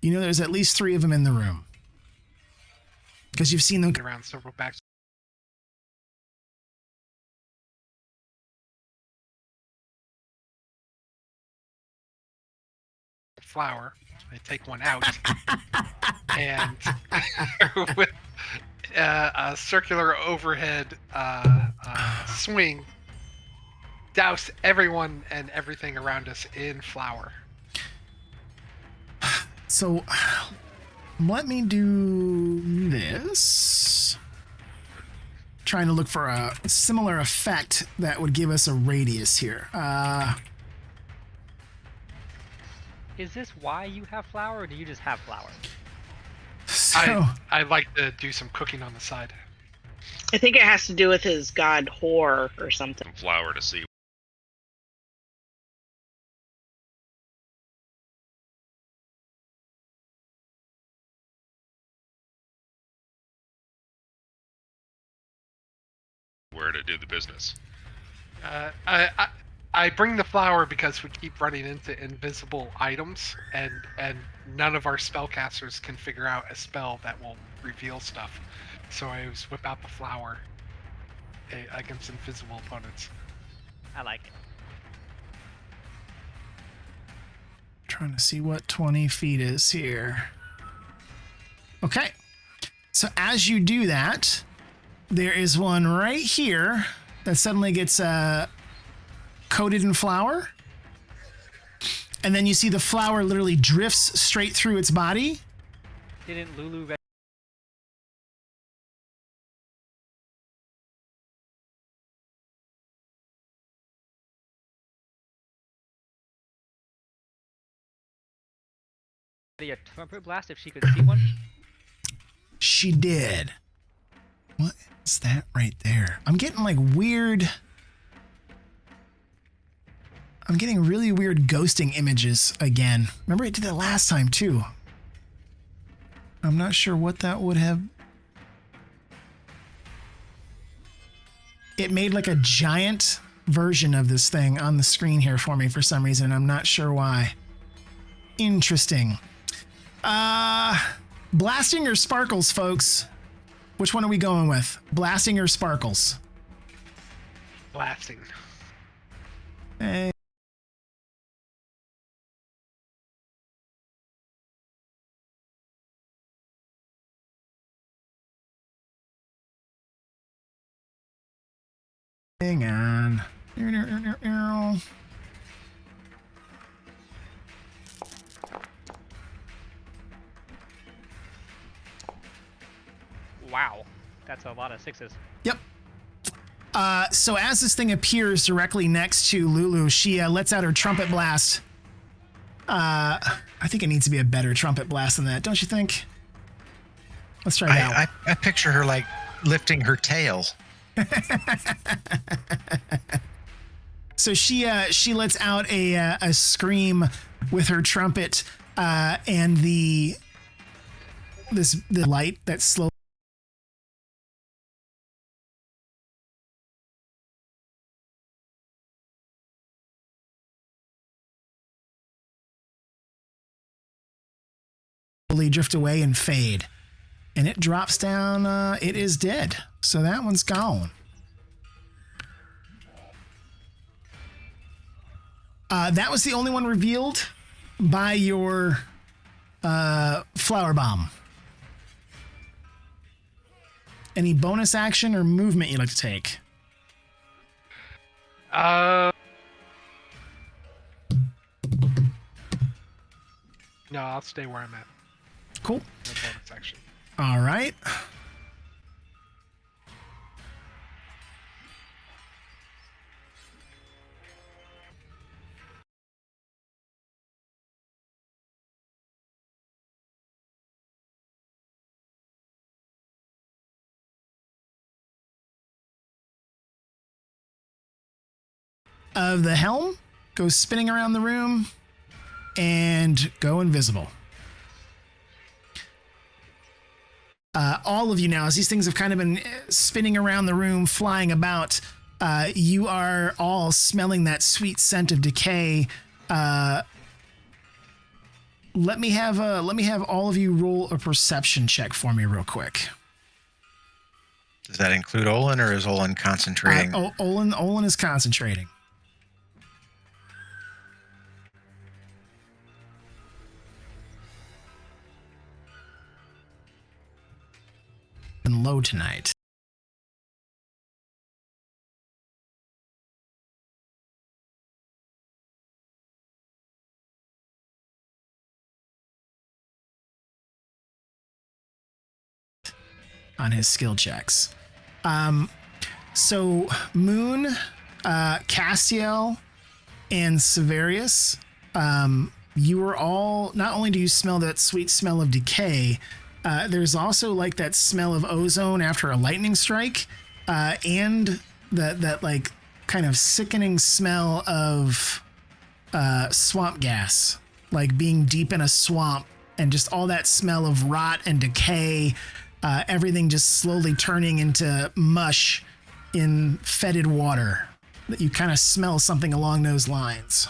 A: You know, there's at least 3 of them in the room. Because you've seen them
F: around several backs. Flower. I take one out. And with a circular overhead swing, douse everyone and everything around us in flour.
A: So let me do this. Trying to look for a similar effect that would give us a radius here.
E: Is this why you have flour, or do you just have flour?
A: So
F: I'd like to do some cooking on the side.
G: I think it has to do with his god Hor or something.
C: Some flour to see. Where to do the business.
F: I bring the flour because we keep running into invisible items, and none of our spellcasters can figure out a spell that will reveal stuff. So I always whip out the flour against invisible opponents.
E: I like it.
A: trying to see what 20 feet is here. Okay. So as you do that, there is one right here that suddenly gets coated in flour. And then you see the flour literally drifts straight through its body.
E: Didn't Lulu a trumpet blast if she could see one?
A: She did. What is that right there? I'm getting like weird. I'm getting really weird ghosting images again. Remember I did that last time too. I'm not sure what that would have. It made like a giant version of this thing on the screen here for me for some reason. I'm not sure why. Interesting. Blasting or sparkles, folks? Which one are we going with? Blasting or sparkles?
F: Blasting.
A: Hey. Hang on.
E: Wow, that's a lot of sixes.
A: Yep. So as this thing appears directly next to Lulu, she lets out her trumpet blast. I think it needs to be a better trumpet blast than that, don't you think? Let's try it out.
D: I picture her like lifting her tail.
A: So she lets out a scream with her trumpet, and the light that slowly drift away and fade, and it drops down. It is dead, so that one's gone. That was the only one revealed by your flower bomb. Any bonus action or movement you'd like to take?
F: No, I'll stay where I'm at.
A: Cool.
F: No bonus action.
A: All right. Of the helm, go spinning around the room and go invisible. All of you now, as these things have kind of been spinning around the room, flying about, you are all smelling that sweet scent of decay. Let me have all of you roll a perception check for me real quick.
D: Does that include Olin, or is Olin concentrating?
A: Olin is concentrating. And low tonight. On his skill checks. So Moon, Castiel, and Severius, you are all, not only do you smell that sweet smell of decay, there's also like that smell of ozone after a lightning strike, and that like kind of sickening smell of swamp gas, like being deep in a swamp, and just all that smell of rot and decay, everything just slowly turning into mush in fetid water. That you kind of smell something along those lines.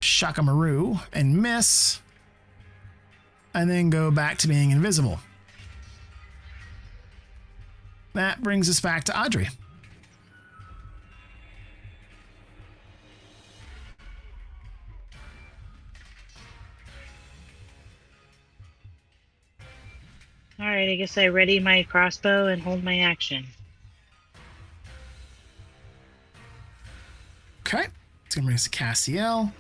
A: Shakamaru and miss, and then go back to being invisible. That brings us back to Audrey.
G: right, I guess I ready my crossbow and hold my action.
A: Okay. It's going to bring us to Cassiel.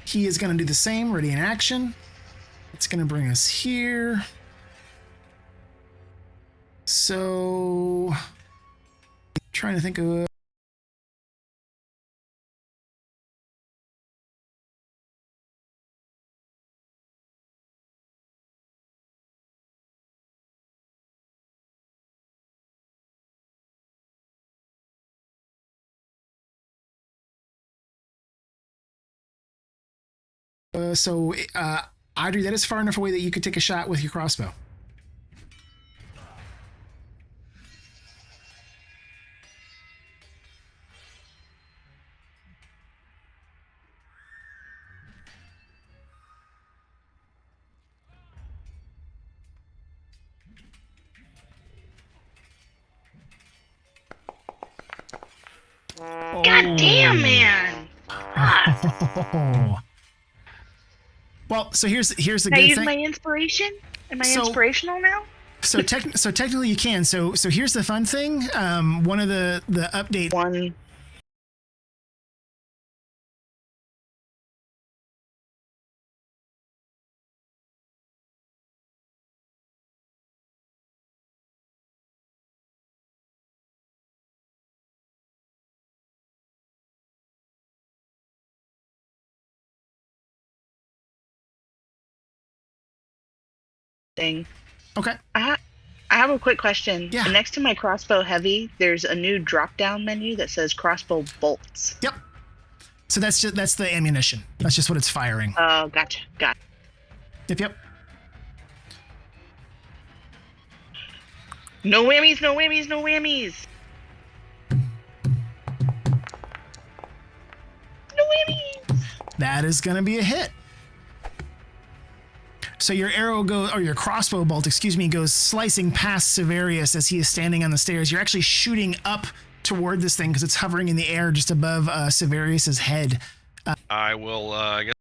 A: He is going to do the same, ready in action. It's going to bring us here. So, trying to think of... Audrey, that is far enough away that you could take a shot with your crossbow.
G: God damn, man! Fuck.
A: Well, so here's the
G: Can I
A: good
G: use
A: thing.
G: my inspiration? Am I
A: So-
G: inspirational now?
A: So technically you can. So here's the fun thing. One of the updates.
G: One. Thing.
A: Okay.
G: I have a quick question.
A: Yeah.
G: Next to my crossbow heavy, there's a new drop-down menu that says crossbow bolts.
A: Yep. So that's the ammunition. That's just what it's firing.
G: Oh, gotcha. Got it.
A: Yep.
G: No whammies, no whammies, no whammies. No whammies.
A: That is going to be a hit. So your arrow goes, or your crossbow bolt, goes slicing past Severius as he is standing on the stairs. You're actually shooting up toward this thing because it's hovering in the air just above Severius's head.
C: I will, I guess.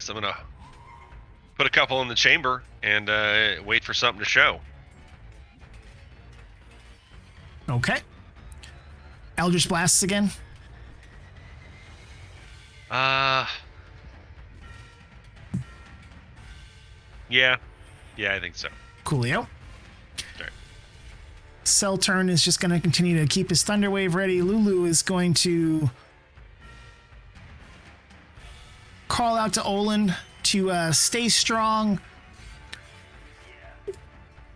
C: I'm gonna put a couple in the chamber and wait for something to show.
A: Okay. Eldritch Blasts again.
C: Yeah, I think so.
A: Coolio.
C: Alright.
A: Selturn is just going to continue to keep his Thunder Wave ready. Lulu is going to call out to Olin to stay strong.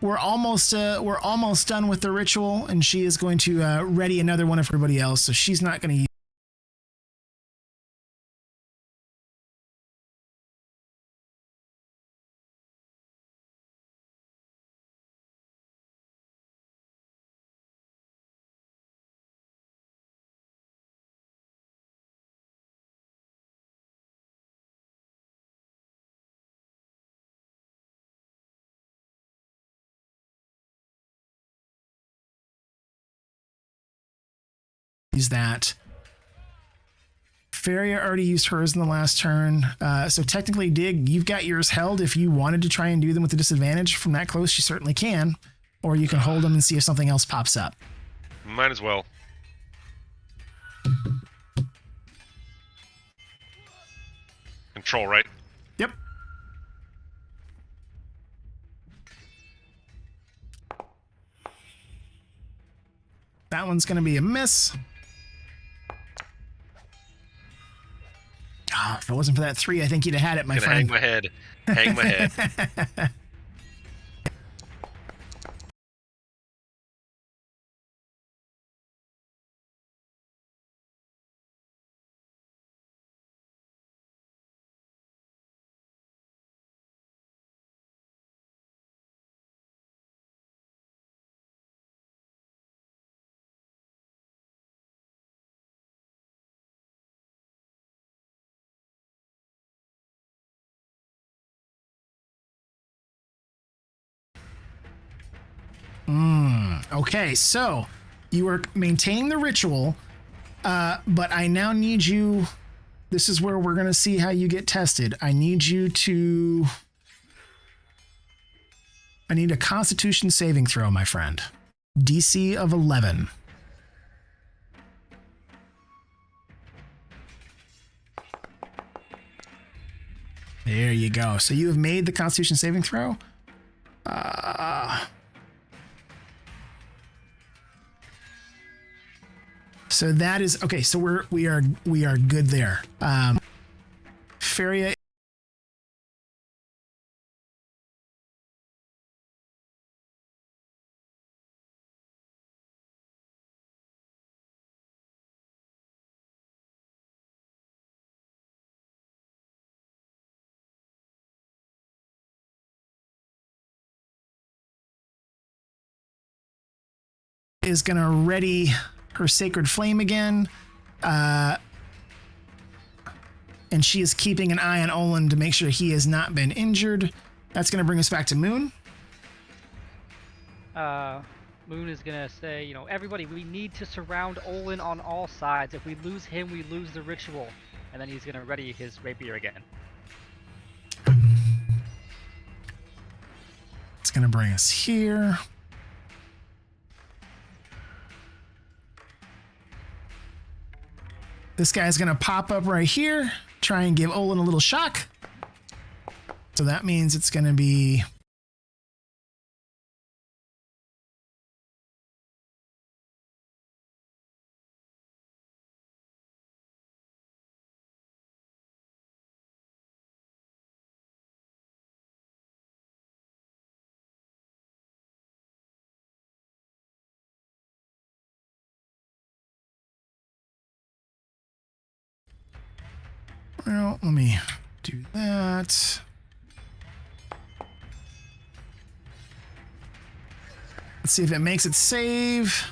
A: We're almost done with the ritual, and she is going to ready another one of everybody else. So she's not going to use that. Pherria already used hers in the last turn. So technically, Dig, you've got yours held. If you wanted to try and do them with a disadvantage from that close, you certainly can. Or you can hold them and see if something else pops up.
C: Might as well. Control, right?
A: Yep. That one's going to be a miss. Oh, if it wasn't for that 3, I think you'd have had it, my
C: Gonna
A: friend.
C: hang my head. Hang my head.
A: Okay, so you are maintaining the ritual, but I now need you. This is where we're going to see how you get tested. I need a Constitution saving throw, my friend. DC of 11. There you go. So you have made the Constitution saving throw. So that is okay. So we are good there. Pherria is going to ready her sacred flame again. And she is keeping an eye on Olin to make sure he has not been injured. That's going to bring us back to Moon.
E: Moon is gonna say, everybody, we need to surround Olin on all sides. If we lose him, we lose the ritual. And then he's gonna ready his rapier again.
A: It's going to bring us here. This guy's going to pop up right here, try and give Olin a little shock. So that means it's going to be... Well, let me do that. Let's see if it makes it save.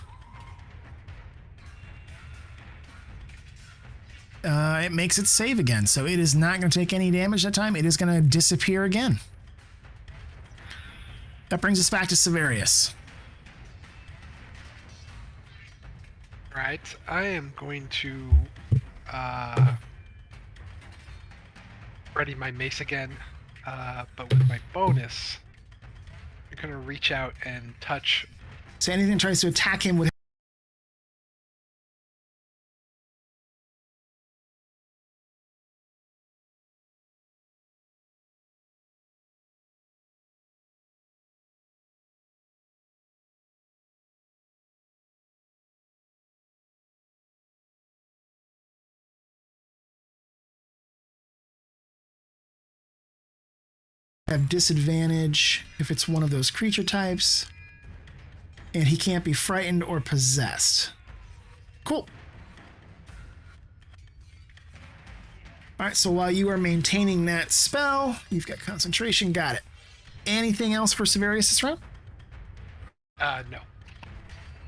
A: It makes it save again, so it is not going to take any damage that time. It is going to disappear again. That brings us back to Severius.
F: Right, I am going to ready my mace again, but with my bonus, I'm gonna reach out and touch.
A: So anything tries to attack him with... have disadvantage if it's one of those creature types, and he can't be frightened or possessed. Cool. All right, so while you are maintaining that spell, you've got concentration. Got it. Anything else for Severius this round?
F: No.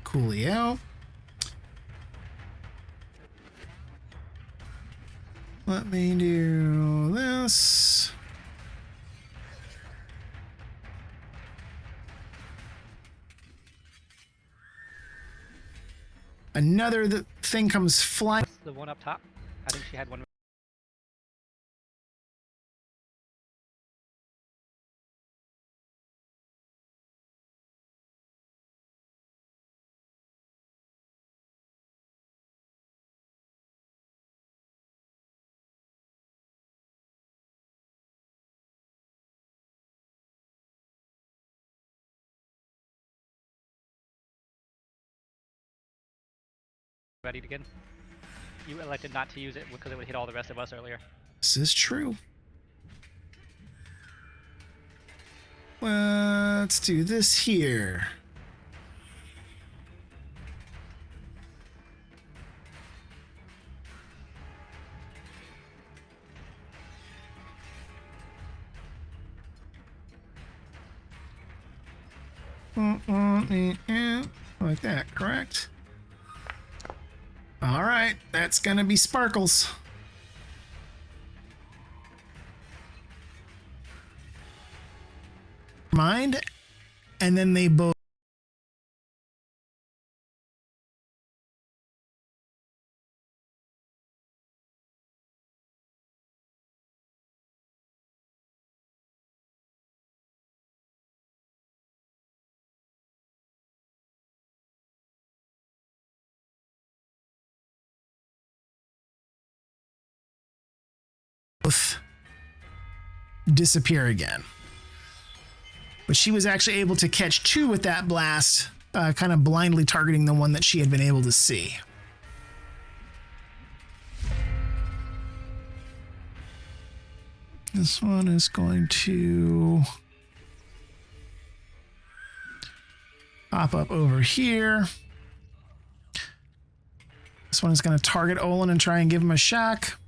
A: Coolio. Let me do this. Another thing comes flying.
E: The one up top. I think she had one. Ready again. You elected not to use it because it would hit all the rest of us earlier.
A: This is true. Let's do this here. Like that, correct? All right, that's gonna be Sparkles. Mind, and then they both both disappear again. But she was actually able to catch 2 with that blast, kind of blindly targeting the one that she had been able to see. This one is going to pop up over here. This one is going to target Olin and try and give him a shock.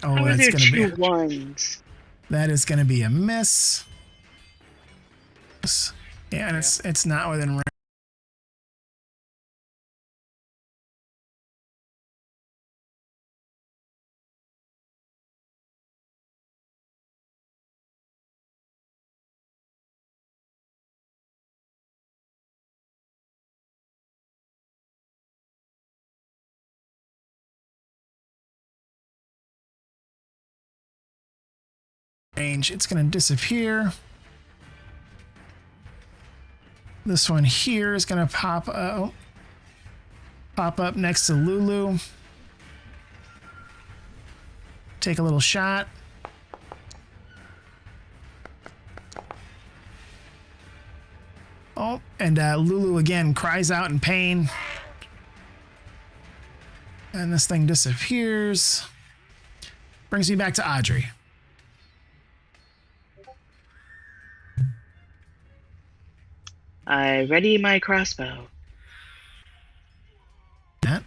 A: Oh,
G: How are
A: that's
G: there
A: going to be
G: 2 ones?
A: that is going to be a miss. Yeah, and it's not within range. It's going to disappear. This one here is going to pop up next to Lulu. Take a little shot. Oh, and Lulu again cries out in pain. And this thing disappears. Brings me back to Audrey.
G: I ready my crossbow.
A: That.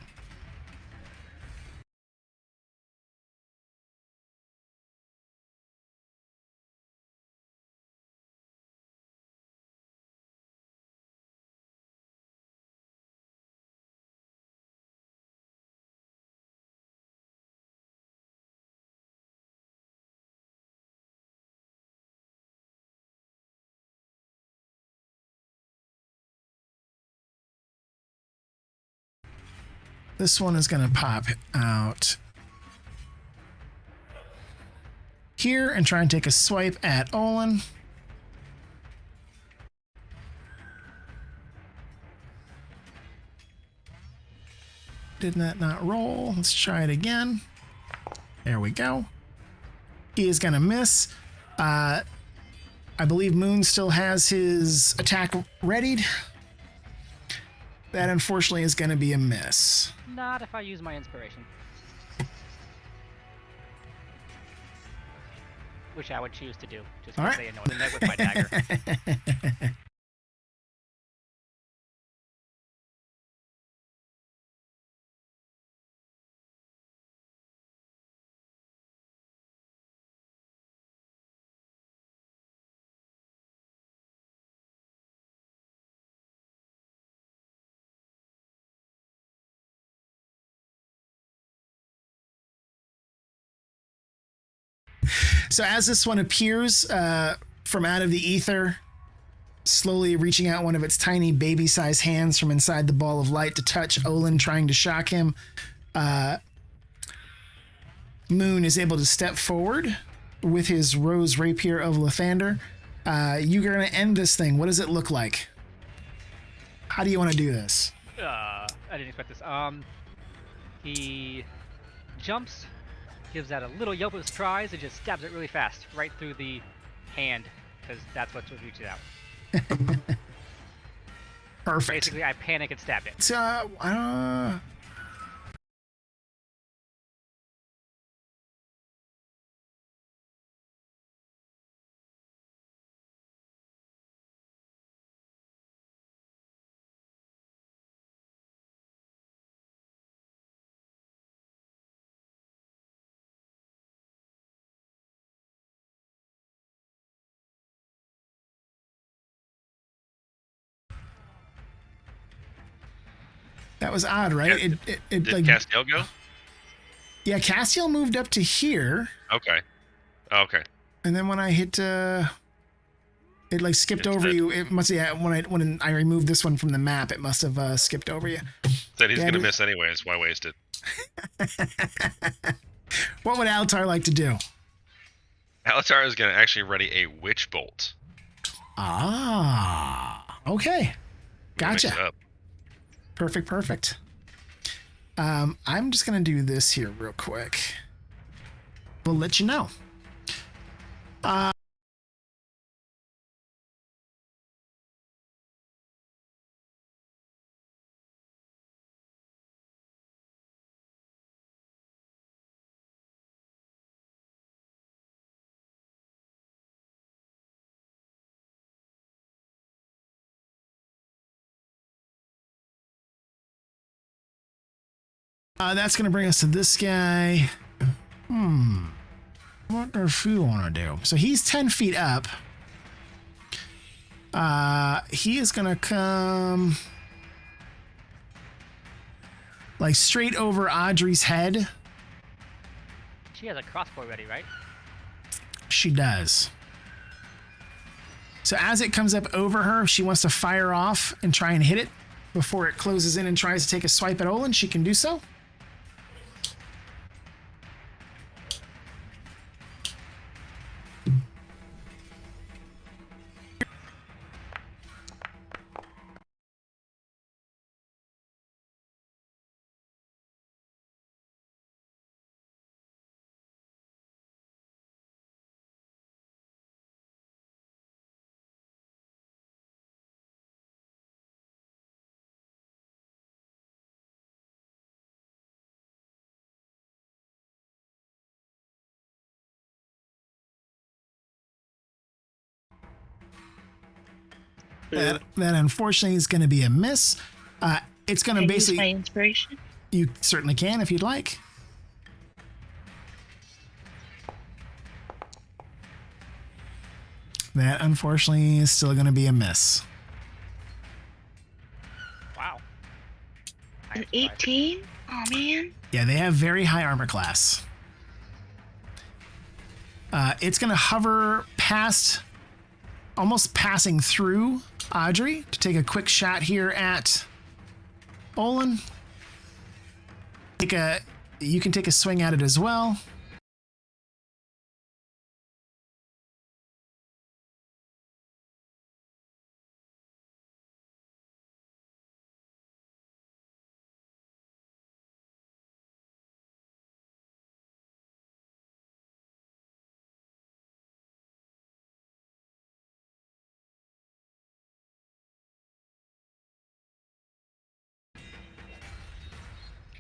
A: This one is going to pop out here and try and take a swipe at Olin. Did that not roll? Let's try it again. There we go. He is going to miss. I believe Moon still has his attack readied. That unfortunately is going to be a miss.
E: Not if I use my inspiration. Which I would choose to do, just because they annoy me with my dagger.
A: So as this one appears from out of the ether, slowly reaching out one of its tiny baby-sized hands from inside the ball of light to touch Olin, trying to shock him, Moon is able to step forward with his rose rapier of Lathander. You're going to end this thing. What does it look like? How do you want to do this?
E: I didn't expect this. He jumps, gives that a little yelp of surprise, and just stabs it really fast, right through the hand, because that's what reaches out.
A: Perfect.
E: Basically, I panic and stab it.
A: So, that was odd, right?
C: Did
A: like,
C: Castiel go?
A: Yeah, Castiel moved up to here.
C: Okay. Okay.
A: And then when I hit, it like skipped over you. It must, yeah. When I removed this one from the map, it must have skipped over you.
C: Said he's gonna miss anyways. Why waste it?
A: What would Altar like to do?
C: Alatar is gonna actually ready a witch bolt.
A: Ah, okay,
C: Mix it
A: gotcha.
C: up.
A: Perfect. I'm just going to do this here real quick. We'll let you know. That's going to bring us to this guy. What does he want to do? So he's 10 feet up. He is going to come like straight over Audrey's head.
E: She has a crossbow ready, right?
A: She does. So as it comes up over her, she wants to fire off and try and hit it before it closes in and tries to take a swipe at Olin. She can do so. That unfortunately is going to be a miss. It's going to basically...
G: use my inspiration?
A: You certainly can if you'd like. That unfortunately is still going to be a miss.
E: Wow.
G: An 18? Oh, man.
A: Yeah, they have very high armor class. It's going to hover past, almost passing through Audrey to take a quick shot here at Olin. You can take a swing at it as well.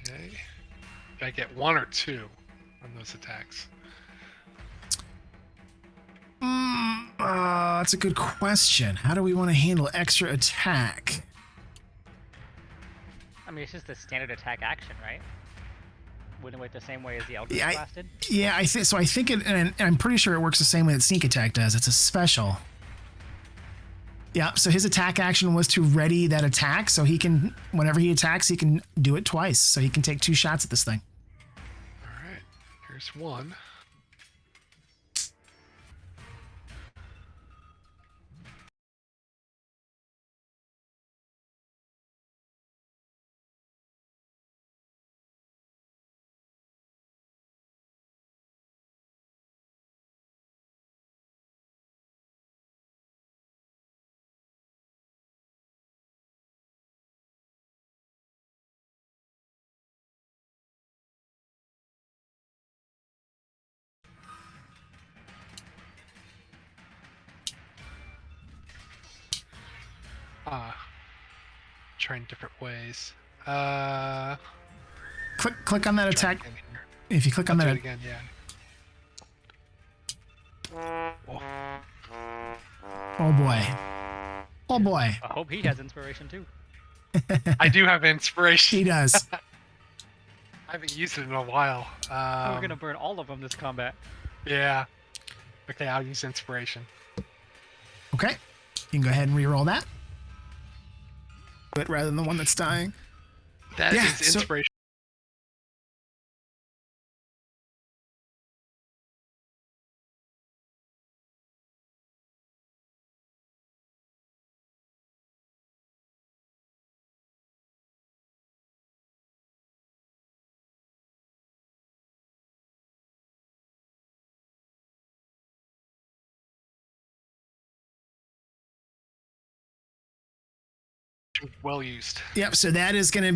F: Okay. Do I get 1 or 2 on those attacks?
A: That's a good question. How do we want to handle extra attack?
E: I mean, it's just the standard attack action, right? Wouldn't it work the same way as the Eldritch
A: Yeah,
E: Blast did?
A: Yeah, I think so. I think it, and I'm pretty sure it works the same way that sneak attack does. It's a special. Yeah, so his attack action was to ready that attack, so he can, whenever he attacks, he can do it twice, so he can take 2 shots at this thing.
F: All right, here's 1. Trying different ways.
A: Click on that attack. If you click on
F: Do
A: that
F: it again, yeah. Oh.
A: Oh boy. Oh boy.
E: I hope he has inspiration too.
F: I do have inspiration.
A: He does.
F: I haven't used it in a while.
E: We're gonna burn all of them this combat.
F: Yeah. Okay, I'll use inspiration.
A: Okay. You can go ahead and re-roll that. But rather than the one that's dying.
F: That
A: Yeah,
F: is inspiration. Well used.
A: Yep. So that is going to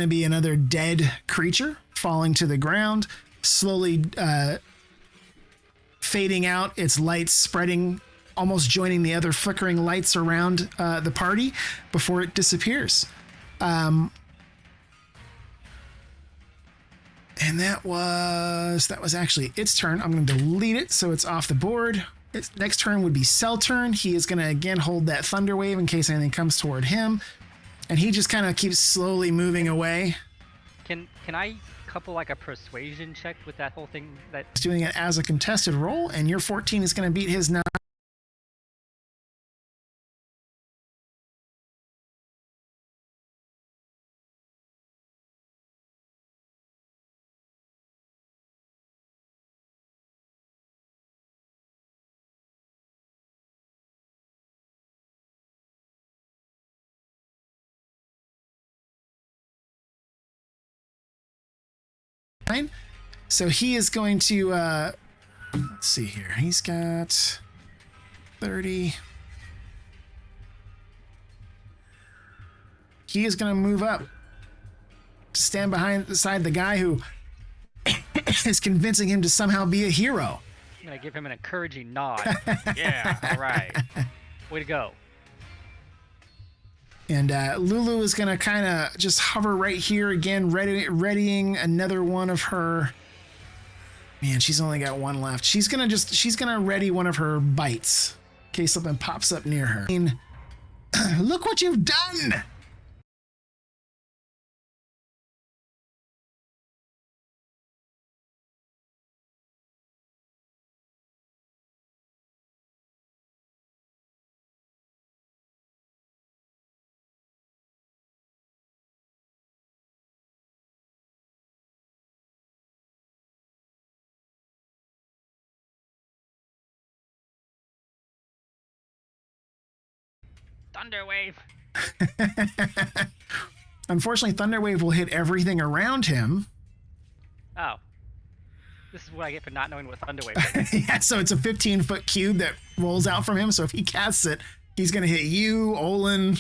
A: be another dead creature falling to the ground, slowly fading out. Its lights spreading, almost joining the other flickering lights around the party before it disappears. And that was actually its turn. I'm going to delete it so it's off the board. Its next turn would be Cell turn. He is going to again hold that thunder wave in case anything comes toward him, and he just kind of keeps slowly moving away.
E: Can I couple like a persuasion check with that whole thing?
A: He's doing it as a contested roll, and your 14 is going to beat his 9. So he is going to let's see here. He's got 30. He is going to move up to stand behind the guy who is convincing him to somehow be a hero.
E: I'm gonna give him an encouraging nod. Yeah, all right. Way to go.
A: And Lulu is going to kind of just hover right here again, readying another one of her. Man, she's only got one left. She's going to ready one of her bites in case something pops up near her. I mean, look what you've done.
E: Thunderwave.
A: Unfortunately, Thunderwave will hit everything around him.
E: Oh. This is what I get for not knowing what Thunderwave is.
A: Yeah, so it's a 15-foot cube that rolls out from him. So if he casts it, he's going to hit you, Olin,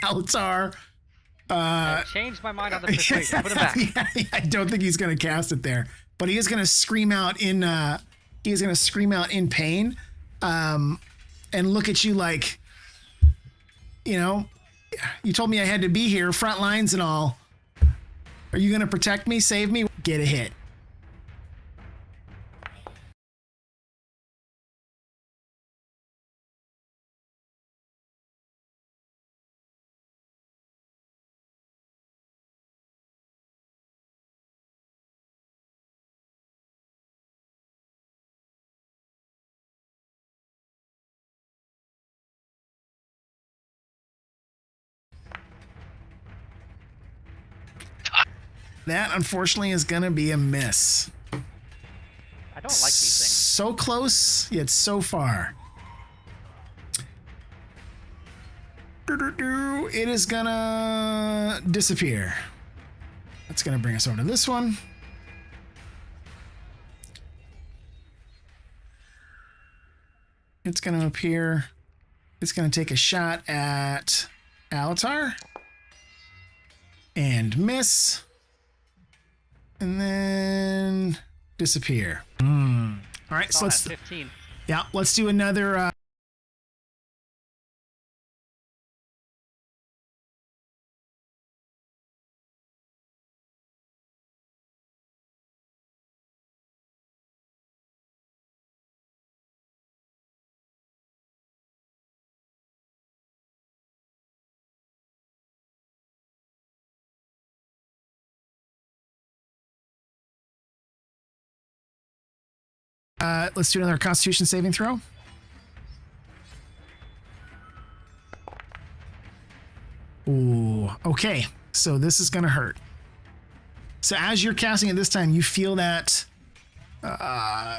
A: Altar.
E: I changed my mind on the persuasion. Put him back.
A: Yeah, I don't think he's going to cast it there, but he is going to scream out in pain, and look at you like, you know, you told me I had to be here, front lines and all. Are you going to protect me, save me? Get a hit. That, unfortunately, is going to be a miss.
E: I don't like these things.
A: So close, yet so far. It is going to disappear. That's going to bring us over to this one. It's going to appear. It's going to take a shot at Alatar. And miss. And then disappear. All right, so let's
E: 15.
A: Yeah, let's do another let's do another Constitution saving throw. Ooh, okay. So this is going to hurt. So as you're casting it this time, you feel that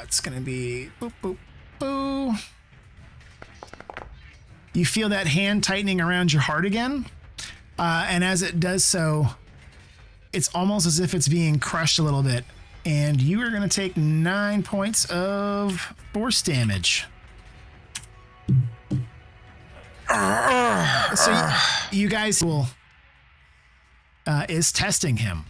A: it's going to be boop, boop, boo. You feel that hand tightening around your heart again. And as it does so, it's almost as if it's being crushed a little bit. And you are going to take 9 points of force damage. So you guys will is testing him.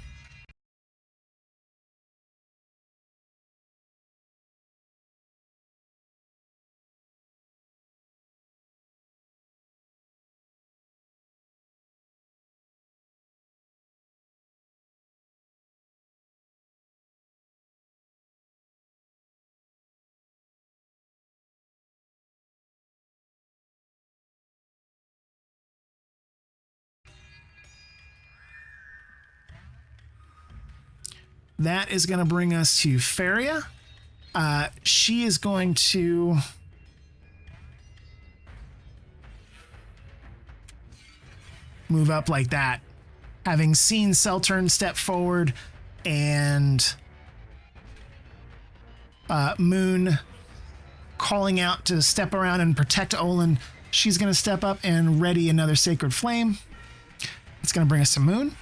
A: That is going to bring us to Pherria. She is going to move up like that. Having seen Seltern step forward and Moon calling out to step around and protect Olin, she's going to step up and ready another Sacred Flame. It's going to bring us to Moon.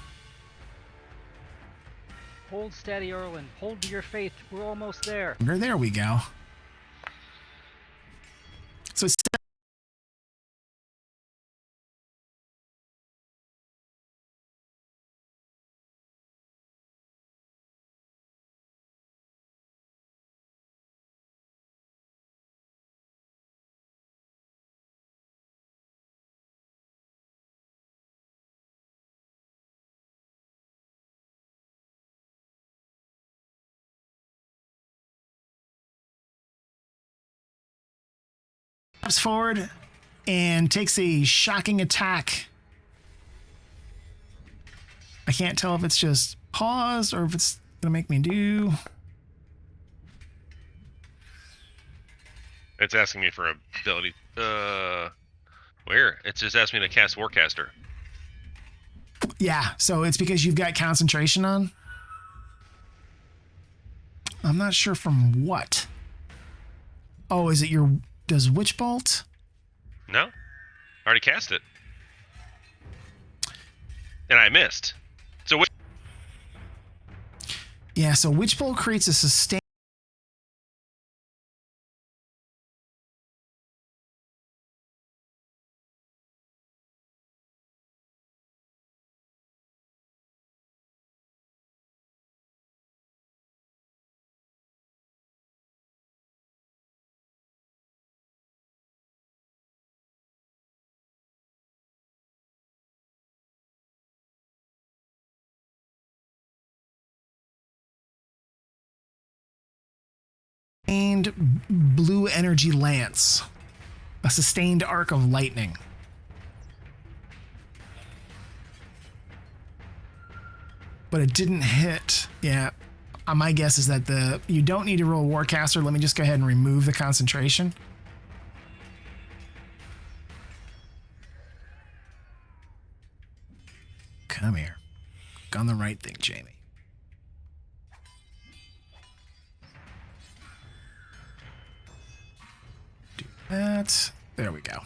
E: Hold steady, Erlen. Hold to your faith. We're almost there.
A: There we go. So it's steps forward and takes a shocking attack. I can't tell if it's just pause or if it's gonna make me do.
C: It's asking me for ability. Where? It's just asking me to cast Warcaster.
A: Yeah, so it's because you've got concentration on. I'm not sure from what. Oh, is it your... Does Witch Bolt?
C: No, I already cast it, and I missed. So which?
A: Yeah, so Witch Bolt creates a sustain. Blue energy lance, a sustained arc of lightning. But it didn't hit. Yeah, my guess is that you don't need to roll Warcaster. Let me just go ahead and remove the concentration. Come here. Look on the right thing, Jamie. That. There we go.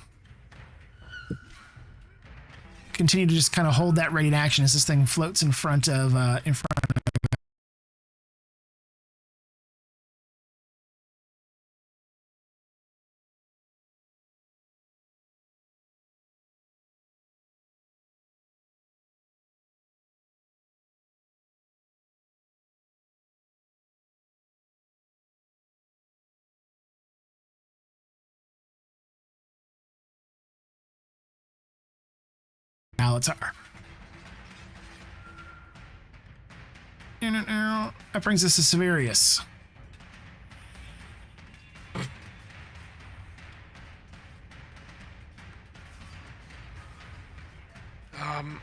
A: Continue to just kind of hold that ready to action as this thing floats in front of Alatar. That brings us to Severius.
F: I'm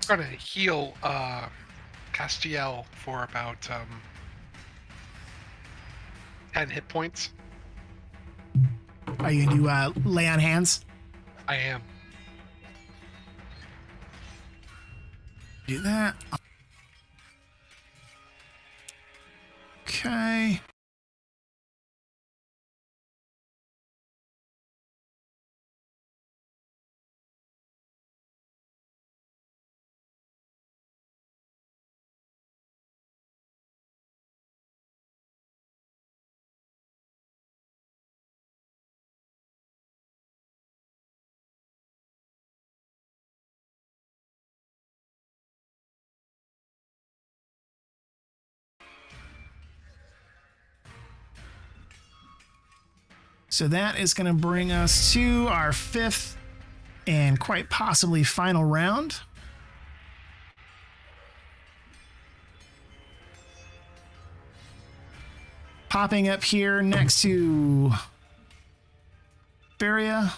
F: gonna heal Castiel for about 10 hit points.
A: Are you gonna do lay on hands?
F: I am.
A: Do that. Okay. So that is going to bring us to our 5th and quite possibly final round. Popping up here next to Pherria.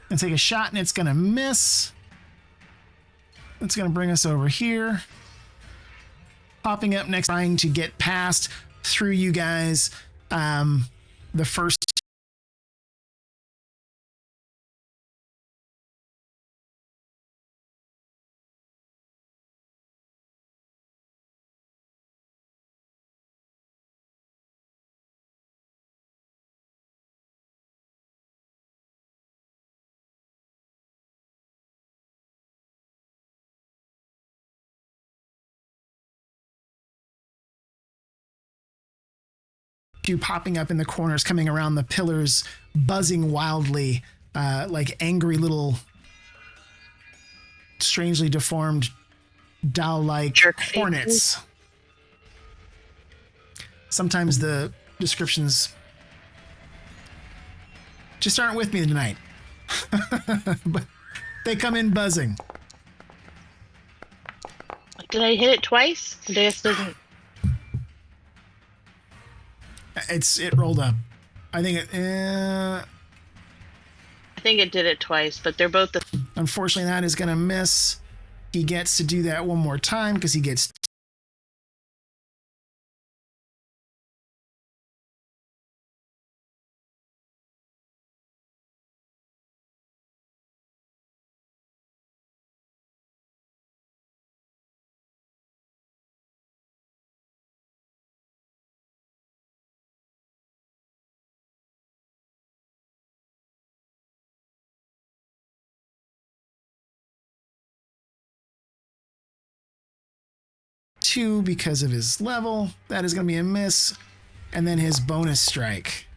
A: And take a shot, and it's going to miss. That's going to bring us over here. Popping up next, trying to get past through you guys. The first you popping up in the corners, coming around the pillars, buzzing wildly, like angry little, strangely deformed, doll-like hornets. Sometimes the descriptions just aren't with me tonight. But they come in buzzing.
G: Did I hit it twice? This doesn't.
A: It rolled up. I think it.
G: I think it did it twice, but they're both the.
A: Unfortunately, that is going to miss. He gets to do that one more time because he gets. Two because of his level. That is going to be a miss. And then his bonus strike,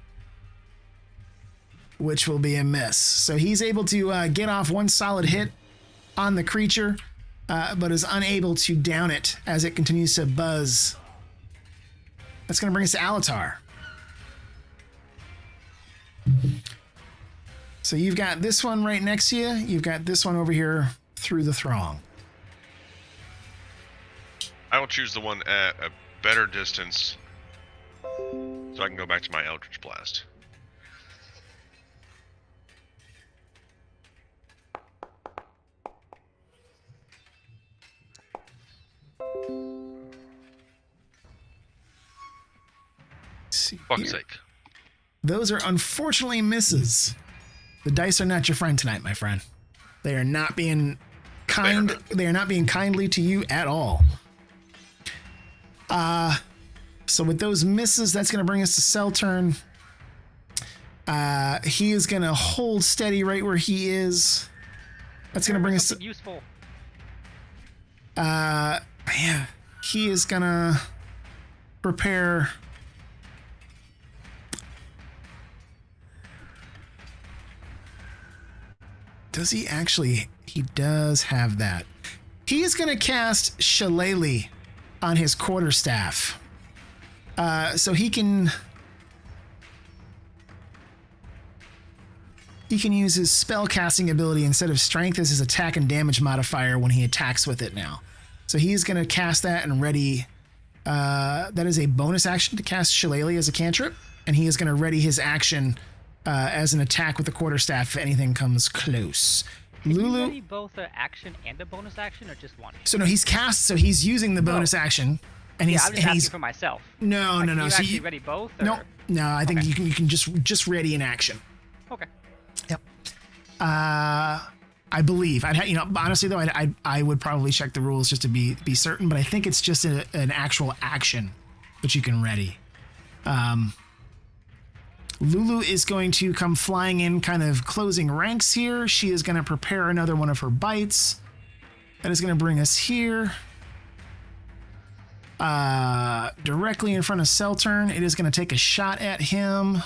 A: which will be a miss. So he's able to get off one solid hit on the creature, but is unable to down it as it continues to buzz. That's going to bring us to Alatar. So you've got this one right next to you. You've got this one over here through the throng.
C: I will choose the one at a better distance so I can go back to my Eldritch Blast. Fuck's sake.
A: Those are unfortunately misses. The dice are not your friend tonight, my friend. They are not being kind. They are not being kindly to you at all. So with those misses, that's going to bring us to Cell turn. He is going to hold steady right where he is. That's going to bring us to...
E: useful.
A: Yeah. He is going to prepare... Does he actually? He does have that. He is going to cast Shillelagh on his quarterstaff. So he can use his spell casting ability instead of strength as his attack and damage modifier when he attacks with it now. So he's going to cast that and ready. That is a bonus action to cast Shillelagh as a cantrip, and he is going to ready his action as an attack with the quarterstaff if anything comes close.
E: Can
A: Lulu,
E: you ready both an action and a bonus action, or just one?
A: so no, he's cast. So he's using the bonus action, and
E: Yeah,
A: he's
E: I'm just asking for myself.
A: no.
E: Can you
A: So
E: actually ready both? Or?
A: no. I think
E: Okay.
A: you can just ready an action.
E: Okay.
A: Yep. I believe honestly though, I would probably check the rules just to be certain, but I think it's just an actual action that you can ready. Lulu is going to come flying in, kind of closing ranks here. She is going to prepare another one of her bites. That is going to bring us here. Directly in front of Cell turn. It is going to take a shot at him.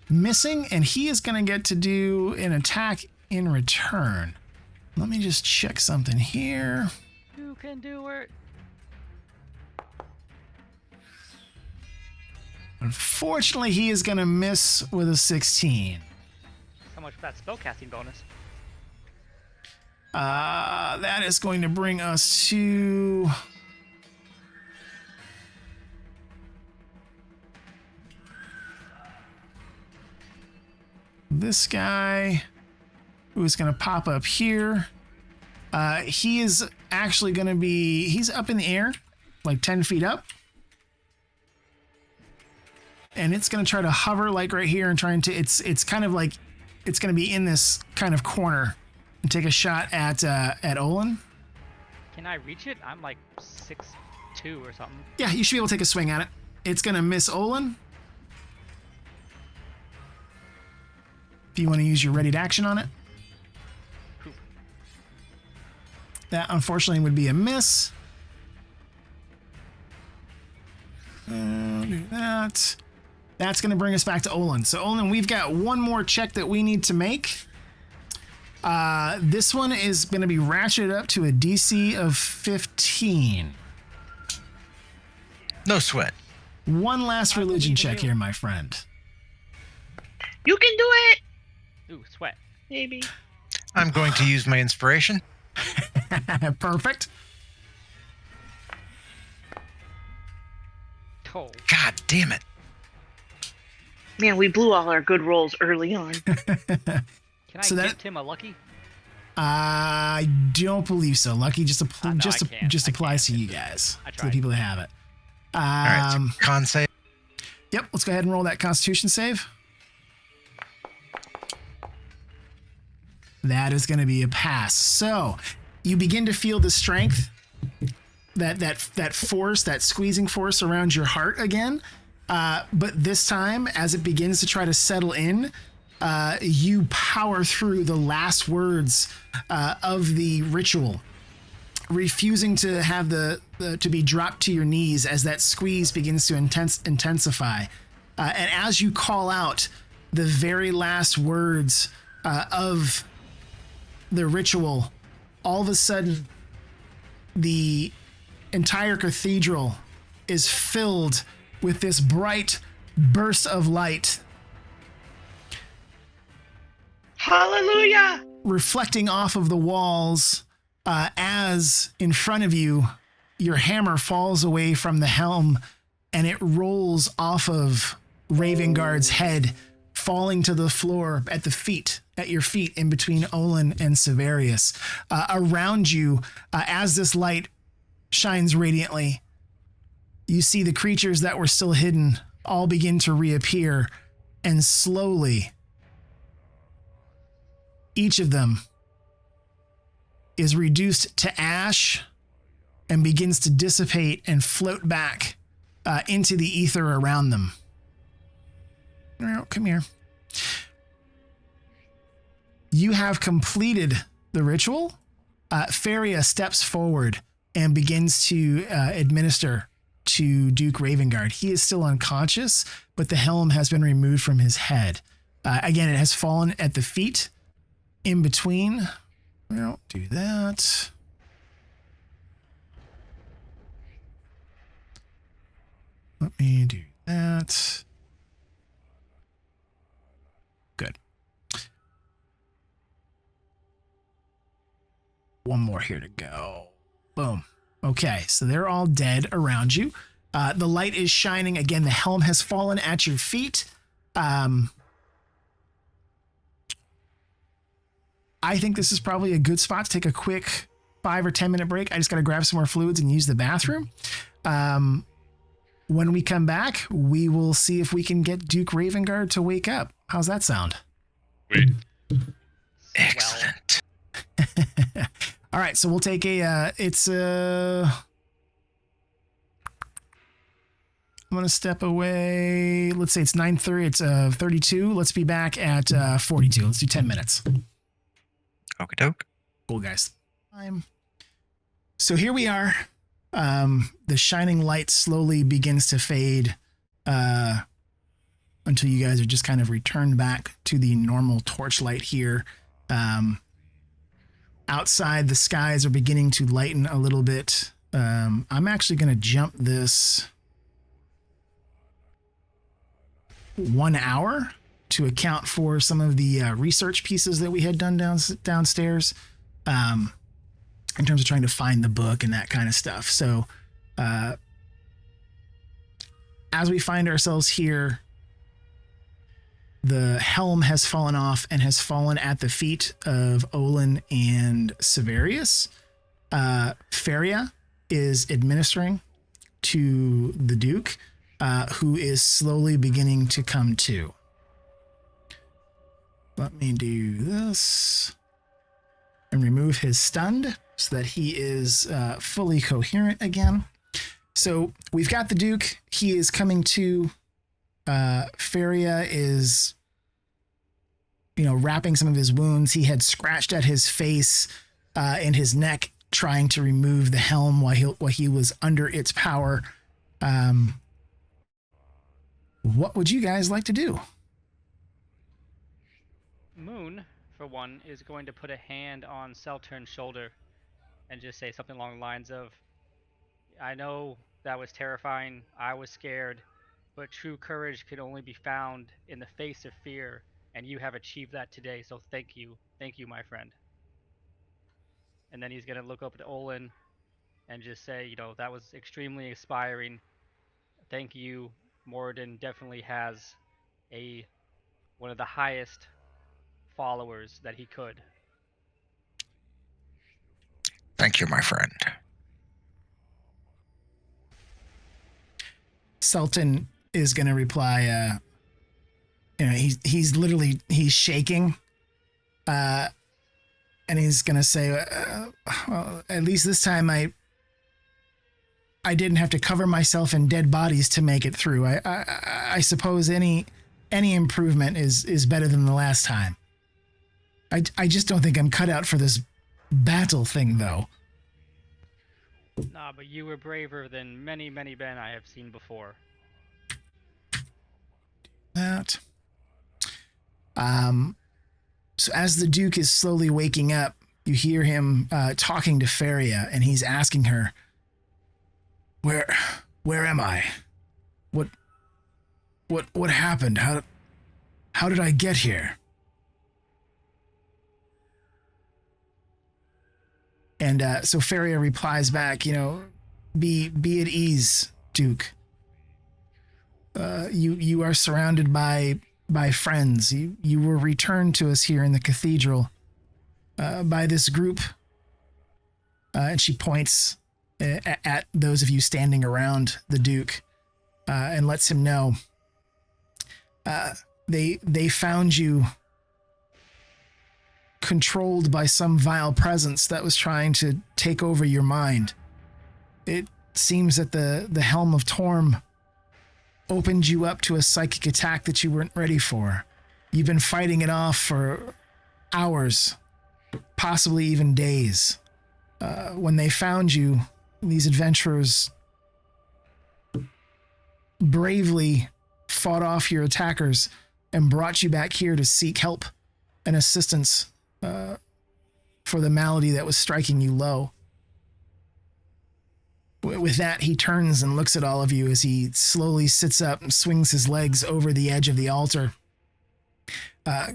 A: Missing, and he is going to get to do an attack in return. Let me just check something here.
E: You can do it.
A: Unfortunately, he is going to miss with a 16.
E: So much for that spellcasting bonus.
A: That is going to bring us to... this guy who's going to pop up here. He is actually going to be... he's up in the air, like 10 feet up. And it's going to try to hover like right here and trying to... It's kind of like... it's going to be in this kind of corner and take a shot at Olin.
E: Can I reach it? I'm like 6'2" or something.
A: Yeah, you should be able to take a swing at it. It's going to miss Olin. If you want to use your ready to action on it.
E: Poop.
A: That unfortunately would be a miss. Do that. That's going to bring us back to Olin. So Olin, we've got one more check that we need to make. This one is going to be ratcheted up to a DC of 15.
D: No sweat.
A: One last religion check here, my friend.
B: You can do it.
E: Ooh, sweat.
B: Maybe.
D: I'm going to use my inspiration.
A: Perfect.
E: Oh.
D: God damn it.
G: Man, we blew all our good rolls early on.
E: Can I
A: So that-
E: gift him a lucky?
A: I don't believe so. Lucky just
E: No, I can't.
A: just
E: I
A: applies to
E: can't.
A: you guys,
E: I
A: to the
E: tried.
A: people that have it.
D: All right, so con save.
A: Yep, let's go ahead and roll that Constitution save. That is going to be a pass. So you begin to feel the strength, that force, that squeezing force around your heart again. But this time, as it begins to try to settle in, you power through the last words of the ritual, refusing to have to be dropped to your knees as that squeeze begins to intensify. And as you call out the very last words of the ritual, all of a sudden, the entire cathedral is filled with this bright burst of light,
B: Hallelujah.
A: reflecting off of the walls as in front of you, your hammer falls away from the helm and it rolls off of Ravengard's head, falling to the floor at your feet in between Olin and Severius. Around you, as this light shines radiantly, you see the creatures that were still hidden all begin to reappear, and slowly, each of them is reduced to ash and begins to dissipate and float back into the ether around them. No, come here. You have completed the ritual. Pherria steps forward and begins to administer to Duke Ravengard. He is still unconscious, but the helm has been removed from his head. Again, it has fallen at the feet in between. We don't do that. Let me do that. Good. One more here to go. Boom. Okay, so they're all dead around you. The light is shining. Again, the helm has fallen at your feet. I think this is probably a good spot to take a quick 5 or 10 minute break. I just got to grab some more fluids and use the bathroom. When we come back, we will see if we can get Duke Ravengard to wake up. How's that sound?
C: Wait.
D: Excellent.
A: All right, so we'll take I'm going to step away. Let's say it's 9:30. It's 32. Let's be back at 42. Let's do 10 minutes.
D: Okie doke.
A: Cool, guys. So here we are. The shining light slowly begins to fade until you guys are just kind of returned back to the normal torchlight here. outside, the skies are beginning to lighten a little bit. I'm actually going to jump this 1 hour to account for some of the research pieces that we had done downstairs in terms of trying to find the book and that kind of stuff. So as we find ourselves here, the helm has fallen off and has fallen at the feet of Olin and Severius. Pherria is administering to the Duke, who is slowly beginning to come to. Let me do this and remove his stunned so that he is fully coherent again. So we've got the Duke. He is coming to. Pherria is, wrapping some of his wounds. He had scratched at his face and his neck, trying to remove the helm while he was under its power. What would you guys like to do?
E: Moon, for one, is going to put a hand on Seltern's shoulder and just say something along the lines of, I know that was terrifying. I was scared. But true courage can only be found in the face of fear, and you have achieved that today, so thank you. Thank you, my friend. And then he's going to look up at Olin and just say, that was extremely inspiring. Thank you. Moradin definitely has one of the highest followers that he could.
D: Thank you, my friend.
A: Sultan is going to reply, he's shaking, and he's going to say, well, at least this time I didn't have to cover myself in dead bodies to make it through. I suppose any improvement is better than the last time. I just don't think I'm cut out for this battle thing, though.
E: Nah, but you were braver than many, many men I have seen before.
A: That. So as the Duke is slowly waking up, you hear him talking to Pherria, and he's asking her, Where am I? What happened? How did I get here? And so Pherria replies back, be at ease, Duke. You are surrounded by friends. You were returned to us here in the cathedral by this group. And she points at those of you standing around the Duke and lets him know. They found you controlled by some vile presence that was trying to take over your mind. It seems that the Helm of Torm opened you up to a psychic attack that you weren't ready for. You've been fighting it off for hours, possibly even days. When they found you, these adventurers bravely fought off your attackers and brought you back here to seek help and assistance for the malady that was striking you low. With that, he turns and looks at all of you as he slowly sits up and swings his legs over the edge of the altar,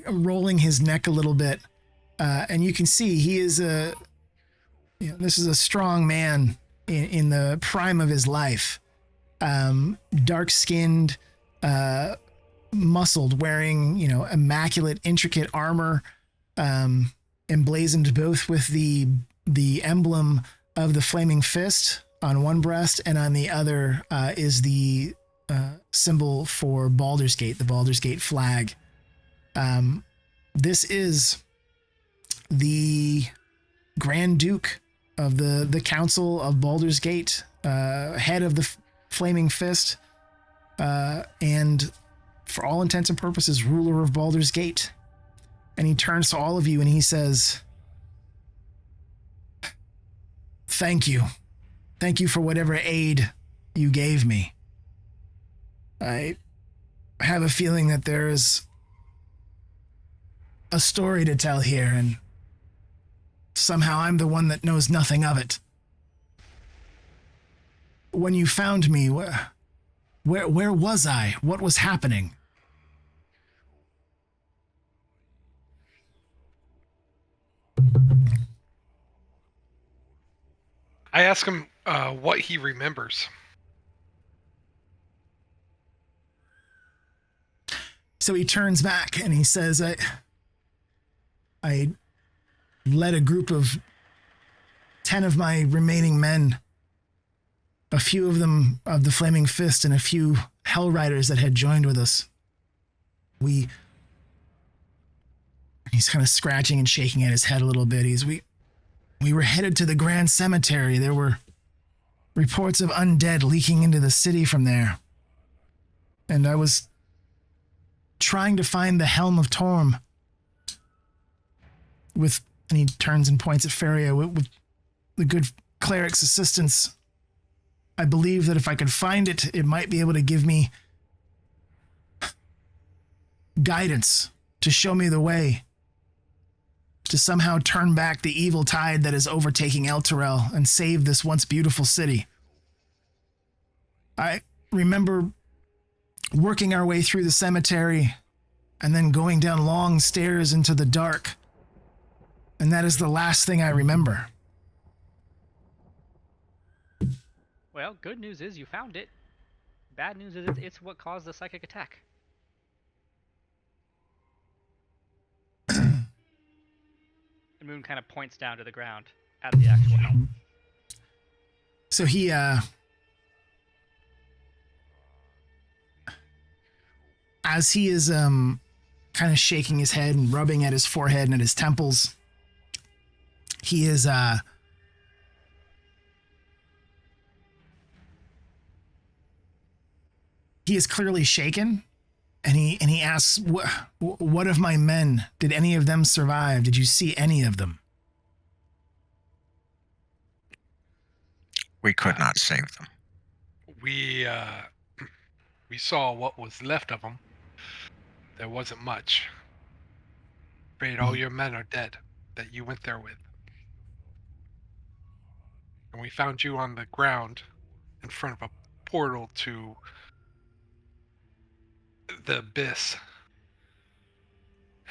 A: rolling his neck a little bit. And you can see he is this is a strong man in the prime of his life. Dark-skinned, muscled, wearing, immaculate, intricate armor, emblazoned both with the emblem of the Flaming Fist on one breast, and on the other is the symbol for Baldur's Gate, the Baldur's Gate flag. This is the Grand Duke of the Council of Baldur's Gate, head of the Flaming Fist, and for all intents and purposes, ruler of Baldur's Gate. And he turns to all of you and he says, Thank you. Thank you for whatever aid you gave me. I have a feeling that there is a story to tell here, and Somehow I'm the one that knows nothing of it. When you found me, where was I? What was happening?
F: I ask him what he remembers.
A: So he turns back and he says, I led a group of 10 of my remaining men, a few of them of the Flaming Fist and a few Hell Riders that had joined with us. He's kind of scratching and shaking at his head a little bit. We were headed to the Grand Cemetery. There were reports of undead leaking into the city from there. And I was trying to find the Helm of Torm. And he turns and points at Pherria, with the good cleric's assistance. I believe that if I could find it, it might be able to give me guidance, to show me the way, to somehow turn back the evil tide that is overtaking Elturel and save this once beautiful city. I remember working our way through the cemetery and then going down long stairs into the dark. And that is the last thing I remember.
E: Well, good news is you found it. Bad news is it's what caused the psychic attack. The moon kind of points down to the ground at the actual helm.
A: So he, as he is kind of shaking his head and rubbing at his forehead and at his temples, he is clearly shaken, and he asks, what of my men? Did any of them survive? Did you see any of them?
D: We could not save them.
F: We saw what was left of them. There wasn't much. Afraid all your men are dead that you went there with. And we found you on the ground in front of a portal to the abyss.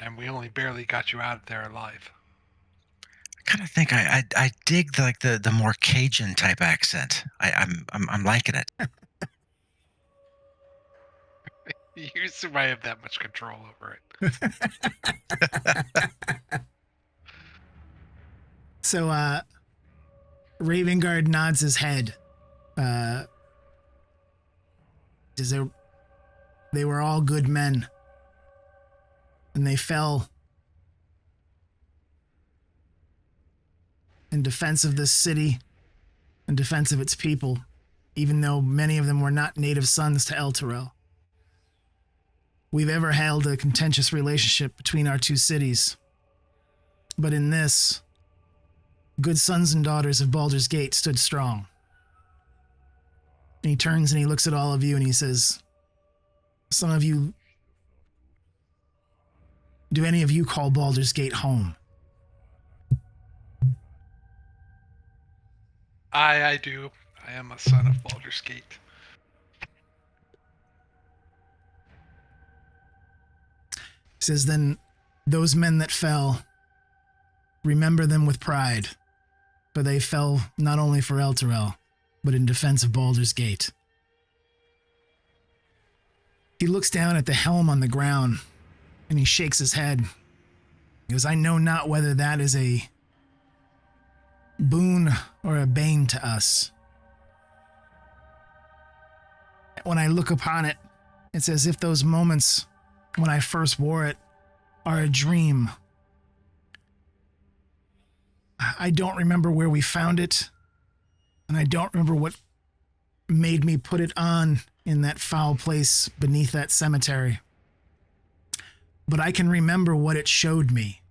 F: And we only barely got you out of there alive.
D: I kind of think I dig the more Cajun type accent. I'm liking it.
F: You might have that much control over it.
A: So Ravengard nods his head. They were all good men, and they fell in defense of this city, in defense of its people, even though many of them were not native sons to Elturel. We've ever held a contentious relationship between our two cities, but in this, good sons and daughters of Baldur's Gate stood strong. And he turns and he looks at all of you and he says, some of you, do any of you call Baldur's Gate home?
F: I do. I am a son of Baldur's Gate.
A: He says, then those men that fell, remember them with pride, for they fell not only for Elturel, but in defense of Baldur's Gate. He looks down at the helm on the ground, and he shakes his head. He goes, I know not whether that is a boon or a bane to us. When I look upon it, it's as if those moments when I first wore it are a dream. I don't remember where we found it, and I don't remember what made me put it on in that foul place beneath that cemetery. But I can remember what it showed me.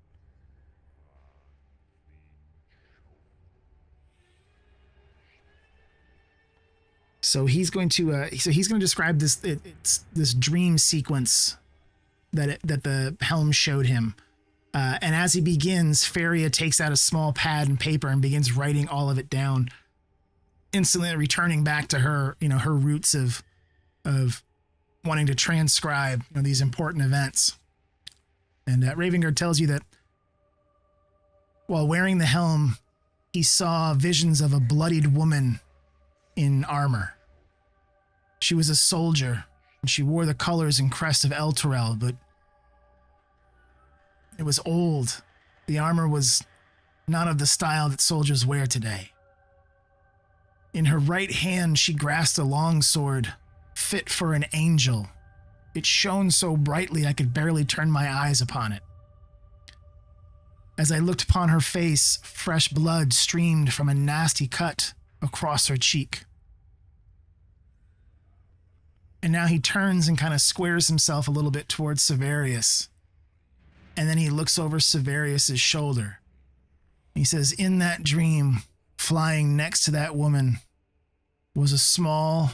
A: So he's going to describe this dream sequence that the helm showed him. And as he begins, Pherria takes out a small pad and paper and begins writing all of it down, instantly returning back to her, her roots of wanting to transcribe these important events. And Ravengard tells you that while wearing the helm, he saw visions of a bloodied woman in armor. She was a soldier, and she wore the colors and crest of Elturel, but it was old. The armor was not of the style that soldiers wear today. In her right hand, she grasped a long sword, fit for an angel. It shone so brightly I could barely turn my eyes upon it. As I looked upon her face, fresh blood streamed from a nasty cut across her cheek. And now he turns and kind of squares himself a little bit towards Severius. And then he looks over Severius's shoulder. He says, in that dream, flying next to that woman, was a small,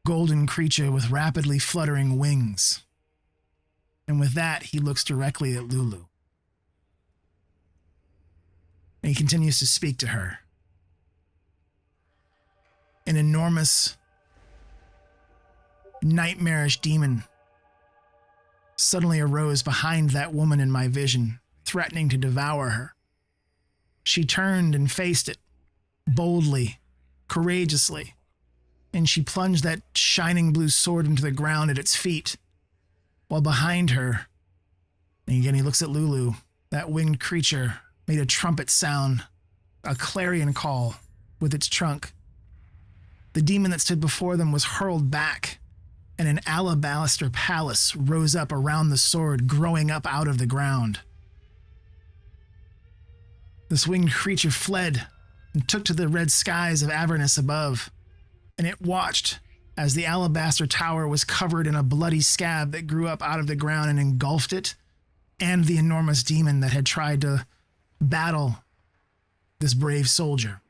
A: golden creature with rapidly fluttering wings. And with that, he looks directly at Lulu. And he continues to speak to her. An enormous, nightmarish demon suddenly arose behind that woman in my vision, threatening to devour her. She turned and faced it, boldly, courageously, and she plunged that shining blue sword into the ground at its feet, while behind her, and again he looks at Lulu, that winged creature made a trumpet sound, a clarion call with its trunk. The demon that stood before them was hurled back, and an alabaster palace rose up around the sword, growing up out of the ground. This winged creature fled and took to the red skies of Avernus above, and it watched as the alabaster tower was covered in a bloody scab that grew up out of the ground and engulfed it and the enormous demon that had tried to battle this brave soldier.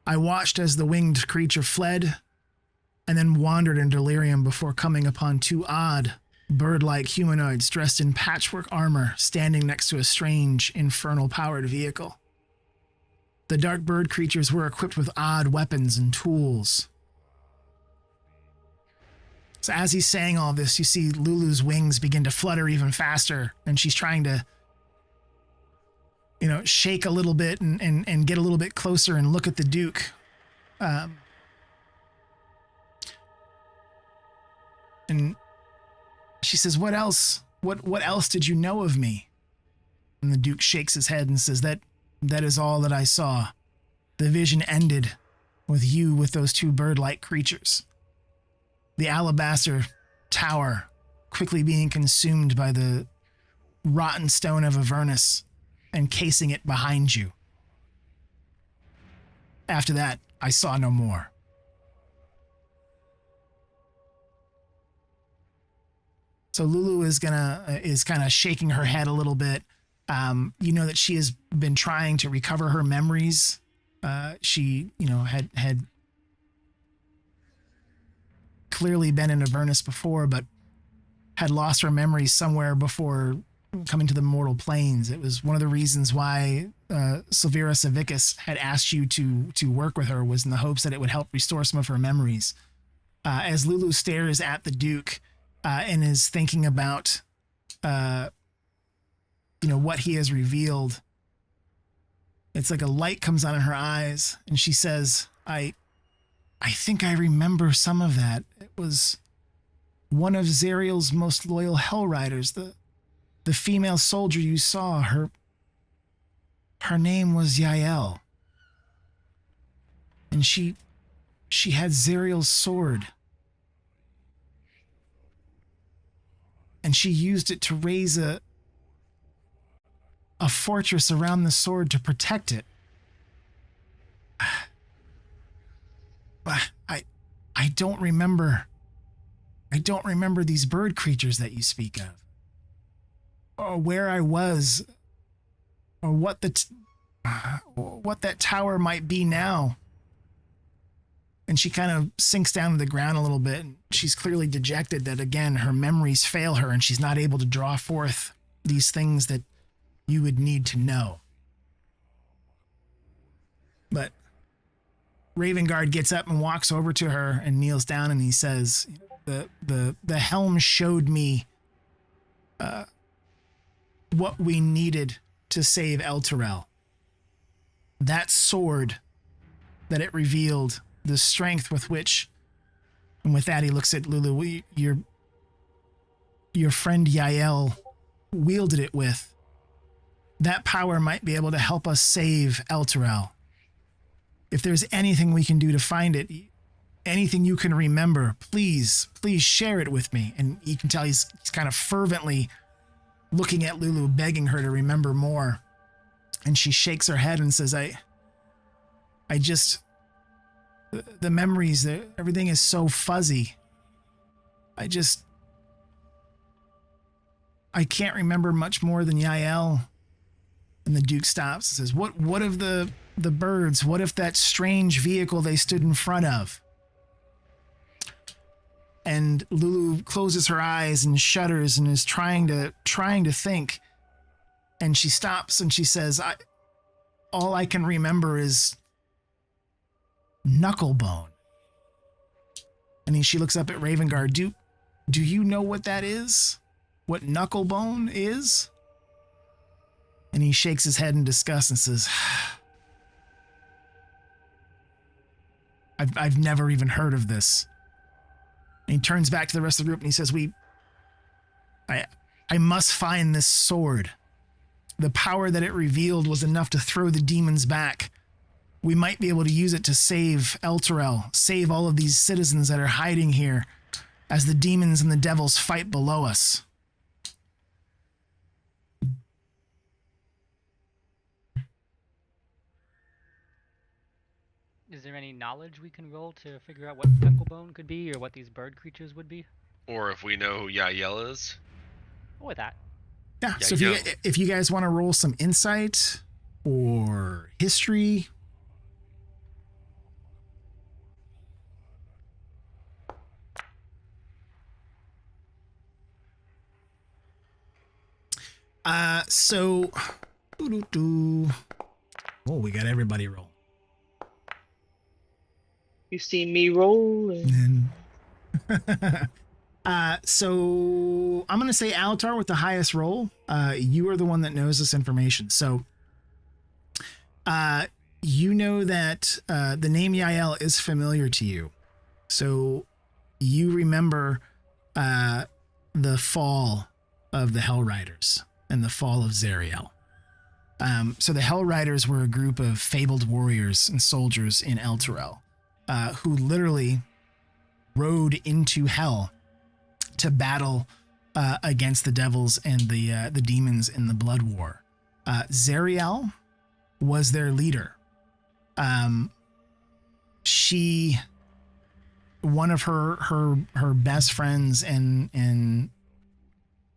A: I watched as the winged creature fled and then wandered in delirium before coming upon two odd, bird-like humanoids dressed in patchwork armor standing next to a strange, infernal-powered vehicle. The dark bird creatures were equipped with odd weapons and tools. So as he's saying all this, you see Lulu's wings begin to flutter even faster, and she's trying to, shake a little bit and get a little bit closer and look at the Duke. And she says, what else? What else did you know of me? And the Duke shakes his head and says, that is all that I saw. The vision ended with you with those two bird-like creatures. The alabaster tower quickly being consumed by the rotten stone of Avernus, encasing it behind you. After that, I saw no more. So Lulu is kind of shaking her head a little bit. You know that she has been trying to recover her memories. She, had clearly been in Avernus before, but had lost her memories somewhere before coming to the mortal planes. It was one of the reasons why Silvira Savicus had asked you to work with her, was in the hopes that it would help restore some of her memories. As Lulu stares at the Duke and is thinking about what he has revealed, it's like a light comes on in her eyes, and she says, I think I remember some of that. It was one of Zariel's most loyal Hell Riders, the female soldier you saw. Her name was Yael. And she had Zariel's sword. And she used it to raise a fortress around the sword to protect it. But I don't remember these bird creatures that you speak of, or where I was, or what that tower might be now. And she kind of sinks down to the ground a little bit, and she's clearly dejected that, again, her memories fail her and she's not able to draw forth these things that you would need to know. But Ravengard gets up and walks over to her and kneels down, and he says, the Helm showed me what we needed to save Elturel. That sword that it revealed, the strength with which, and with that he looks at Lulu, your friend Yael wielded it with. That power might be able to help us save Elturel. If there's anything we can do to find it, anything you can remember, please share it with me. And you can tell he's kind of fervently looking at Lulu, begging her to remember more. And she shakes her head and says, I just, the memories, everything is so fuzzy. I can't remember much more than Yael. And the Duke stops and says, what of the birds? What if that strange vehicle they stood in front of? And Lulu closes her eyes and shudders and is trying to think. And she stops and she says, all I can remember is Knucklebone. And she looks up at Ravengard. Do you know what that is? What Knucklebone is? And he shakes his head in disgust and says, I've never even heard of this. And he turns back to the rest of the group and he says, I must find this sword. The power that it revealed was enough to throw the demons back. We might be able to use it to save Elturel, save all of these citizens that are hiding here as the demons and the devils fight below us.
E: Is there any knowledge we can roll to figure out what Knucklebone could be or what these bird creatures would be?
C: Or if we know who Yael is.
E: Or that.
A: Yeah, so if you guys want to roll some insight or history. We got everybody roll.
G: You see me rolling.
A: So I'm going to say Altar with the highest roll. You are the one that knows this information. So you know that the name Yael is familiar to you. So you remember the fall of the Hell Riders and the fall of Zariel. So the Hell Riders were a group of fabled warriors and soldiers in Elturel who literally rode into hell to battle against the devils and the demons in the Blood War. Zariel was their leader. She, one of her best friends and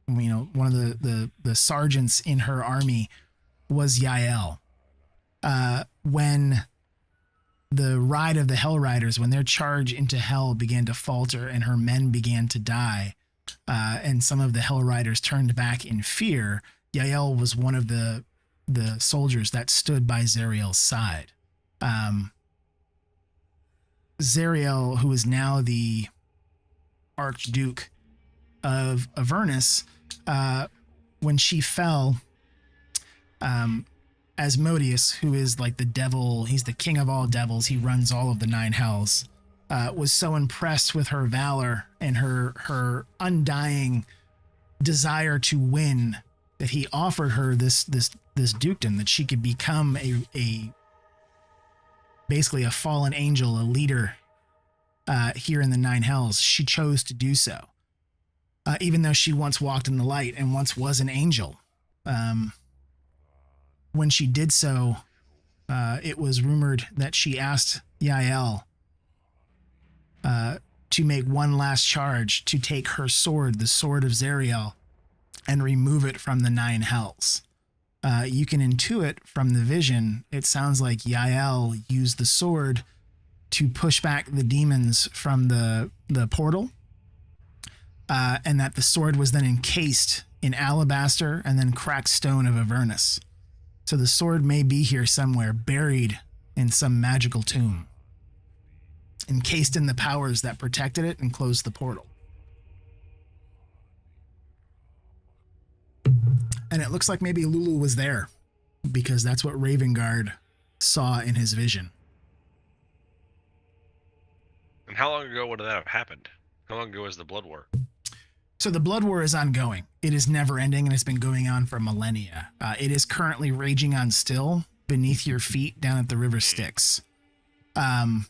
A: one of the sergeants in her army was Yael. When the ride of the Hell Riders, when their charge into hell began to falter and her men began to die, and some of the Hell Riders turned back in fear, Yael was one of the soldiers that stood by Zariel's side. Zariel, who is now the Archduke of Avernus, when she fell, Asmodeus, who is like the devil, he's the king of all devils, he runs all of the nine hells, was so impressed with her valor and her undying desire to win that he offered her this dukedom, that she could become a basically a fallen angel, a leader here in the nine hells. She chose to do so, even though she once walked in the light and once was an angel. When she did so, it was rumored that she asked Yael to make one last charge to take her sword, the sword of Zariel, and remove it from the nine hells. You can intuit from the vision, it sounds like Yael used the sword to push back the demons from the portal. and that the sword was then encased in alabaster and then cracked stone of Avernus. So the sword may be here somewhere, buried in some magical tomb, encased in the powers that protected it and closed the portal. And it looks like maybe Lulu was there, because that's what Ravengard saw in his vision.
C: And how long ago would that have happened? How long ago was the Blood War?
A: So the Blood War is ongoing. It is never ending, and it's been going on for millennia. It is currently raging on still beneath your feet down at the River Styx. So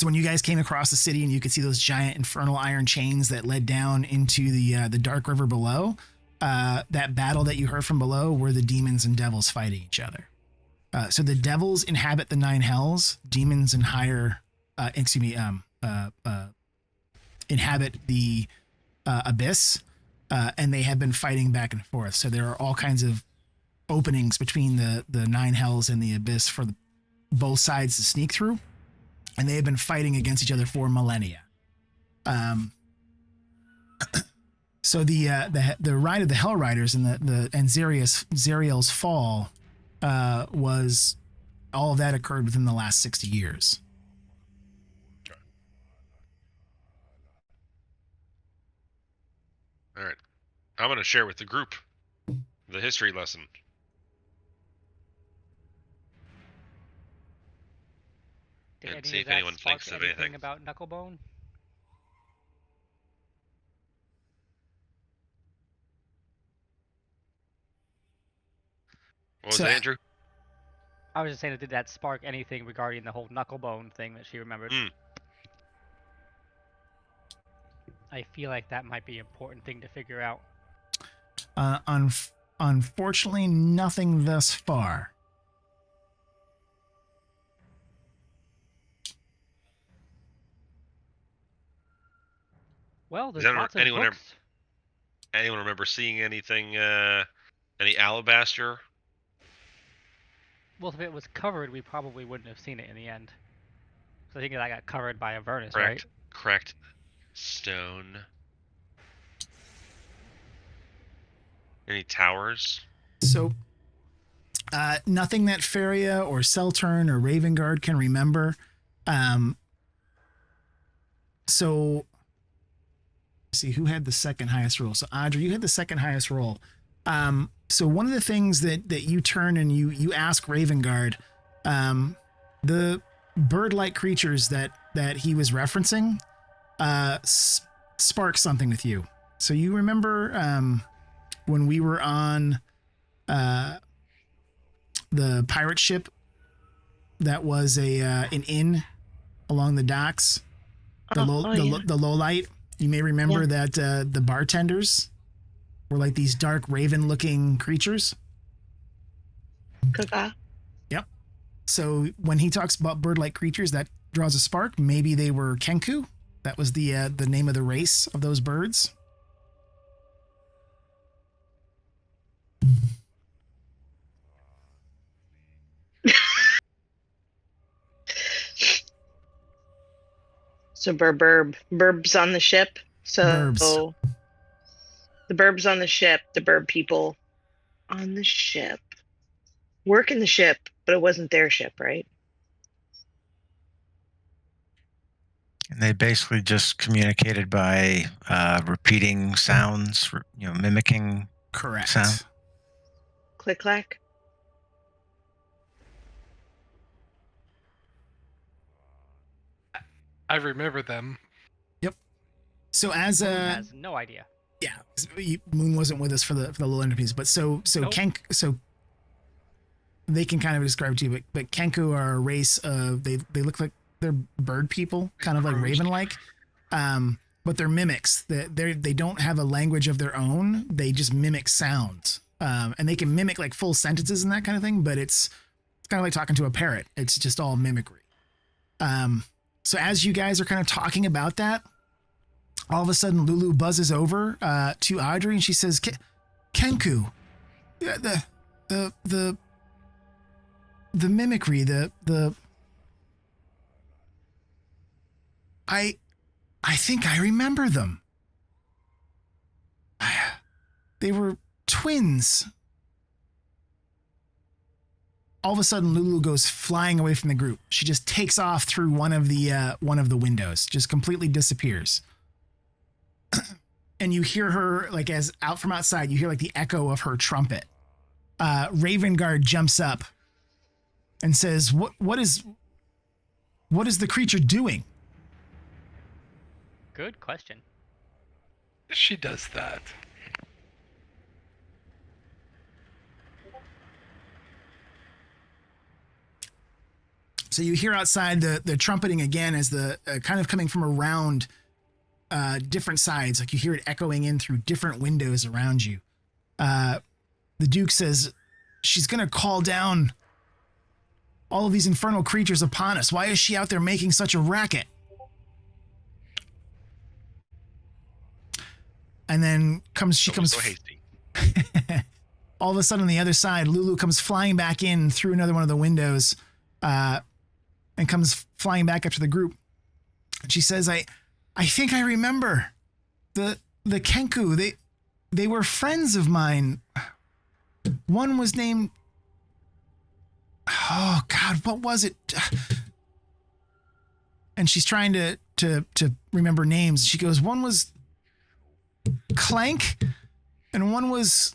A: when you guys came across the city and you could see those giant infernal iron chains that led down into the dark river below, that battle that you heard from below were the demons and devils fighting each other. So the devils inhabit the 9 hells. Demons and inhabit the abyss, and they have been fighting back and forth. So there are all kinds of openings between the 9 hells and the abyss for both sides to sneak through, and they have been fighting against each other for millennia. So the ride of the Hell Riders and Zariel's fall was all of that occurred within the last 60 years.
C: All right. I'm going to share with the group the history lesson.
E: Did
C: And
E: any
C: see
E: of
C: if
E: that
C: anyone
E: spark
C: thinks of
E: anything
C: anything.
E: about Knucklebone?
C: What was
A: So-
C: it, Andrew?
E: I was just saying, did that spark anything regarding the whole Knucklebone thing that she remembered? I feel like that might be an important thing to figure out.
A: Unfortunately, nothing thus far.
E: Well, there's
C: Does
E: lots of
C: anyone
E: books.
C: Anyone remember seeing anything, any alabaster?
E: Well, if it was covered, we probably wouldn't have seen it in the end. So I think that got covered by Avernus, right?
C: Correct. Stone. Any towers?
A: So, nothing that Pherria or Seltern or Ravengard can remember. So, let's see who had the second highest roll. So, Audrey, you had the second highest roll. So one of the things that you turn and you ask Ravengard, the bird-like creatures that he was referencing, spark something with you. So you remember when we were on the pirate ship that was an inn along the docks, the low light. You may remember that the bartenders were like these dark raven-looking creatures.
G: Caca.
A: Yep. So when he talks about bird-like creatures, that draws a spark. Maybe they were Kenku. That was the name of the race of those birds.
G: So burbs on the ship. So
A: Burbs.
G: the burbs on the ship, the burb people on the ship, work in the ship, but it wasn't their ship, right?
D: And they basically just communicated by repeating sounds, mimicking.
A: Correct.
D: Sound.
G: Click clack.
F: I remember them.
A: So as
E: Moon has no idea.
A: yeah, Moon wasn't with us for the little interviews, but so
E: Nope.
A: so they can kind of describe to you, but Kenku are a race of they look like they're bird people, kind of like raven-like, but they're mimics. They don't have a language of their own. They just mimic sounds, and they can mimic like full sentences and that kind of thing. But it's kind of like talking to a parrot. It's just all mimicry. So as you guys are kind of talking about that, all of a sudden Lulu buzzes over to Audrey and she says, "Kenku, yeah, the mimicry, I think I remember them." They were twins. All of a sudden, Lulu goes flying away from the group. She just takes off through one of the windows, just completely disappears. And you hear her, like, as out from outside, you hear like the echo of her trumpet. Ravengard jumps up and says, "What is the creature doing?"
E: Good question.
F: She does that.
A: So you hear outside the trumpeting again as the kind of coming from around different sides. Like you hear it echoing in through different windows around you. The Duke says, "She's going to call down all of these infernal creatures upon us. Why is she out there making such a racket?" And then she comes
C: so hasty.
A: all of a sudden on the other side, Lulu comes flying back in through another one of the windows, and comes flying back up to the group. And she says, I think I remember the Kenku. They were friends of mine. One was named, oh God, what was it? And she's trying to remember names. She goes, one was Clank and one was,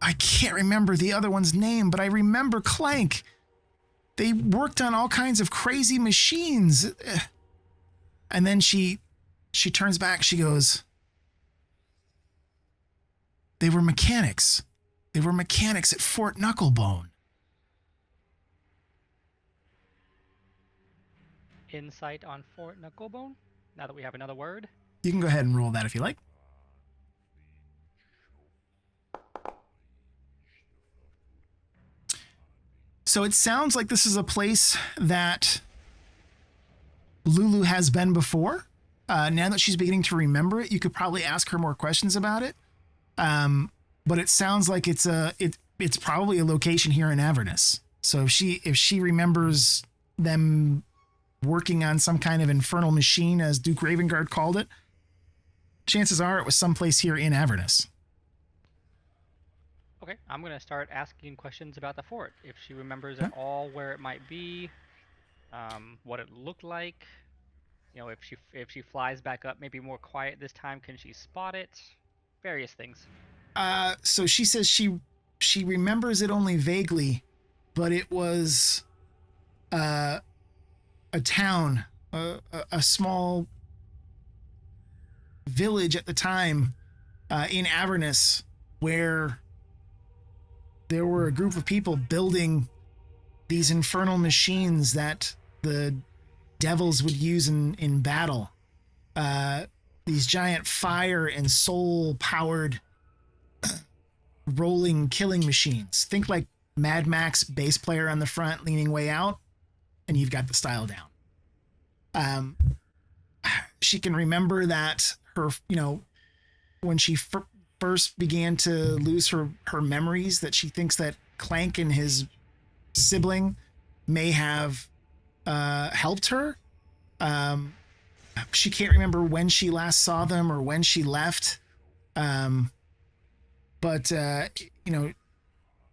A: I can't remember the other one's name, but I remember Clank. They worked on all kinds of crazy machines. And then she turns back. She goes, they were mechanics. They were mechanics at Fort Knucklebone.
E: Insight on Fort Knucklebone? Now that we have another word?
A: You can go ahead and roll that if you like. So it sounds like this is a place that Lulu has been before. Now that she's beginning to remember it, you could probably ask her more questions about it. But it sounds like it's probably a location here in Avernus. So if she remembers them working on some kind of infernal machine, as Duke Ravengard called it, chances are it was someplace here in Avernus.
E: Okay, I'm going to start asking questions about the fort. If she remembers at all where it might be, what it looked like, if she flies back up, maybe more quiet this time, can she spot it? Various things.
A: So she says she remembers it only vaguely, but it was a town, a small village at the time in Avernus, where there were a group of people building these infernal machines that the devils would use in battle. These giant fire and soul powered rolling killing machines. Think like Mad Max bass player on the front leaning way out, and you've got the style down. She can remember that her, when she first began to lose her memories, that she thinks that Clank and his sibling may have helped her. She can't remember when she last saw them or when she left. But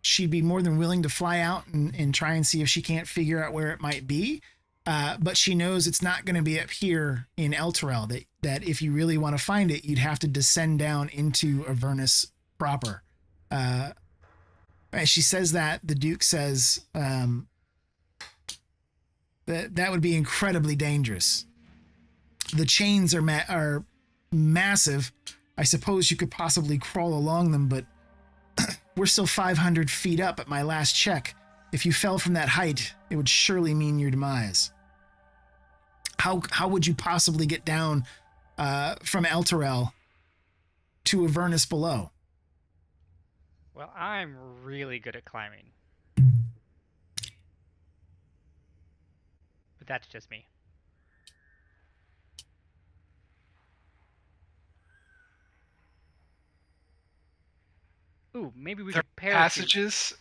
A: she'd be more than willing to fly out and try and see if she can't figure out where it might be. But she knows it's not going to be up here in Elturel, that if you really want to find it, you'd have to descend down into Avernus proper. As she says that, the Duke says that would be incredibly dangerous. The chains are massive. I suppose you could possibly crawl along them, but we're still 500 feet up at my last check. If you fell from that height, it would surely mean your demise. How would you possibly get down from Elturel to Avernus below?
E: Well, I'm really good at climbing. But that's just me. Ooh, maybe we
F: There
E: could
F: are passages.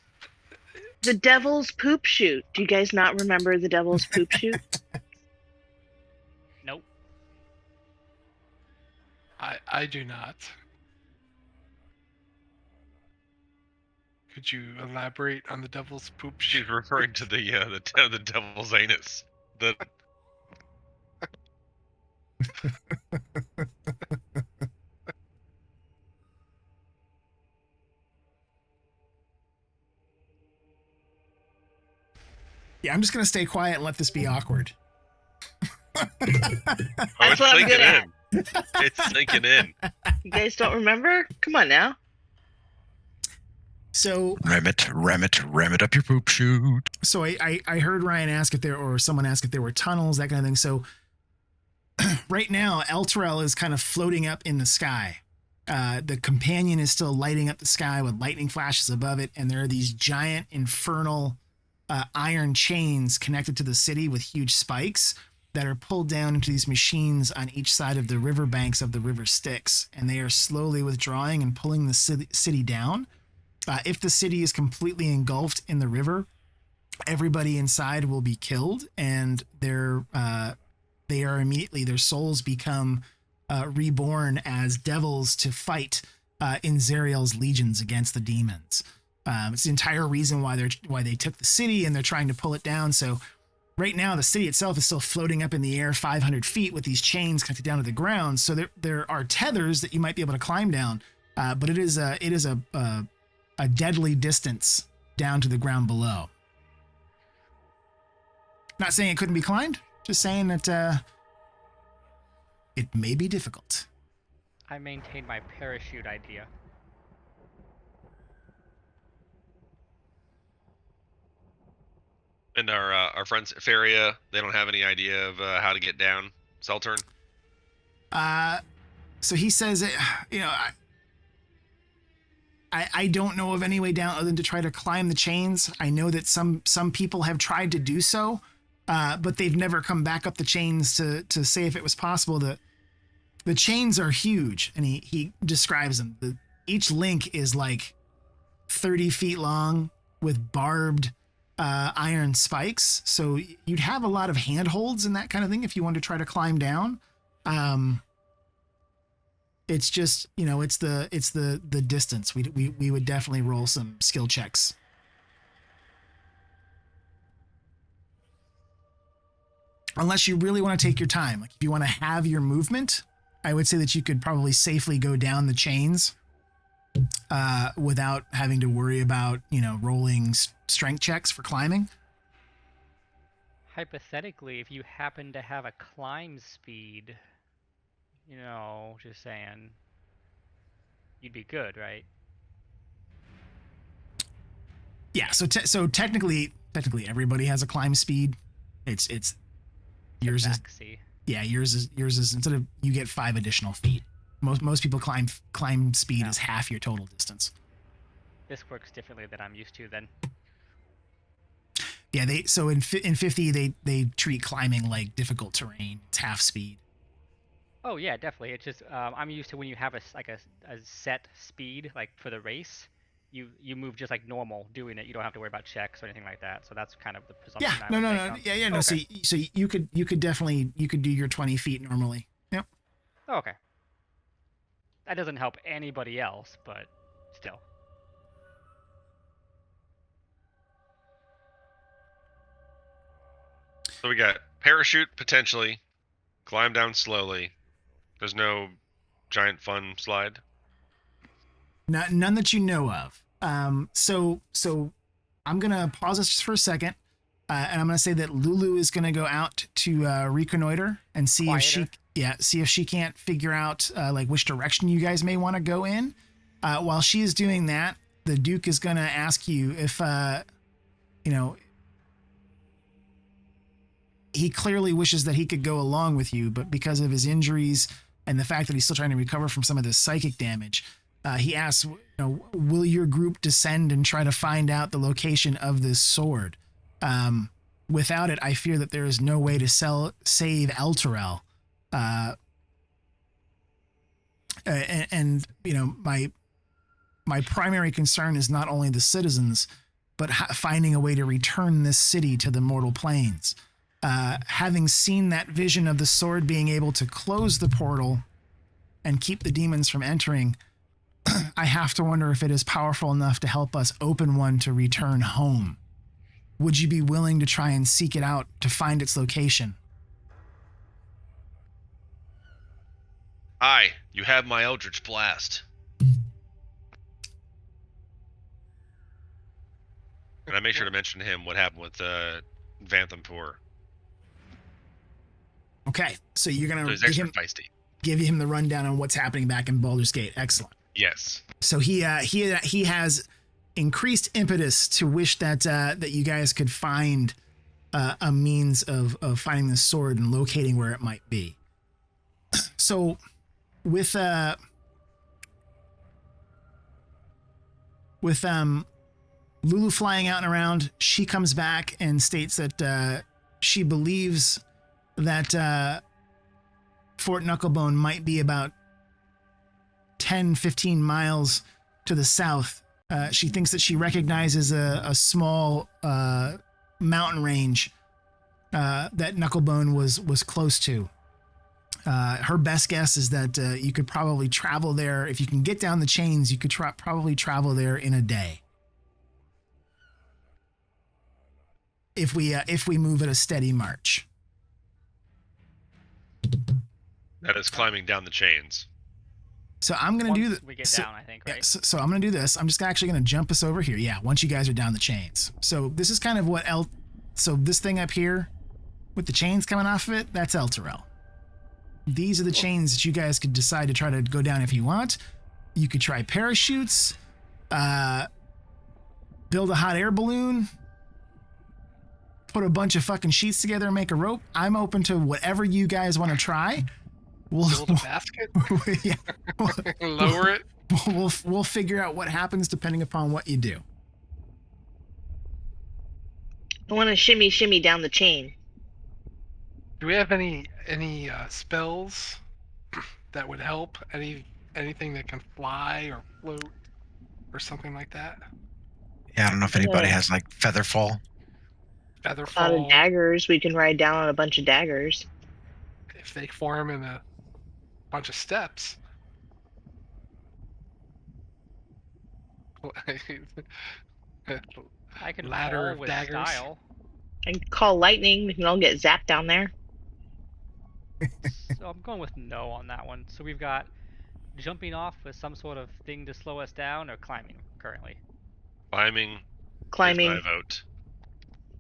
G: The Devil's Poop Chute. Do you guys not remember the Devil's Poop Chute?
E: Nope.
F: I do not. Could you elaborate on the devil's poop
C: She's
F: shoot?
C: referring to the devil's anus. The
A: Yeah, I'm just gonna stay quiet and let this be awkward.
B: That's what I'm good at.
C: It's sinking in.
B: You guys don't remember? Come on now.
A: So
D: Ram it up your poop chute.
A: So I heard Ryan ask if someone ask if there were tunnels, that kind of thing. So right now, Elturel is kind of floating up in the sky. The companion is still lighting up the sky with lightning flashes above it, and there are these giant infernal iron chains connected to the city with huge spikes that are pulled down into these machines on each side of the river banks of the river Styx, and they are slowly withdrawing and pulling the city down. If the city is completely engulfed in the river, everybody inside will be killed, and their souls become reborn as devils to fight in Zariel's legions against the demons. It's the entire reason why they took the city, and they're trying to pull it down. So right now, the city itself is still floating up in the air 500 feet with these chains connected down to the ground. So there are tethers that you might be able to climb down, but it is a deadly distance down to the ground below. Not saying it couldn't be climbed, just saying that it may be difficult.
E: I maintain my parachute idea.
C: And our friends Pherria, they don't have any idea of how to get down. Seltern.
A: So he says, I don't know of any way down other than to try to climb the chains. I know that some people have tried to do so, but they've never come back up the chains to say if it was possible. The chains are huge, and he describes them. Each link is like 30 feet long with barbed iron spikes. So you'd have a lot of handholds and that kind of thing if you wanted to try to climb down. It's just, it's the distance. We would definitely roll some skill checks. Unless you really want to take your time. Like if you want to have your movement, I would say that you could probably safely go down the chains without having to worry about, rolling strength checks for climbing.
E: Hypothetically, if you happen to have a climb speed, just saying, you'd be good, right?
A: Yeah. So technically everybody has a climb speed. It's yours is yours is instead of you get 5 additional feet. Most people climb speed is half your total distance.
E: This works differently than I'm used to then.
A: Yeah, in 50 they treat climbing like difficult terrain. It's half speed.
E: Oh yeah, definitely. It's just I'm used to when you have a set speed, like for the race, you move just like normal doing it. You don't have to worry about checks or anything like that. So that's kind of the presumption.
A: Yeah, no. Yeah, no. Okay. So you could definitely do your 20 feet normally. Yep.
E: Oh, okay. That doesn't help anybody else, but still.
C: So we got parachute potentially, climb down slowly. There's no giant fun slide.
A: None that you know of. So I'm gonna pause this just for a second, and I'm gonna say that Lulu is gonna go out to reconnoiter and see if she can't figure out like which direction you guys may want to go in. While she is doing that, the Duke is gonna ask you if he clearly wishes that he could go along with you, but because of his injuries and the fact that he's still trying to recover from some of this psychic damage, he asks, will your group descend and try to find out the location of this sword? Without it, I fear that there is no way to save Elturel. And my primary concern is not only the citizens, but finding a way to return this city to the mortal planes. Having seen that vision of the sword being able to close the portal and keep the demons from entering, I have to wonder if it is powerful enough to help us open one to return home. Would you be willing to try and seek it out to find its location?
C: Aye, you have my Eldritch Blast. And I make sure to mention to him what happened with Vanthampur.
A: Okay, so you're
C: So
A: gonna
C: he's extra feisty.
A: give him the rundown on what's happening back in Baldur's Gate. Excellent.
C: Yes.
A: So he has increased impetus to wish that that you guys could find a means of finding the sword and locating where it might be. So with Lulu flying out and around, she comes back and states that she believes that Fort Knucklebone might be about 10, 15 miles to the south. She thinks that she recognizes a small mountain range that Knucklebone was close to. Her best guess is that you could probably travel there. If you can get down the chains, you could probably travel there in a day. If we move at a steady march.
C: That is climbing down the chains.
A: So I'm going to do
E: Once we get down, I think, right?
A: Yeah, so I'm going to do this. I'm just actually going to jump us over here. Yeah, once you guys are down the chains. So this is kind of what so this thing up here with the chains coming off of it, that's Elturel. These are the chains that you guys could decide to try to go down if you want. You could try parachutes, build a hot air balloon, put a bunch of fucking sheets together and make a rope. I'm open to whatever you guys want to try.
F: Build a basket?
A: Yeah.
F: Lower it?
A: We'll figure out what happens depending upon what you do.
G: I want to shimmy down the chain.
F: Do we have any spells that would help? Anything that can fly or float or something like that?
D: Yeah, I don't know if anybody has like Featherfall.
G: A lot of
F: Featherfall.
G: daggers. We can ride down on a bunch of daggers.
F: If they form in a bunch of steps.
E: I can
F: Ladder
E: fall
F: of
E: with
F: daggers.
E: style.
G: I can call lightning. We can all get zapped down there.
E: So I'm going with no on that one. So we've got jumping off with some sort of thing to slow us down, or climbing currently.
C: Climbing.
G: Climbing.
C: Is my vote.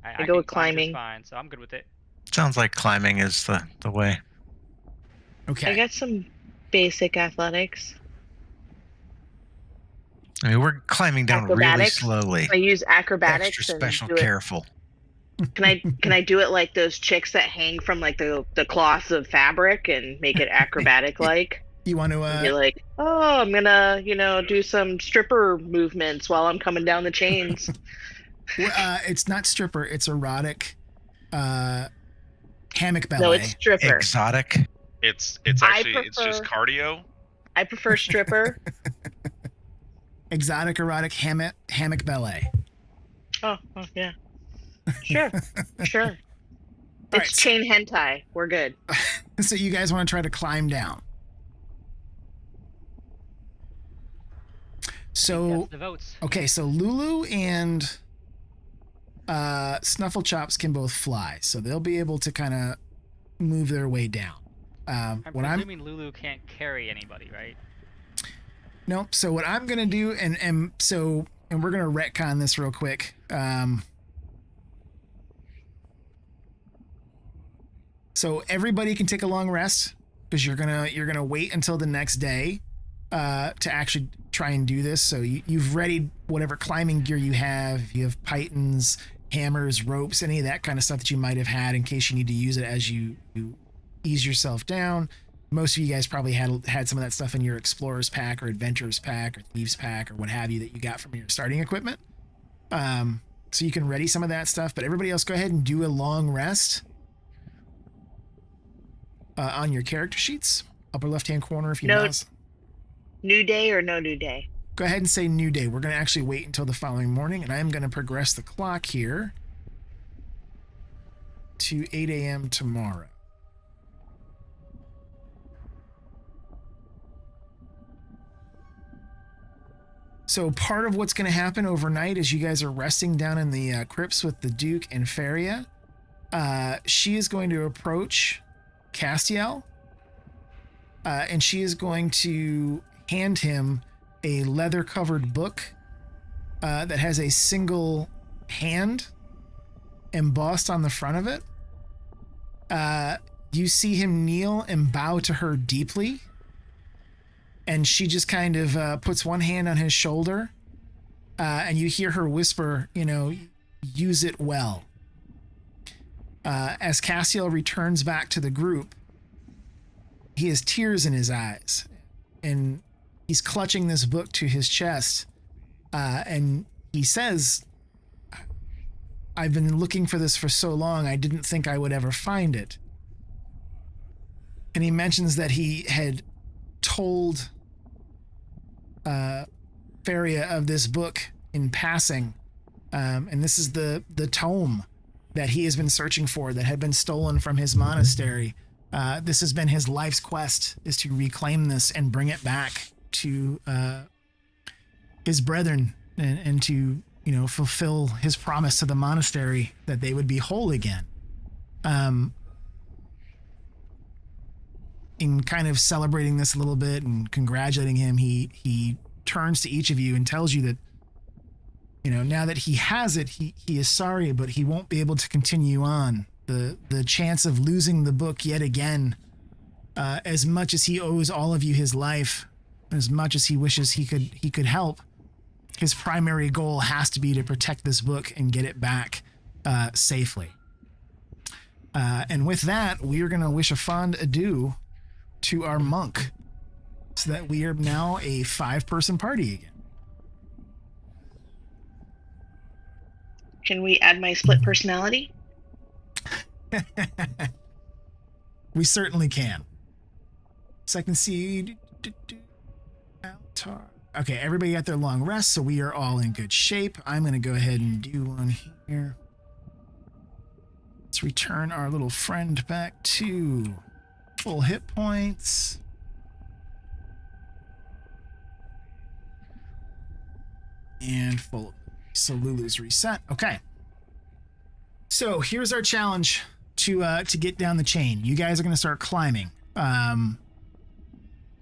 E: I
G: go with
E: think climb is
G: climbing.
E: fine, so I'm good with it.
D: Sounds like climbing is the way.
A: Okay.
G: I got some basic athletics.
D: I mean, we're climbing down really
G: Acrobatics?
D: slowly.
G: I use acrobatics.
D: Extra
G: and
D: special
G: do it.
D: careful.
G: Can I do it like those chicks that hang from like the cloths of fabric and make it acrobatic like?
A: You want to
G: Be like, oh, I'm gonna do some stripper movements while I'm coming down the chains.
A: it's not stripper, it's erotic hammock ballet.
G: No, it's stripper.
D: Exotic.
C: It's actually it's just cardio.
G: I prefer stripper.
A: Exotic erotic hammock ballet.
G: Oh yeah. Sure. It's
A: right,
G: chain hentai. We're good.
A: So you guys want to try to climb down. So
E: That's the votes.
A: okay, so Lulu and Snufflechops can both fly, so they'll be able to kind of move their way down.
E: I'm presuming Lulu can't carry anybody, right?
A: No, so what I'm gonna do, and we're gonna retcon this real quick. So everybody can take a long rest because you're gonna wait until the next day to actually try and do this. So you've readied whatever climbing gear you have. If you have pythons, hammers, ropes, any of that kind of stuff that you might have had in case you need to use it as you ease yourself down. Most of you guys probably had some of that stuff in your explorer's pack or adventurer's pack or thieves pack or what have you that you got from your starting equipment. So you can ready some of that stuff, but everybody else go ahead and do a long rest on your character sheets, upper left-hand corner if you mouse.
G: New day or no new day?
A: Go ahead and say new day. We're going to actually wait until the following morning, and I'm going to progress the clock here to 8 a.m. tomorrow. So part of what's going to happen overnight is you guys are resting down in the crypts with the Duke and Pherria. She is going to approach Castiel, and she is going to hand him a leather-covered book that has a single hand embossed on the front of it. You see him kneel and bow to her deeply, and she just kind of puts one hand on his shoulder, and you hear her whisper, use it well. As Castiel returns back to the group, he has tears in his eyes, and he's clutching this book to his chest, and he says, I've been looking for this for so long, I didn't think I would ever find it. And he mentions that he had told Pherria of this book in passing, and this is the tome that he has been searching for that had been stolen from his monastery. This has been his life's quest, is to reclaim this and bring it back to his brethren and to, fulfill his promise to the monastery that they would be whole again. In kind of celebrating this a little bit and congratulating him, he turns to each of you and tells you that, now that he has it, he is sorry, but he won't be able to continue on. The chance of losing the book yet again, as much as he owes all of you his life, as much as he wishes he could help, his primary goal has to be to protect this book and get it back safely. And with that, we are going to wish a fond adieu to our monk, so that we are now a 5-person party again.
G: Can we add my split personality?
A: We certainly can. So I can see. Okay, everybody got their long rest, so we are all in good shape. I'm going to go ahead and do one here. Let's return our little friend back to full hit points. And full. So Lulu's reset. Okay. So here's our challenge to get down the chain. You guys are going to start climbing.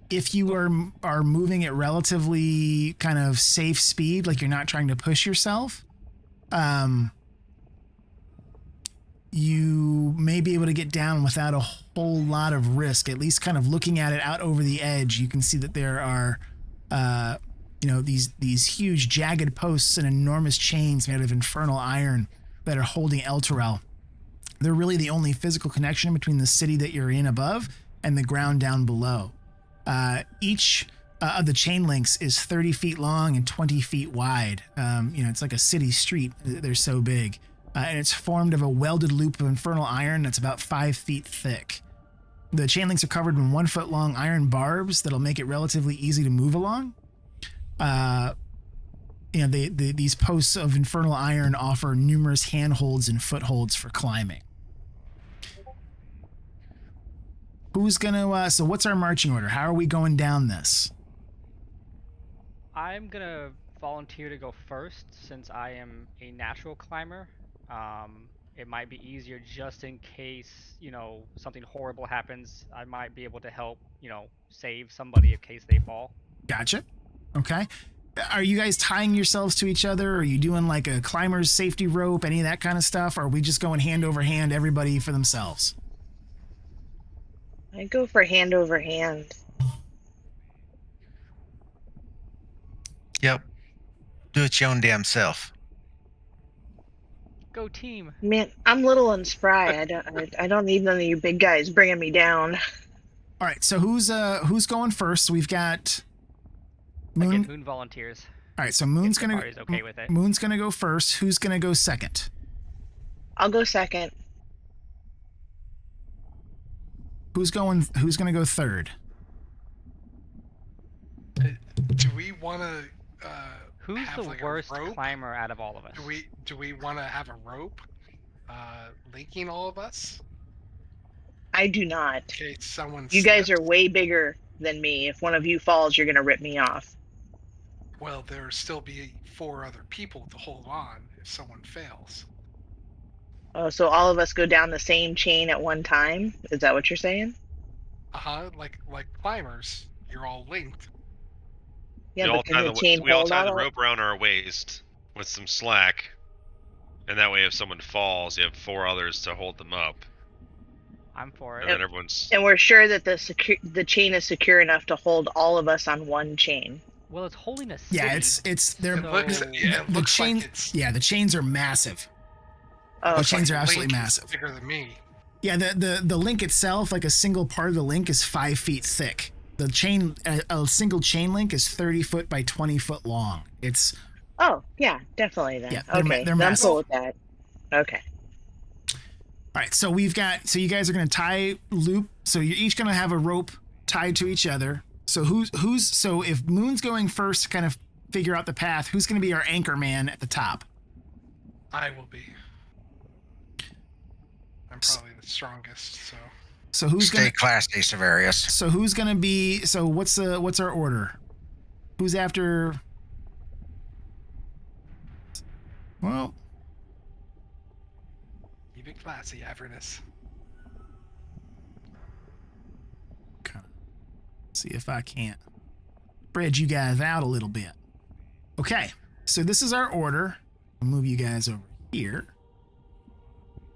A: If you are moving at relatively kind of safe speed, like you're not trying to push yourself, you may be able to get down without a whole lot of risk. At least kind of looking at it out over the edge, you can see that there are, these huge jagged posts and enormous chains made of infernal iron that are holding Elturel. They're really the only physical connection between the city that you're in above and the ground down below. Each of the chain links is 30 feet long and 20 feet wide. It's like a city street. They're so big. And it's formed of a welded loop of infernal iron that's about 5 feet thick. The chain links are covered in 1 foot long iron barbs that'll make it relatively easy to move along. These posts of infernal iron offer numerous handholds and footholds for climbing. Who's gonna, so what's our marching order? How are we going down this?
E: I'm gonna volunteer to go first since I am a natural climber. It might be easier just in case, something horrible happens. I might be able to help, save somebody in case they fall.
A: Gotcha. Okay. Are you guys tying yourselves to each other? Are you doing like a climber's safety rope, any of that kind of stuff? Or are we just going hand over hand, everybody for themselves?
G: I go for hand over hand.
D: Yep. Do it your own damn self.
E: Go team.
G: Man, I'm little and spry. I don't need none of you big guys bringing me down.
A: All right. So who's going first? We've got Moon.
E: Again, Moon volunteers.
A: All right. So Moon's
E: If the
A: gonna
E: party's okay with it.
A: Moon's gonna go first. Who's gonna go second?
G: I'll go second.
A: Who's gonna go third?
F: Do we want to?
E: Who's
F: have
E: the
F: like a
E: worst
F: rope?
E: climber out of all of us?
F: Do we want to have a rope, linking all of us?
G: I do not.
F: Okay, someone.
G: You guys are way bigger than me. If one of you falls, you're gonna rip me off.
F: Well, there'll still be 4 other people to hold on if someone fails.
G: Oh, so all of us go down the same chain at one time? Is that what you're saying?
F: Like climbers, you're all linked.
G: Yeah,
C: we all
G: but can
C: tie
G: the chain
C: we all
G: hold
C: tie
G: all
C: the
G: of it?
C: rope around our waist with some slack, and that way, if someone falls, you have 4 others to hold them up,
E: I'm for
C: and
E: it.
C: then everyone's.
G: And we're sure that the chain is secure enough to hold all of us on one chain.
E: Well, it's holding a city.
A: Yeah, it's they're
F: It looks,
A: the
F: looks
A: chain.
F: like it's
A: Yeah, the chains are massive.
G: Oh,
A: The
G: okay.
A: chains are
F: Link
A: absolutely
F: is
A: massive.
F: bigger than me.
A: Yeah, the link itself, like a single part of the link, is 5 feet thick. The chain, a single chain link, is 30 foot by 20 foot long. It's
G: Oh, yeah, definitely then.
A: Yeah, they're
G: okay,
A: they're
G: I'm
A: massive.
G: cool with that. Okay.
A: all right. So you guys are gonna tie loop. So you're each gonna have a rope tied to each other. So so if Moon's going first to kind of figure out the path, who's gonna be our anchor man at the top?
F: I will be. I'm probably the strongest, so.
A: So who's
D: Stay
A: gonna
D: classy, Severius.
A: So who's gonna be? So what's our order? Who's after? Well,
F: Keep it classy, Avernus.
A: kind of see if I can't spread you guys out a little bit. Okay, so this is our order. I'll move you guys over here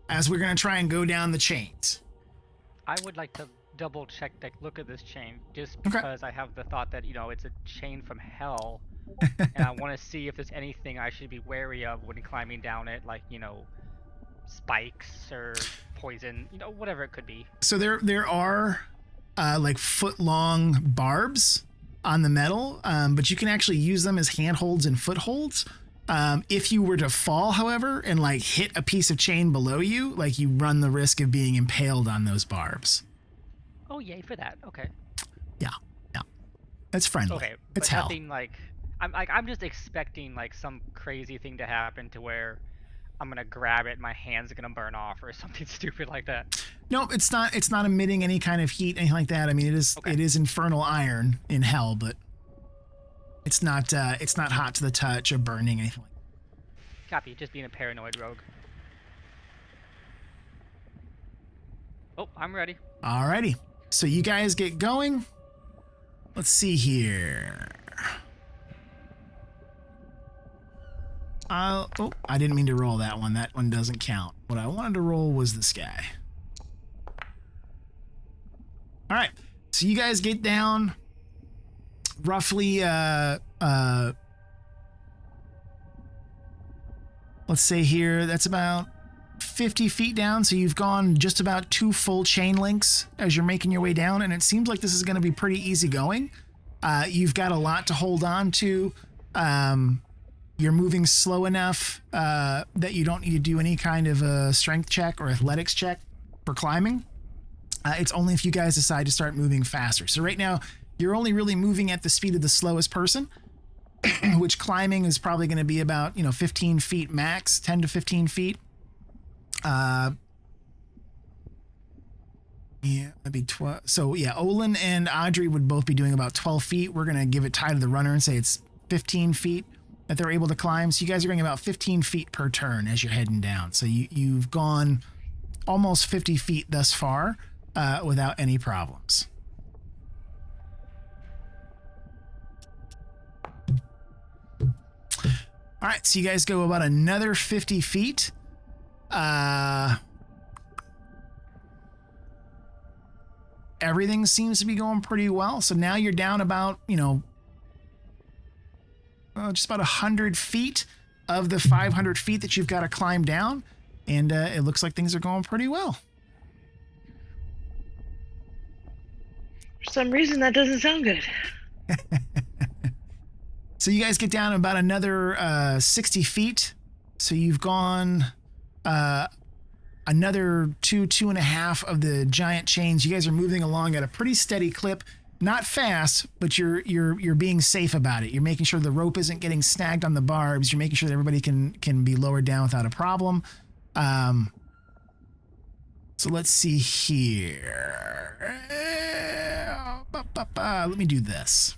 A: as we're gonna try and go down the chains.
E: I would like to double check, look at this chain, just
A: Okay.
E: because I have the thought that, it's a chain from hell, and I want to see if there's anything I should be wary of when climbing down it, like, spikes or poison, whatever it could be.
A: So there are like foot long barbs on the metal, but you can actually use them as handholds and footholds. If you were to fall, however, and like hit a piece of chain below you, like you run the risk of being impaled on those barbs.
E: Oh, yay for that. Okay.
A: Yeah. That's friendly.
E: Okay.
A: It's
E: but
A: hell.
E: nothing I'm just expecting like some crazy thing to happen to where I'm gonna grab it, my hand's gonna burn off, or something stupid like that.
A: No, it's not. It's not emitting any kind of heat, anything like that. I mean, it is infernal iron in hell, but it's not hot to the touch or burning anything like that.
E: Copy. Just being a paranoid rogue. Oh, I'm ready.
A: Alrighty. So you guys get going. Let's see here. I didn't mean to roll that one. That one doesn't count. What I wanted to roll was this guy. All right. So you guys get down roughly let's say here, that's about 50 feet down. So you've gone just about 2 full chain links as you're making your way down, and it seems like this is going to be pretty easy going. You've got a lot to hold on to. You're moving slow enough that you don't need to do any kind of a strength check or athletics check for climbing. It's only if you guys decide to start moving faster. So right now, you're only really moving at the speed of the slowest person, which climbing is probably going to be about 15 feet max, 10 to 15 feet. Yeah, that'd be 12. So yeah, Olin and Audrey would both be doing about 12 feet. We're going to give it tie to the runner and say it's 15 feet that they're able to climb. So you guys are going about 15 feet per turn as you're heading down. So you've gone almost 50 feet thus far without any problems. All right, so you guys go about another 50 feet. Everything seems to be going pretty well. So now you're down about, just about 100 feet of the 500 feet that you've got to climb down. And it looks like things are going pretty well.
G: For some reason, that doesn't sound good.
A: So you guys get down about another 60 feet. So you've gone another 2.5 of the giant chains. You guys are moving along at a pretty steady clip. Not fast, but you're being safe about it. You're making sure the rope isn't getting snagged on the barbs. You're making sure that everybody can be lowered down without a problem. So let's see here. Let me do this.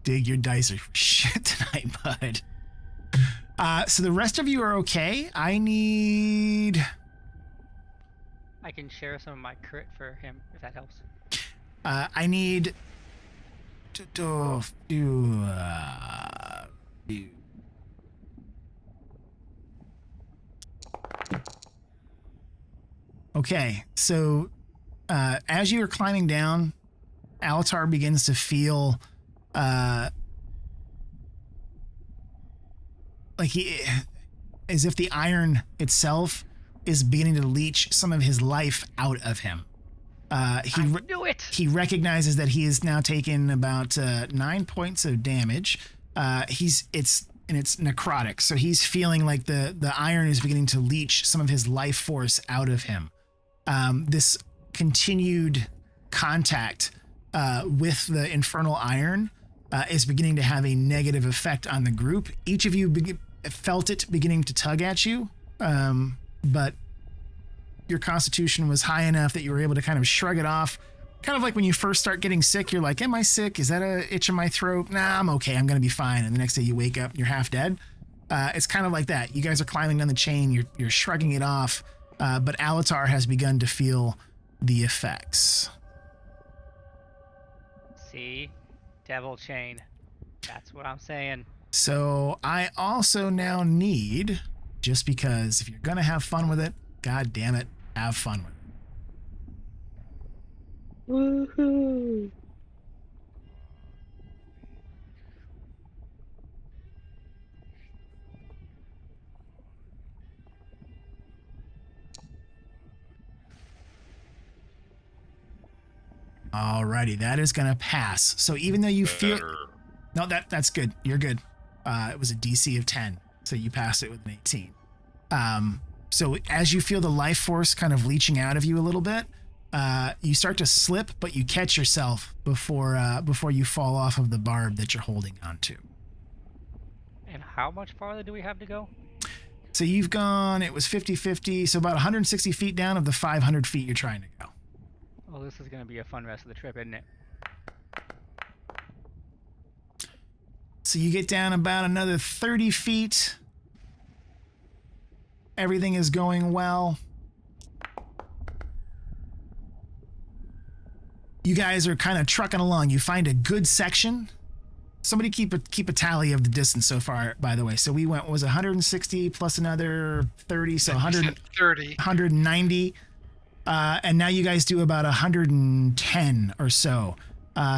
A: Dig, your dice are shit tonight, bud. So the rest of you are okay. I
E: can share some of my crit for him if that helps.
A: I need Okay, so as you are climbing down, Alatar begins to feel like as if the iron itself is beginning to leach some of his life out of him.
E: I knew it.
A: He recognizes that he has now taken about 9 points of damage. It's necrotic, so he's feeling like the iron is beginning to leach some of his life force out of him. This continued contact with the infernal iron is beginning to have a negative effect on the group. Each of you felt it beginning to tug at you, but your constitution was high enough that you were able to kind of shrug it off. Kind of like when you first start getting sick, you're like, am I sick? Is that a itch in my throat? Nah, I'm okay. I'm going to be fine. And the next day you wake up and you're half dead. It's kind of like that. You guys are climbing down the chain. You're shrugging it off. But Alatar has begun to feel the effects.
E: See? Devil chain. That's what I'm saying.
A: So I also now need, just because if you're going to have fun with it, God damn it, have fun with it.
G: Woohoo!
A: Alrighty, that is going to pass. So even though you feel...
C: Better.
A: No, that's good. You're good. It was a DC of 10, so you passed it with an 18. So as you feel the life force kind of leaching out of you a little bit, you start to slip, but you catch yourself before you fall off of the barb that you're holding onto.
E: And how much farther do we have to go?
A: So you've gone, it was 50-50, so about 160 feet down of the 500 feet you're trying to go.
E: Well, this is going to be a fun rest of the trip, isn't it?
A: So you get down about another 30 feet. Everything is going well. You guys are kind of trucking along. You find a good section. Somebody keep a tally of the distance so far, by the way. So we went, was 160 plus another 30, so
F: 130.
A: 190. And now you guys do about 110 or so.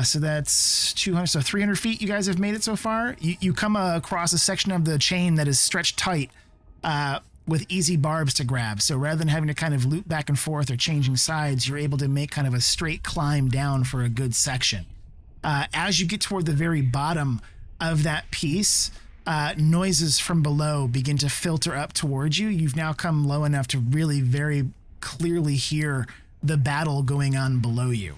A: So that's 200, so 300 feet you guys have made it so far. You come across a section of the chain that is stretched tight with easy barbs to grab. So rather than having to kind of loop back and forth or changing sides, you're able to make kind of a straight climb down for a good section. As you get toward the very bottom of that piece, noises from below begin to filter up towards you. You've now come low enough to really very clearly hear the battle going on below you.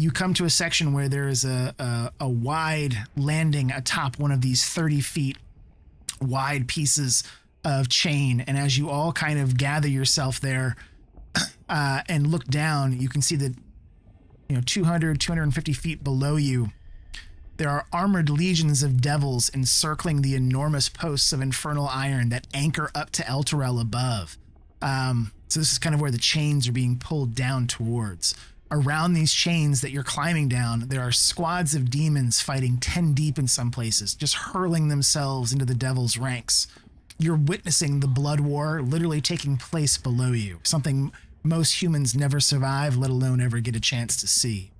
A: You come to a section where there is a wide landing atop one of these 30 feet wide pieces of chain. And as you all kind of gather yourself there and look down, you can see that 200, 250 feet below you, there are armored legions of devils encircling the enormous posts of infernal iron that anchor up to Elturel above. So this is kind of where the chains are being pulled down towards. Around these chains that you're climbing down, there are squads of demons fighting 10 deep in some places, just hurling themselves into the devil's ranks. You're witnessing the blood war literally taking place below you, something most humans never survive, let alone ever get a chance to see.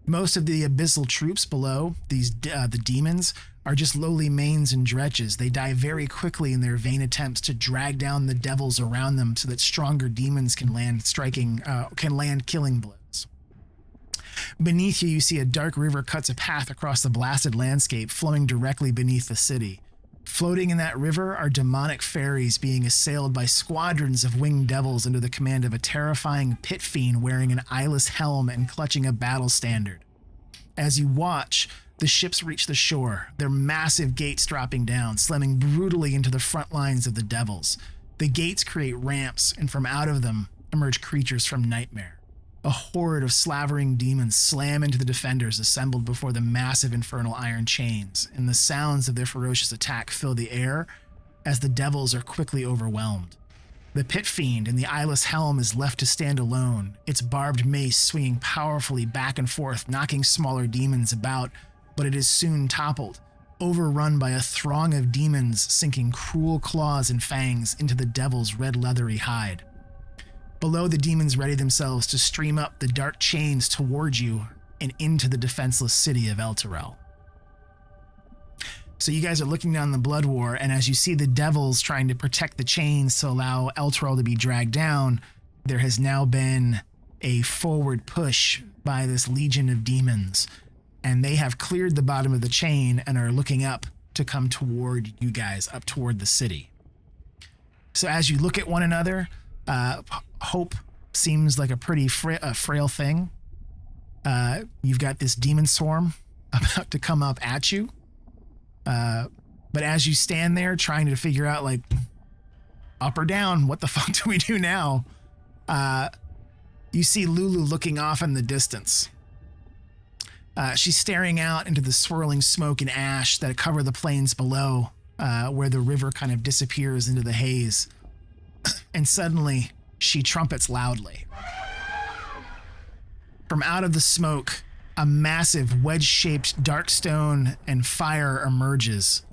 A: Most of the abyssal troops below, the demons, are just lowly manes and dretches. They die very quickly in their vain attempts to drag down the devils around them so that stronger demons can land killing blows. Beneath you, you see a dark river cuts a path across the blasted landscape, flowing directly beneath the city. Floating in that river are demonic fairies being assailed by squadrons of winged devils under the command of a terrifying pit fiend wearing an eyeless helm and clutching a battle standard. As you watch, the ships reach the shore, their massive gates dropping down, slamming brutally into the front lines of the devils. The gates create ramps, and from out of them emerge creatures from Nightmare. A horde of slavering demons slam into the defenders assembled before the massive infernal iron chains, and the sounds of their ferocious attack fill the air as the devils are quickly overwhelmed. The pit fiend in the eyeless helm is left to stand alone, its barbed mace swinging powerfully back and forth, knocking smaller demons about, but it is soon toppled, overrun by a throng of demons sinking cruel claws and fangs into the devil's red leathery hide. Below, the demons ready themselves to stream up the dark chains toward you and into the defenseless city of Elturel. So you guys are looking down the blood war, and as you see the devils trying to protect the chains to allow Elturel to be dragged down, there has now been a forward push by this legion of demons, and they have cleared the bottom of the chain and are looking up to come toward you guys, up toward the city. So as you look at one another, hope seems like a pretty frail thing. You've got this demon swarm about to come up at you. But as you stand there trying to figure out, like, up or down, what the fuck do we do now? You see Lulu looking off in the distance. She's staring out into the swirling smoke and ash that cover the plains below, where the river kind of disappears into the haze. And suddenly, she trumpets loudly. From out of the smoke, a massive wedge-shaped dark stone and fire emerges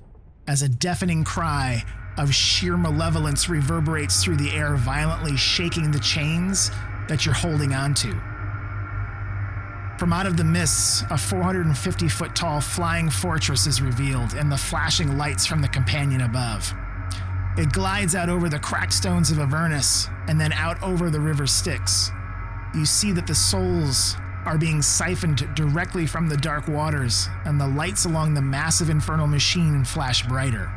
A: as a deafening cry of sheer malevolence reverberates through the air, violently shaking the chains that you're holding onto. From out of the mists, a 450-foot-tall flying fortress is revealed and the flashing lights from the companion above. It glides out over the cracked stones of Avernus and then out over the river Styx. You see that the souls are being siphoned directly from the dark waters, and the lights along the massive infernal machine flash brighter.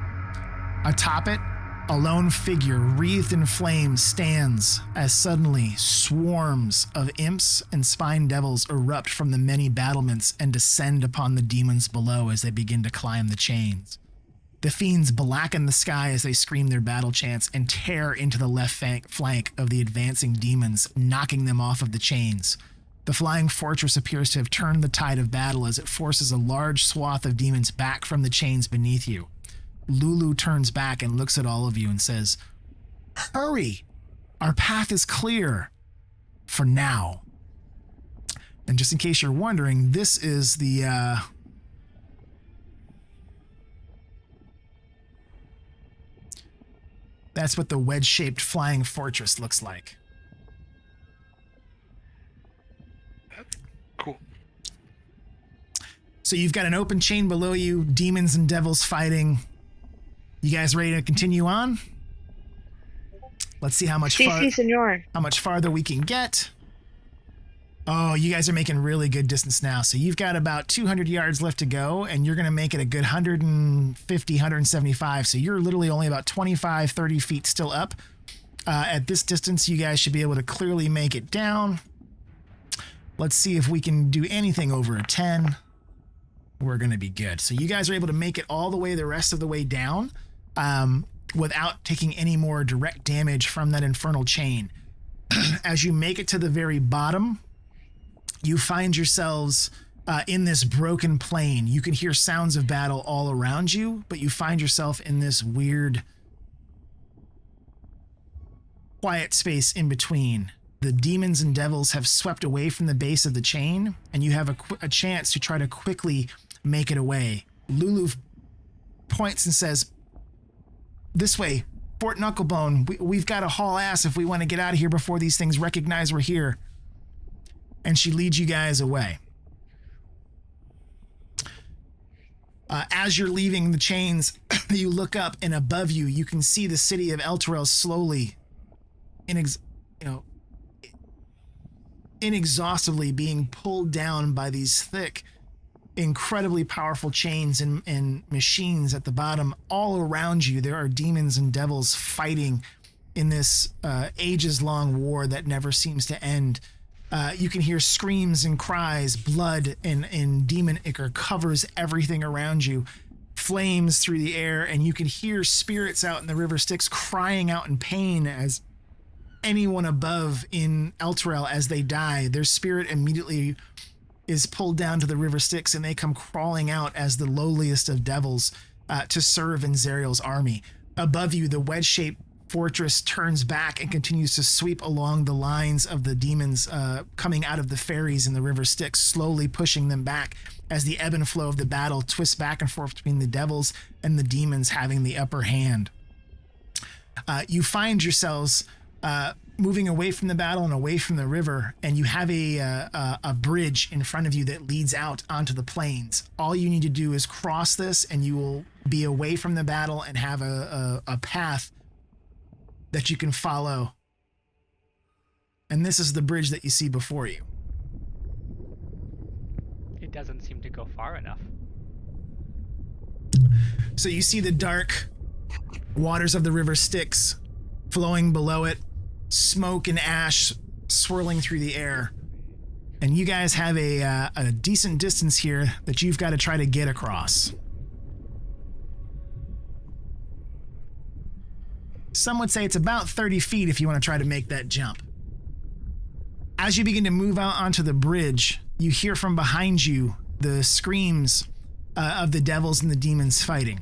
A: Atop it, a lone figure wreathed in flames stands as suddenly swarms of imps and spine devils erupt from the many battlements and descend upon the demons below as they begin to climb the chains. The fiends blacken the sky as they scream their battle chants and tear into the left flank of the advancing demons, knocking them off of the chains. The flying fortress appears to have turned the tide of battle as it forces a large swath of demons back from the chains beneath you. Lulu turns back and looks at all of you and says, "Hurry! Our path is clear. For now." And just in case you're wondering, this is the, that's what the wedge-shaped flying fortress looks like.
F: Cool.
A: So you've got an open chain below you, demons and devils fighting. You guys ready to continue on? Let's see how much farther we can get. Oh, you guys are making really good distance now. So you've got about 200 yards left to go, and you're going to make it a good 150, 175. So you're literally only about 25, 30 feet still up. At this distance, you guys should be able to clearly make it down. Let's see if we can do anything over a 10. We're going to be good. So you guys are able to make it all the way the rest of the way down without taking any more direct damage from that infernal chain. As you make it to the very bottom, you find yourselves in this broken plain. You can hear sounds of battle all around you, but you find yourself in this weird quiet space in between. The demons and devils have swept away from the base of the chain, and you have a chance to try to quickly make it away. Lulu points and says, "This way, Fort Knucklebone. We've got to haul ass if we want to get out of here before these things recognize we're here." And she leads you guys away. As you're leaving the chains, you look up, and above you, you can see the city of Elturel slowly, inexhaustibly being pulled down by these thick, incredibly powerful chains and machines at the bottom. All around you, there are demons and devils fighting in this ages-long war that never seems to end. You can hear screams and cries, blood and demon ichor covers everything around you, flames through the air, and you can hear spirits out in the river Styx crying out in pain as anyone above in Elturel as they die, their spirit immediately is pulled down to the river Styx, and they come crawling out as the lowliest of devils to serve in Zariel's army. Above you, the wedge-shaped fortress turns back and continues to sweep along the lines of the demons coming out of the ferries in the river Styx, slowly pushing them back as the ebb and flow of the battle twists back and forth between the devils and the demons having the upper hand. You find yourselves moving away from the battle and away from the river, and you have a bridge in front of you that leads out onto the plains. All you need to do is cross this, and you will be away from the battle and have a path that you can follow. And this is the bridge that you see before you.
E: It doesn't seem to go far enough.
A: So you see the dark waters of the river Styx flowing below it, smoke and ash swirling through the air. And you guys have a decent distance here that you've got to try to get across. Some would say it's about 30 feet if you want to try to make that jump. As you begin to move out onto the bridge, you hear from behind you the screams of the devils and the demons fighting.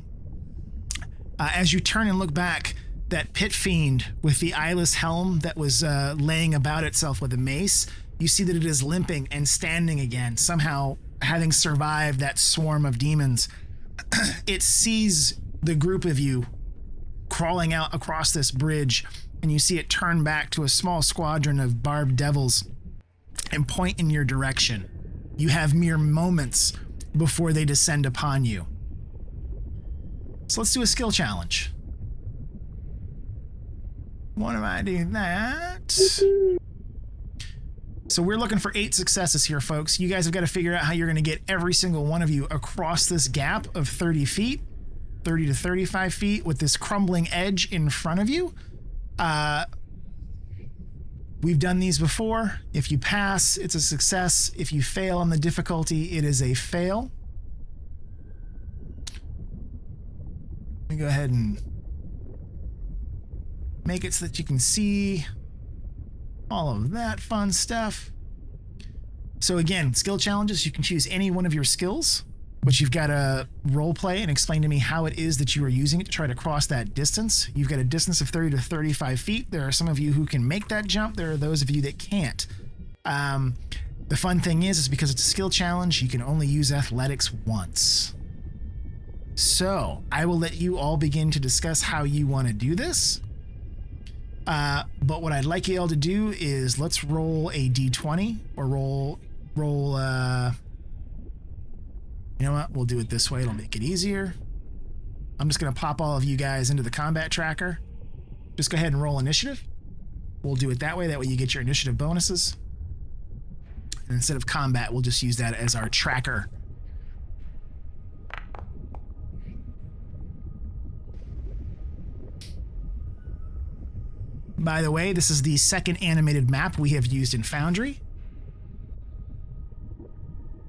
A: As you turn and look back, that pit fiend with the eyeless helm that was laying about itself with a mace, you see that it is limping and standing again, somehow having survived that swarm of demons. It sees the group of you crawling out across this bridge, and you see it turn back to a small squadron of barbed devils and point in your direction. You have mere moments before they descend upon you. So let's do a skill challenge. What am I doing that? So we're looking for 8 successes here, folks. You guys have got to figure out how you're going to get every single one of you across this gap of 30 feet, 30 to 35 feet with this crumbling edge in front of you. We've done these before. If you pass, it's a success. If you fail on the difficulty, it is a fail. Let me go ahead and make it so that you can see all of that fun stuff. So again, skill challenges, you can choose any one of your skills, but you've got to role play and explain to me how it is that you are using it to try to cross that distance. You've got a distance of 30 to 35 feet. There are some of you who can make that jump. There are those of you that can't. The fun thing is because it's a skill challenge, you can only use athletics once. So I will let you all begin to discuss how you want to do this. But what I'd like you all to do is let's roll a d20 or roll you know what? We'll do it this way. It'll make it easier. I'm just going to pop all of you guys into the combat tracker. Just go ahead and roll initiative. We'll do it that way. That way you get your initiative bonuses. And instead of combat, we'll just use that as our tracker. By the way, this is the second animated map we have used in Foundry.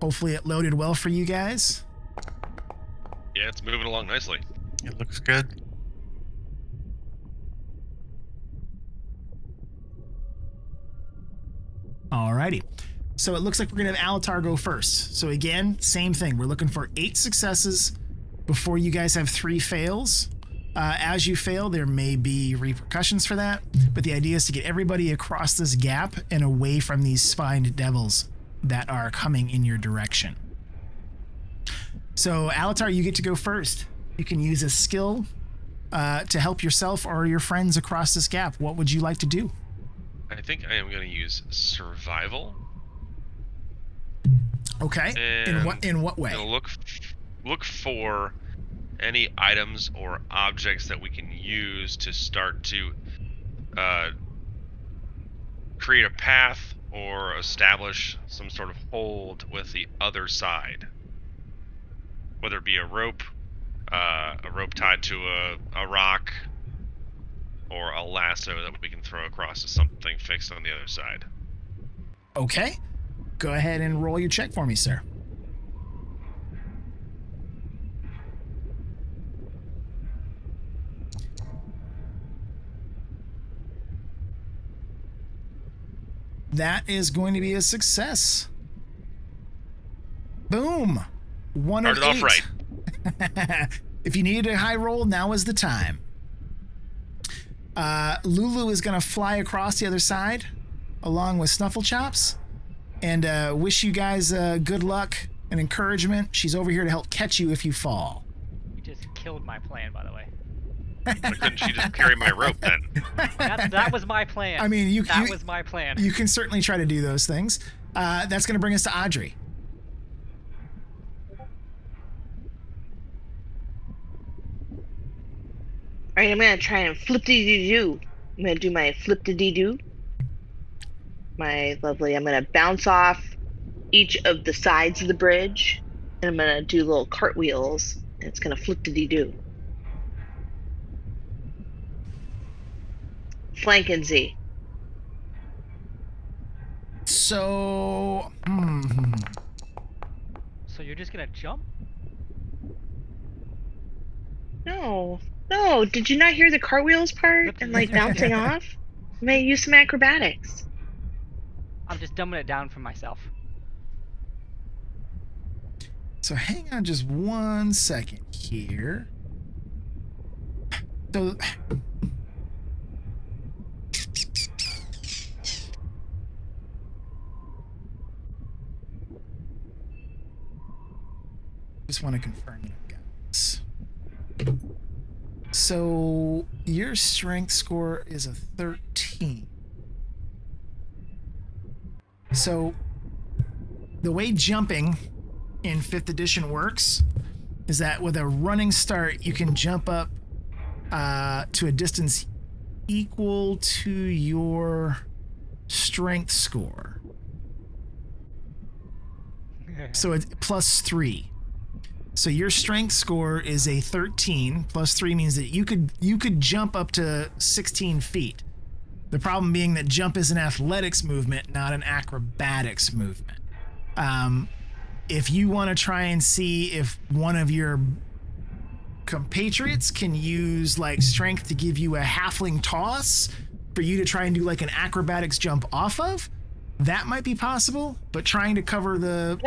A: Hopefully it loaded well for you guys.
C: Yeah, it's moving along nicely.
D: It looks good.
A: Alrighty. So it looks like we're going to have Alatar go first. So again, same thing. We're looking for 8 successes before you guys have 3 fails. As you fail, there may be repercussions for that, but the idea is to get everybody across this gap and away from these spined devils that are coming in your direction. So, Alatar, you get to go first. You can use a skill to help yourself or your friends across this gap. What would you like to do?
C: I think I am going to use survival.
A: Okay. In what way?
C: Look for any items or objects that we can use to start to create a path or establish some sort of hold with the other side. Whether it be a rope tied to a rock, or a lasso that we can throw across to something fixed on the other side.
A: Okay. Go ahead and roll your check for me, sir. that is going to be a success. Boom. 1 of 8.
C: Started off right.
A: If you needed a high roll, now is the time. Lulu is going to fly across the other side along with Snufflechops and wish you guys good luck and encouragement. She's over here to help catch you if you fall.
E: You just killed my plan, by the way.
C: Why couldn't she just carry my rope then?
E: That was my plan.
A: I mean,
E: that was my plan.
A: You can certainly try to do those things. That's going to bring us to Audrey.
G: All right, I'm gonna try and flip-de-doo-doo. I'm gonna do my flip-de-dee-doo. My lovely. I'm gonna bounce off each of the sides of the bridge, and I'm gonna do little cartwheels, and it's gonna flip-de-dee-doo. Flank and Z.
A: So,
E: So you're just gonna jump?
G: No, did you not hear the cartwheels part and like bouncing off? I may use some acrobatics.
E: I'm just dumbing it down for myself.
A: So hang on just 1 second here. So just want to confirm that I've got this. So your strength score is a 13. So the way jumping in 5th edition works is that with a running start, you can jump up to a distance equal to your strength score. So it's +3. So your strength score is a 13. +3 means that you could jump up to 16 feet. The problem being that jump is an athletics movement, not an acrobatics movement. If you want to try and see if one of your compatriots can use like strength to give you a halfling toss for you to try and do like an acrobatics jump off of, that might be possible. But trying to cover the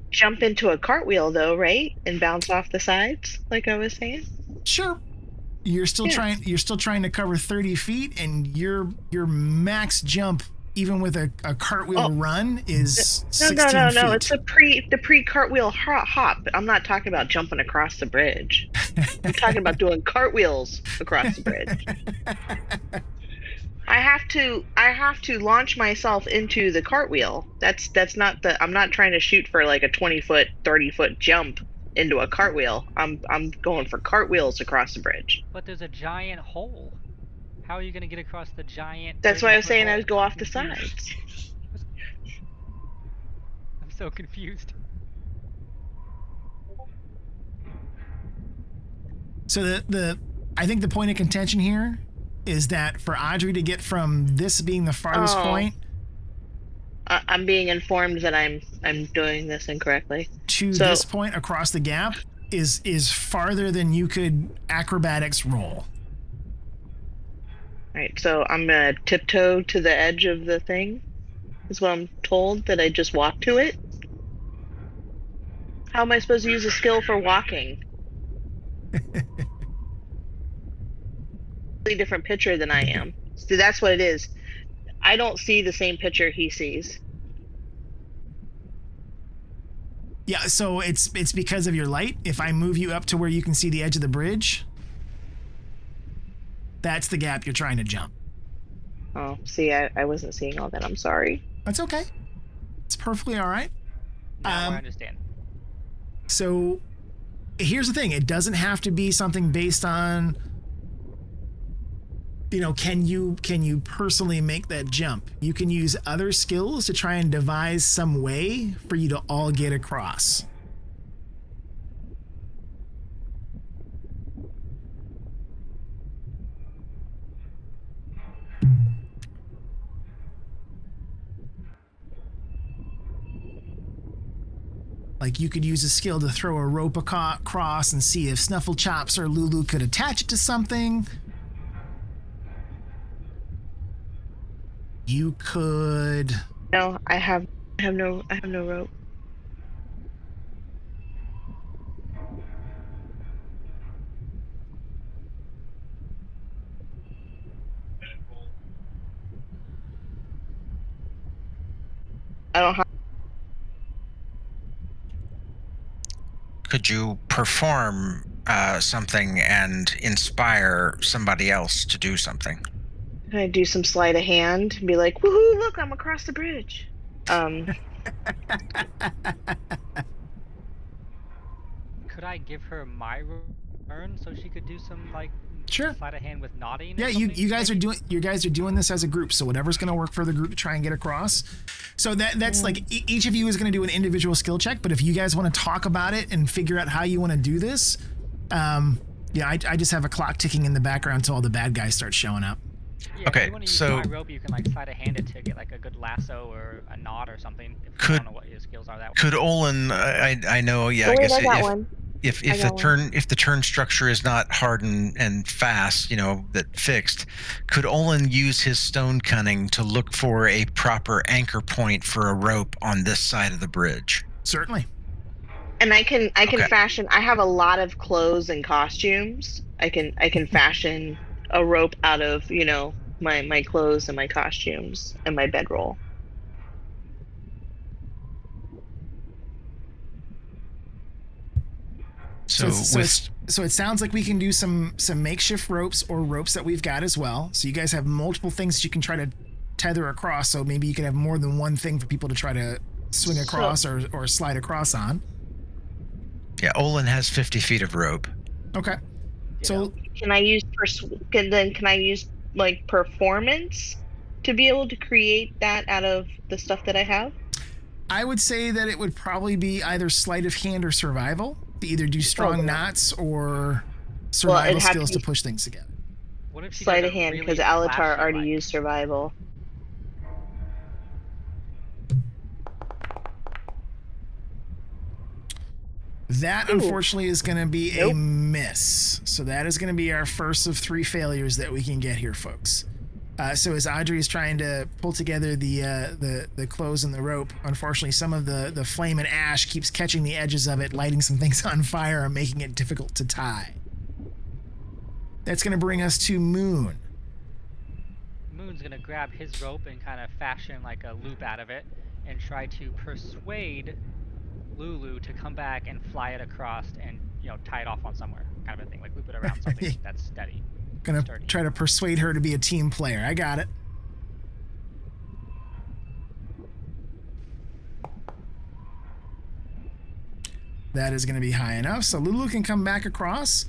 G: Jump into a cartwheel though, right? And bounce off the sides, like I was saying.
A: Sure. You're still trying to cover 30 feet, and your max jump, even with a cartwheel run, is 16 feet.
G: No. It's the pre cartwheel hop. I'm not talking about jumping across the bridge. I'm talking about doing cartwheels across the bridge. I have to launch myself into the cartwheel. That's not I'm not trying to shoot for like a 20-foot, 30-foot jump into a cartwheel. I'm going for cartwheels across the bridge.
E: But there's a giant hole. How are you gonna get across the giant?
G: That's why I was saying
E: hole?
G: I would go off the sides.
E: I'm so confused.
A: So I think the point of contention here is that for Audrey to get from this being the farthest point,
G: I'm being informed that I'm doing this incorrectly.
A: To this point across the gap is farther than you could acrobatics roll.
G: All right, so I'm gonna tiptoe to the edge of the thing. Is what I'm told, that I just walk to it. How am I supposed to use a skill for walking? Different picture than I am. So that's what it is. I don't see the same picture he sees.
A: Yeah, so it's because of your light. If I move you up to where you can see the edge of the bridge, that's the gap you're trying to jump.
G: Oh, see, I wasn't seeing all that. I'm sorry.
A: That's okay. It's perfectly all right.
E: Now I understand.
A: So here's the thing. It doesn't have to be something based on, can you personally make that jump? You can use other skills to try and devise some way for you to all get across. Like you could use a skill to throw a rope across and see if Snufflechops or Lulu could attach it to something. You could.
G: No, I have no rope. I don't have.
D: Could you perform something and inspire somebody else to do something?
G: Can I do some sleight of hand and be like, "Woohoo! Look, I'm across the bridge."
E: Could I give her my turn so she could do some like
A: Sure.
E: sleight of hand with nodding? or
A: Yeah,
E: something,
A: you guys are
E: maybe?
A: doing this as a group, so whatever's going to work for the group to try and get across. So that's like each of you is going to do an individual skill check, but if you guys want to talk about it and figure out how you want to do this, I just have a clock ticking in the background until all the bad guys start showing up.
E: Yeah,
D: Okay,
E: if you want to use
D: so-
E: my rope, you can like sleight of hand it to get like a good lasso or a knot or something. If I
D: Could-
E: don't know what your skills are that way.
D: Could Olin? I know. Yeah, I
G: Wait,
D: guess
G: I got one.
D: if
G: I
D: the
G: got
D: turn turn structure is not hard and fast, that fixed, could Olin use his stone cunning to look for a proper anchor point for a rope on this side of the bridge?
A: Certainly.
G: And I can
D: Okay.
G: fashion. I have a lot of clothes and costumes. I can fashion a rope out of my clothes and my costumes and my bedroll.
D: So,
A: So it sounds like we can do some makeshift ropes or ropes that we've got as well. So you guys have multiple things that you can try to tether across. So maybe you can have more than one thing for people to try to swing across or slide across on.
D: yeah, Olin has 50 feet of rope.
A: Okay.
E: You
A: So
E: know,
G: Can I use can I use like performance to be able to create that out of the stuff that I have?
A: I would say that it would probably be either sleight of hand or survival to either do strong
G: Oh, yeah.
A: knots or
G: Well,
A: survival
G: it'd have to
A: skills to
G: be-
A: push things together.
E: what if she
G: Sleight
E: does
G: of
E: a
G: hand
E: really
G: because Alatar
E: flashy,
G: already
E: like-
G: used survival.
A: That,
G: Ooh.
A: unfortunately, is going to be a
G: Nope.
A: miss. So that is going to be our first of 3 failures that we can get here, folks. So as Audrey is trying to pull together the clothes and the rope, unfortunately, some of the flame and ash keeps catching the edges of it, lighting some things on fire and making it difficult to tie. That's going to bring us to Moon.
E: Moon's gonna grab his rope and kind of fashion like a loop out of it and try to persuade Lulu to come back and fly it across and tie it off on somewhere, kind of a thing, like loop it around something that's steady.
A: Gonna
E: Sturdy.
A: try to persuade her to be a team player. I got it. That is going to be high enough. So Lulu can come back across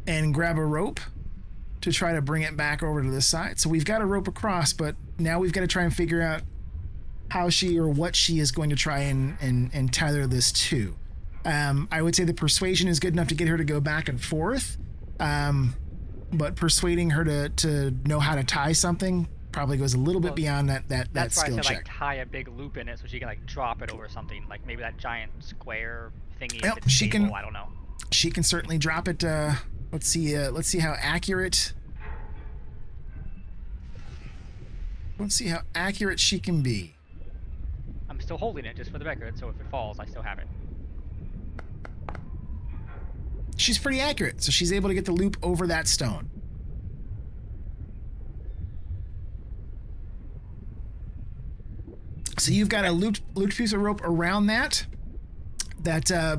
A: and grab a rope to try to bring it back over to this side. So we've got a rope across, but now we've got to try and figure out how she or what she is going to try and tether this to. I would say the persuasion is good enough to get her to go back and forth. But persuading her to know how to tie something probably goes a little bit
E: Well,
A: beyond that
E: That's why I
A: skill
E: said
A: check.
E: like tie a big loop in it so she can like drop it over something, like maybe that giant square thingy.
A: Well,
E: if it's
A: she can-
E: stable, I don't know.
A: She can certainly drop it. Let's see how accurate. Let's see how accurate she can be.
E: I'm still holding it just for the record, so if it falls, I still have it.
A: She's pretty accurate, so she's able to get the loop over that stone. So you've got a looped piece of rope around that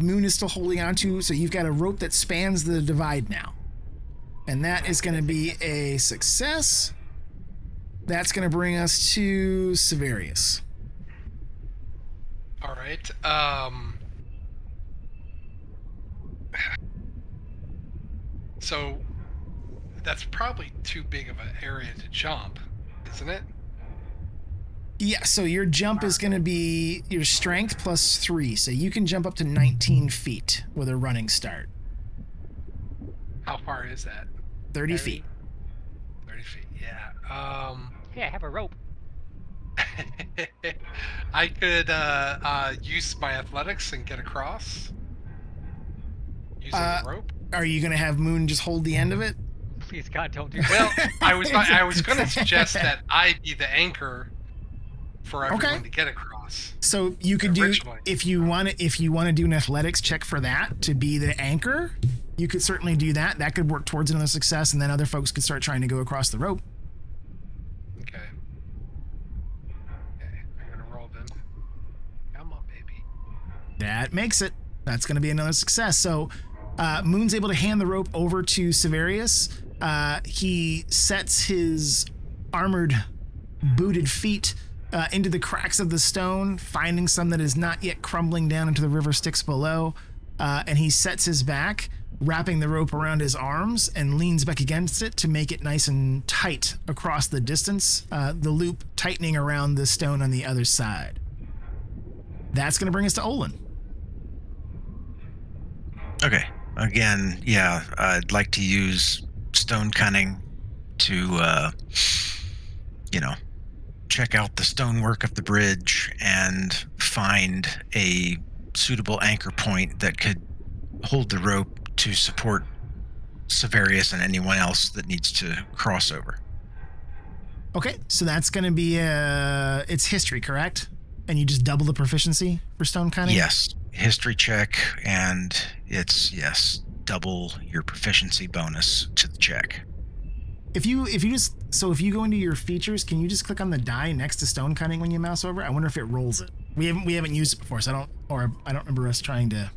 A: Moon is still holding onto. So you've got a rope that spans the divide now. And that is going to be a success. That's going to bring us to Severius.
F: All right. So that's probably too big of an area to jump, isn't it?
A: Yeah, so your jump is going to be your strength plus 3. So you can jump up to 19 feet with a running start.
F: How far is that?
A: 30 feet.
F: 30 feet. Yeah.
E: Hey, I have a rope.
F: I could use my athletics and get across using the rope.
A: Are you going to have Moon just hold the end of it?
E: Please God, don't do
F: Well,
E: that.
F: I was going to suggest that I be the anchor for everyone
A: Okay.
F: to get across.
A: So you could do,
F: Originally.
A: if you want to do an athletics check for that to be the anchor, you could certainly do that. That could work towards another success, and then other folks could start trying to go across the rope.
F: Okay. Okay, I'm going to roll then. Come on, baby.
A: That makes it. That's going to be another success. So Moon's able to hand the rope over to Severius. He sets his armored, booted feet into the cracks of the stone, finding some that is not yet crumbling down into the river Styx below. And he sets his back, wrapping the rope around his arms, and leans back against it to make it nice and tight across the distance, the loop tightening around the stone on the other side. That's going to bring us to Olin.
D: Okay. Again, yeah, I'd like to use stone cunning to, check out the stonework of the bridge and find a suitable anchor point that could hold the rope to support Severius and anyone else that needs to cross over.
A: Okay, so that's going to be it's history, correct? And you just double the proficiency for stone cunning?
D: Yes, history check, and it's, double your proficiency bonus to the check.
A: If you go into your features, can you just click on the die next to stone cunning when you mouse over? I wonder if it rolls it. We haven't used it before, so I don't remember us trying to,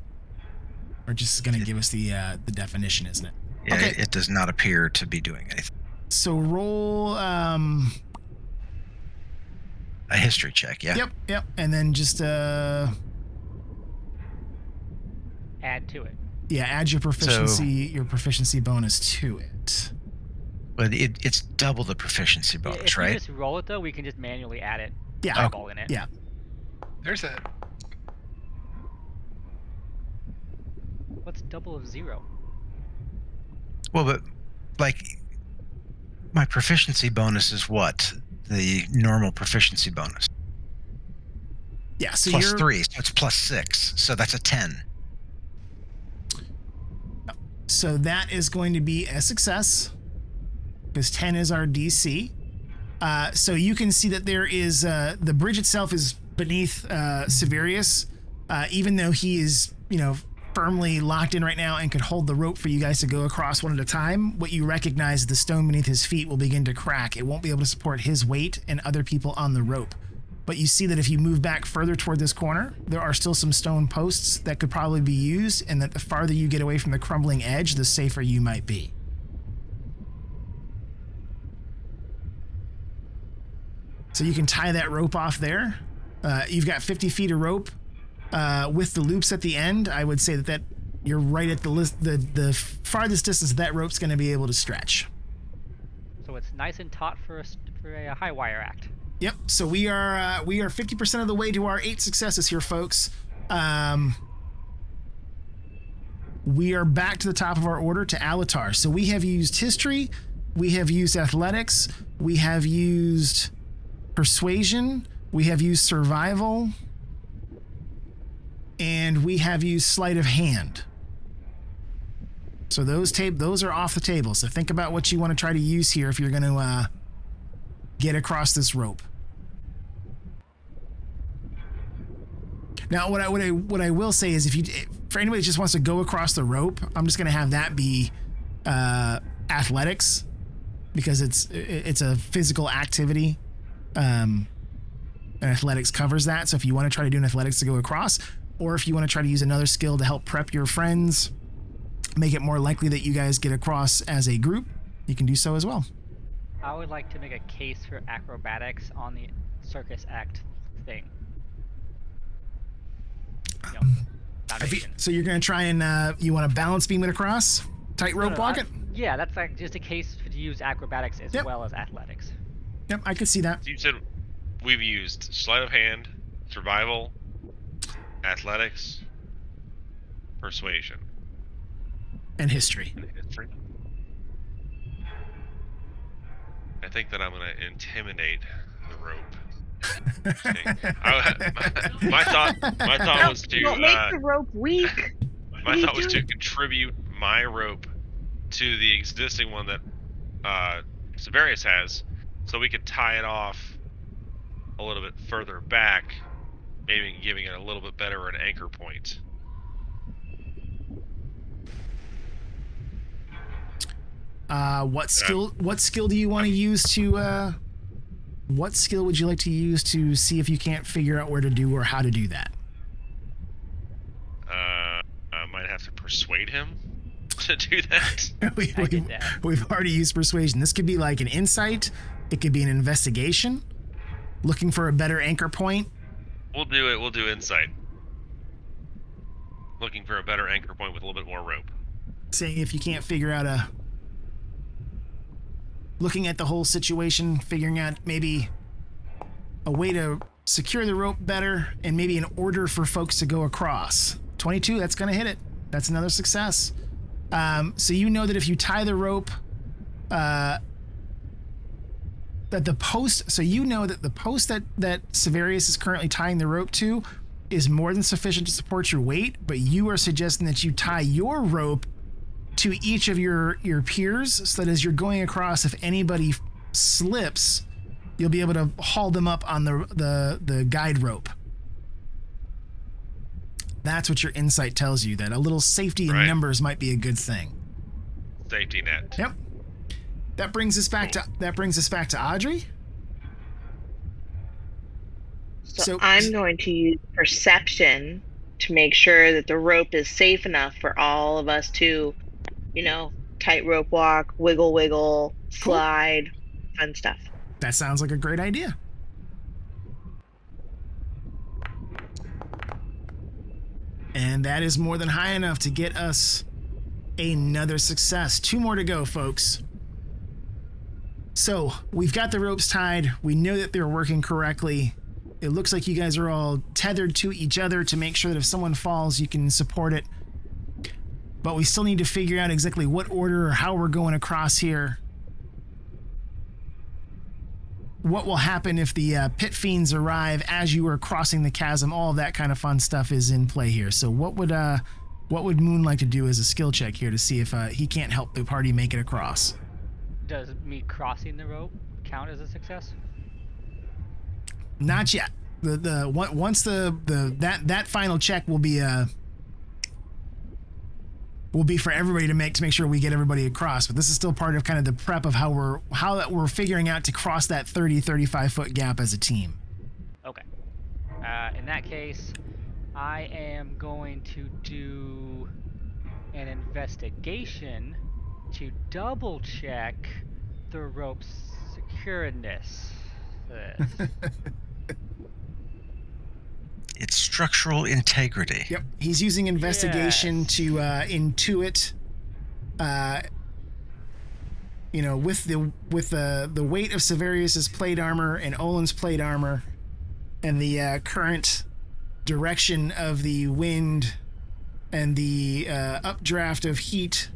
A: or just going to give us the definition, isn't it?
D: Yeah,
A: Okay.
D: it does not appear to be doing anything.
A: So roll
D: A history check, yeah.
A: Yep, and then just
E: Add to it.
A: add your proficiency bonus to it.
D: But it's double the proficiency bonus,
E: If
D: right?
E: you just roll it though, we can just manually add it.
A: Yeah.
E: Eyeball in it.
A: Yeah.
F: There's a...
E: What's double of 0?
D: Well, but my proficiency bonus is what? The normal proficiency bonus.
A: Yeah, so
D: Plus
A: you're
D: 3, so it's plus 6. So that's a 10.
A: So that is going to be a success, because 10 is our DC. So you can see that there is the bridge itself is beneath Severius, even though he is, firmly locked in right now and could hold the rope for you guys to go across one at a time. What you recognize is the stone beneath his feet will begin to crack. It won't be able to support his weight and other people on the rope. But you see that if you move back further toward this corner, there are still some stone posts that could probably be used, and that the farther you get away from the crumbling edge, the safer you might be. So you can tie that rope off there. You've got 50 feet of rope with the loops at the end. I would say that you're right at the farthest distance that rope's going to be able to stretch.
E: So it's nice and taut for a high wire act.
A: Yep. So we are 50% of the way to our 8 successes here, folks. We are back to the top of our order to Alatar. So we have used history, we have used athletics, we have used persuasion, we have used survival, and we have used sleight of hand. So those are off the table. So think about what you want to try to use here if you're going to get across this rope. Now, what I will say is, for anybody that just wants to go across the rope, I'm just going to have that be athletics, because it's a physical activity, and athletics covers that. So if you want to try to do an athletics to go across, or if you want to try to use another skill to help prep your friends, make it more likely that you guys get across as a group, you can do so as well.
E: I would like to make a case for acrobatics on the circus act thing. Foundation.
A: So you're going to try and you want to balance beam it across, tightrope walk it.
E: Yeah, that's like just a case to use acrobatics as
A: Yep.
E: well as athletics.
A: Yep, I could see that.
C: So you said we've used sleight of hand, survival, athletics, persuasion,
A: And history.
C: and history. I think that I'm going to intimidate the rope. My thought was to
G: Don't make the rope weak.
C: my
G: What are you
C: thought was to
G: doing?
C: contribute my rope to the existing one that Severius has, so we could tie it off a little bit further back, maybe giving it a little bit better an anchor point.
A: What skill do you want to use to? What skill would you like to use to see if you can't figure out where to do or how to do that?
C: I might have to persuade him to do that.
A: We've already used persuasion. This could be like an insight. It could be an investigation. Looking for a better anchor point.
C: We'll do it. We'll do insight. Looking for a better anchor point with a little bit more rope.
A: Saying if you can't figure out looking at the whole situation, figuring out maybe a way to secure the rope better and maybe an order for folks to go across. 22, that's going to hit it. That's another success. So you know that if you tie the rope, that the post, so you know that the post that Severius is currently tying the rope to is more than sufficient to support your weight, but you are suggesting that you tie your rope to each of your peers so that as you're going across, if anybody slips, you'll be able to haul them up on the guide rope. That's what your insight tells you, that a little safety in numbers might be a good thing.
C: Safety net.
A: Yep. That brings us back to Audrey.
G: So I'm going to use perception to make sure that the rope is safe enough for all of us to, tightrope walk, wiggle, slide, fun stuff.
A: That sounds like a great idea. And that is more than high enough to get us another success. 2 more to go, folks. So we've got the ropes tied. We know that they're working correctly. It looks like you guys are all tethered to each other to make sure that if someone falls, you can support it. But we still need to figure out exactly what order or how we're going across here. What will happen if the pit fiends arrive as you are crossing the chasm? All of that kind of fun stuff is in play here. So what would Moon like to do as a skill check here to see if he can't help the party make it across?
E: Does me crossing the rope count as a success?
A: Not yet. Once that final check will be for everybody to make sure we get everybody across. But this is still part of kind of the prep of how we're figuring out to cross that 35 foot gap as a team.
E: Okay. In that case, I am going to do an investigation to double check the rope's secureness.
D: It's structural integrity.
A: Yep. He's using investigation to intuit, with the weight of Severius's plate armor and Olin's plate armor and the current direction of the wind and the updraft of heat,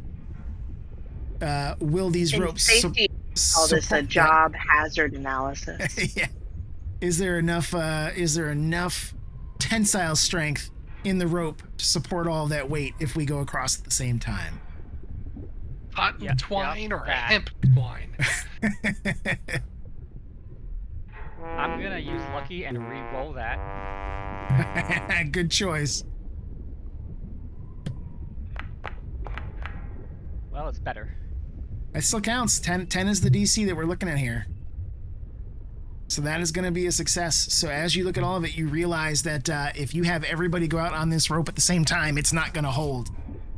A: will these ropes
G: call this a job hazard analysis?
A: Yeah. Is there enough tensile strength in the rope to support all that weight if we go across at the same time?
F: Cotton twine or hemp twine?
E: I'm gonna use lucky and re-roll that.
A: Good choice.
E: Well, it's better.
A: It still counts. 10 is the DC that we're looking at here. So that is going to be a success. So as you look at all of it, you realize that if you have everybody go out on this rope at the same time, it's not going to hold.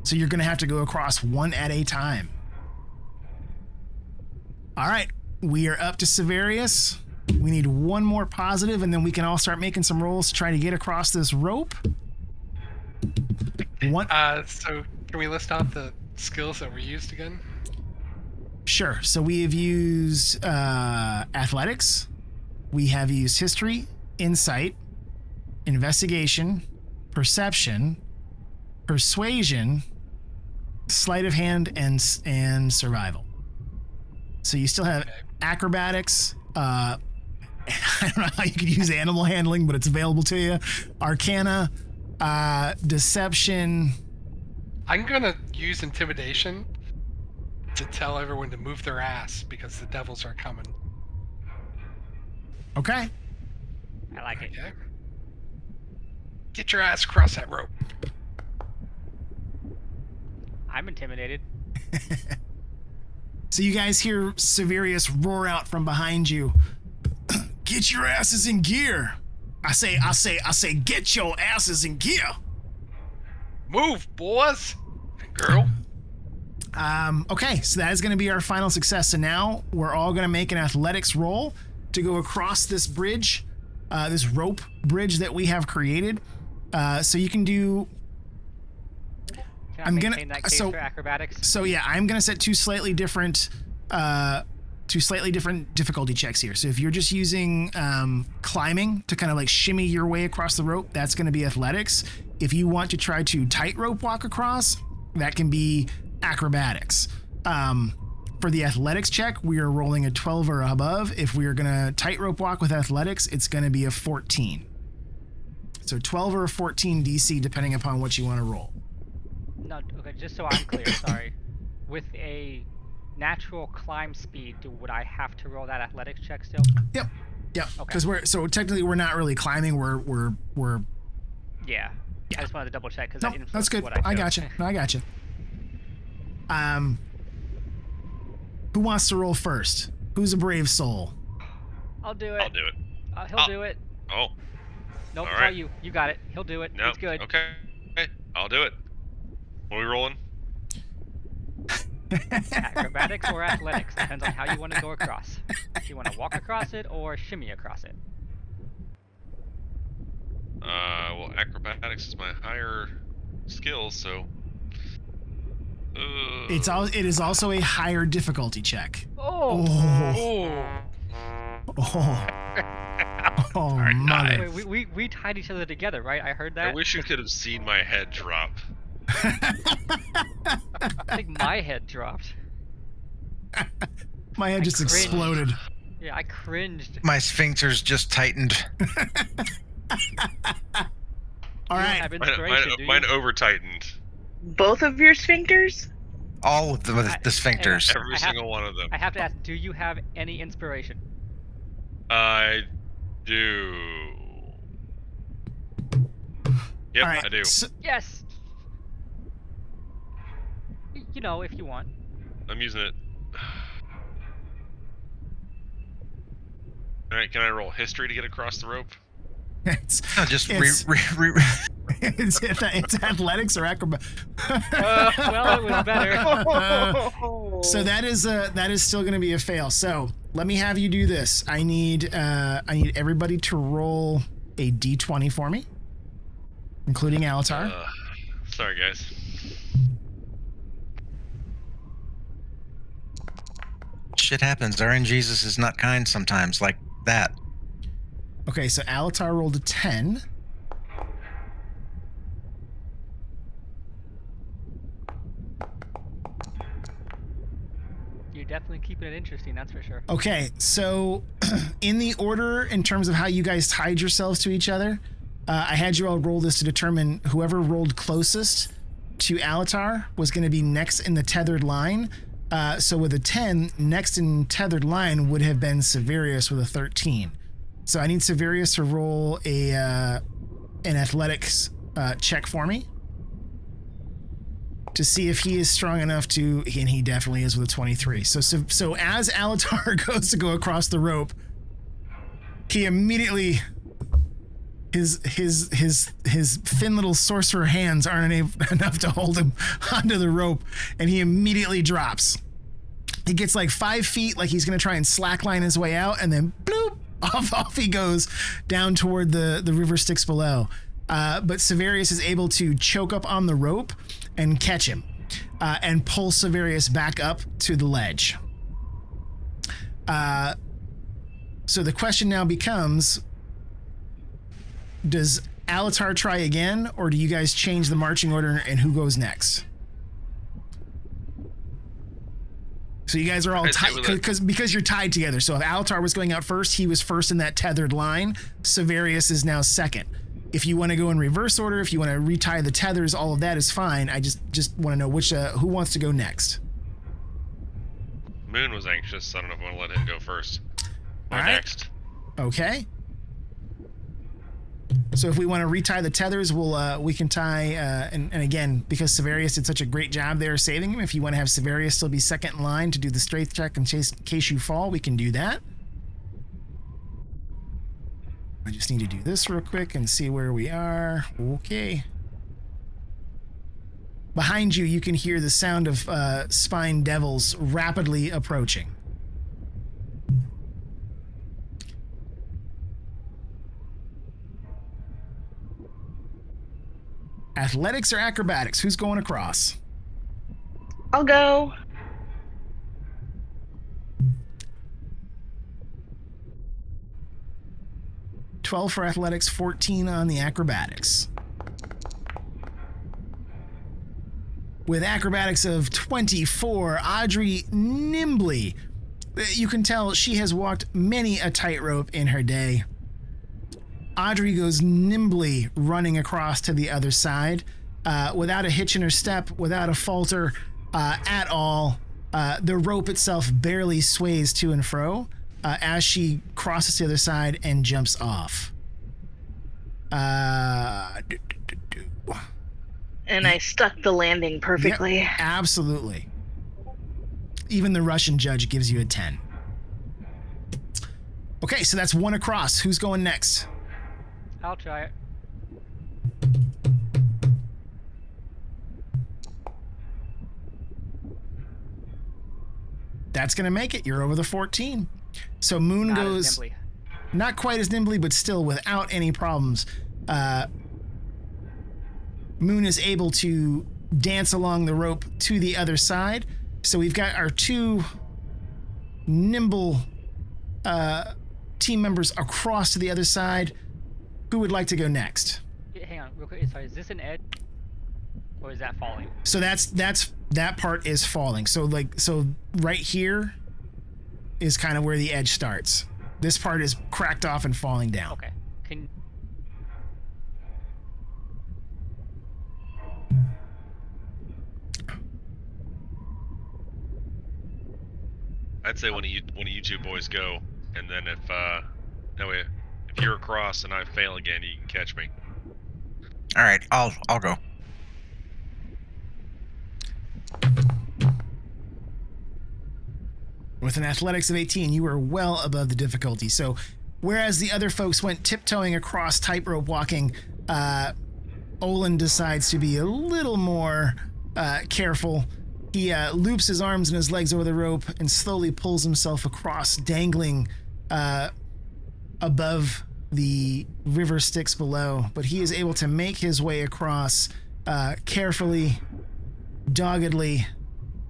A: So you're going to have to go across one at a time. All right. We are up to Severius. We need one more positive, and then we can all start making some rolls to try to get across this rope.
F: So can we list off the skills that were used again?
A: Sure. So we have used athletics. We have used history, insight, investigation, perception, persuasion, sleight of hand, and survival. So you still have acrobatics. I don't know how you could use animal handling, but it's available to you. Arcana, deception.
F: I'm gonna use intimidation to tell everyone to move their ass because the devils are coming.
A: Okay.
E: I like it.
F: Okay. Get your ass across that rope.
E: I'm intimidated.
A: So you guys hear Severius roar out from behind you. Get your asses in gear. I say, get your asses in gear.
F: Move, boys and girl.
A: Okay, so that is going to be our final success. So now we're all going to make an athletics roll to go across this bridge, this rope bridge that we have created. So you can do.
E: Can I maintain that case for acrobatics?
A: So yeah, I'm gonna set two slightly different difficulty checks here. So if you're just using climbing to kind of like shimmy your way across the rope, that's going to be athletics. If you want to try to tightrope walk across, that can be acrobatics. For the athletics check, we are rolling a 12 or above. If we are going to tightrope walk with athletics, it's going to be a 14. So 12 or a 14 DC, depending upon what you want to roll.
E: No, okay, just so I'm clear, sorry. With a natural climb speed, would I have to roll that athletics check still?
A: Yep.
E: Okay.
A: Because technically we're not really climbing. We're.
E: Yeah. I just wanted to double check because
A: No,
E: that influenced
A: that's good.
E: what I
A: I gotcha. No, I gotcha. Who wants to roll first? Who's a brave soul?
E: I'll do it.
C: I'll do it.
E: He'll do it.
C: Oh,
E: Nope,
C: all
E: it's
C: right.
E: all you. You got it. He'll do it.
C: no.
E: It's good.
C: Okay, I'll do it. What are we rolling?
E: Acrobatics or athletics depends on how you want to go across. If you want to walk across it or shimmy across it.
C: Well, acrobatics is my higher skill, so.
A: It is also a higher difficulty check.
E: Oh.
A: Oh, mother.
E: Wait, we tied each other together, right? I heard that.
C: I wish you could have seen my head drop.
E: I think my head dropped.
A: My head just
E: cringed.
A: exploded.
E: Yeah, I cringed.
D: My sphincters just tightened.
A: All
E: You don't
A: right.
E: have inspiration, do you?
C: Mine over tightened.
G: Both of your sphincters?
D: All of the sphincters.
C: Every single one of them.
E: I have to ask, do you have any inspiration?
C: I do. Yep,
A: All right.
C: I do.
A: So,
E: Yes! You know, if you want.
C: I'm using it. Alright, can I roll history to get across the rope?
A: it's,
D: No, just
A: it's, it's athletics or acrobatics.
E: Well, it was better.
A: So that is still going to be a fail. So let me have you do this. I need everybody to roll a d20 for me, including Alatar.
C: Sorry, guys.
D: Shit happens. RNGesus is not kind sometimes, like that.
A: Okay, so Alatar rolled a 10.
E: You're definitely keeping it interesting, that's for sure.
A: Okay, so in the order in terms of how you guys tied yourselves to each other, I had you all roll this to determine whoever rolled closest to Alatar was going to be next in the tethered line. So with a 10, next in tethered line would have been Severius with a 13. So I need Severius to roll an athletics check for me to see if he is strong enough to, and he definitely is with a 23. So as Alatar goes to go across the rope, he immediately his thin little sorcerer hands aren't enough to hold him onto the rope, and he immediately drops. He gets like 5 feet, like he's gonna try and slackline his way out, and then bloop, off he goes down toward the river Styx below. But Severius is able to choke up on the rope and catch him, and pull Severius back up to the ledge. So the question now becomes, does Alatar try again, or do you guys change the marching order and who goes next? So you guys are all tied because you're tied together. So if Alatar was going out first, he was first in that tethered line. Severius is now second. If you want to go in reverse order, if you want to retie the tethers, all of that is fine. I just want to know which who wants to go next.
C: Moon was anxious, so I don't know if I want to let him go first. Or
A: All right.
C: next.
A: Okay. So if we want to retie the tethers, we can tie, and again, because Severius did such a great job there saving him, if you want to have Severius still be second in line to do the strength check in case you fall, we can do that. I just need to do this real quick and see where we are. Okay. Behind you, you can hear the sound of spine devils rapidly approaching. Athletics or acrobatics? Who's going across?
G: I'll go.
A: $12 for athletics, 14 on the acrobatics. With acrobatics of 24, Audrey nimbly, you can tell she has walked many a tightrope in her day. Audrey goes nimbly running across to the other side, without a hitch in her step, without a falter at all. The rope itself barely sways to and fro as she crosses to the other side and jumps off.
G: And I stuck the landing perfectly.
A: Yep, absolutely. Even the Russian judge gives you a 10. Okay, so that's one across. Who's going next?
E: I'll try it.
A: That's going to make it. You're over the 14. So Moon
E: Not
A: goes...
E: as nimbly.
A: Not quite as nimbly, but still without any problems. Moon is able to dance along the rope to the other side. So we've got our two nimble team members across to the other side. Who would like to go next?
E: Yeah, hang on, real quick. Sorry, is this an edge, or is that falling?
A: So that part is falling. So right here is kind of where the edge starts. This part is cracked off and falling down.
E: Okay.
C: I'd say one of you two boys go, and then if that way, if you're across and I fail again, you can catch me.
D: All right, I'll go.
A: With an athletics of 18, you are well above the difficulty. So, whereas the other folks went tiptoeing across tightrope walking, Olin decides to be a little more careful. He loops his arms and his legs over the rope and slowly pulls himself across, dangling above the river Styx below. But he is able to make his way across carefully, doggedly.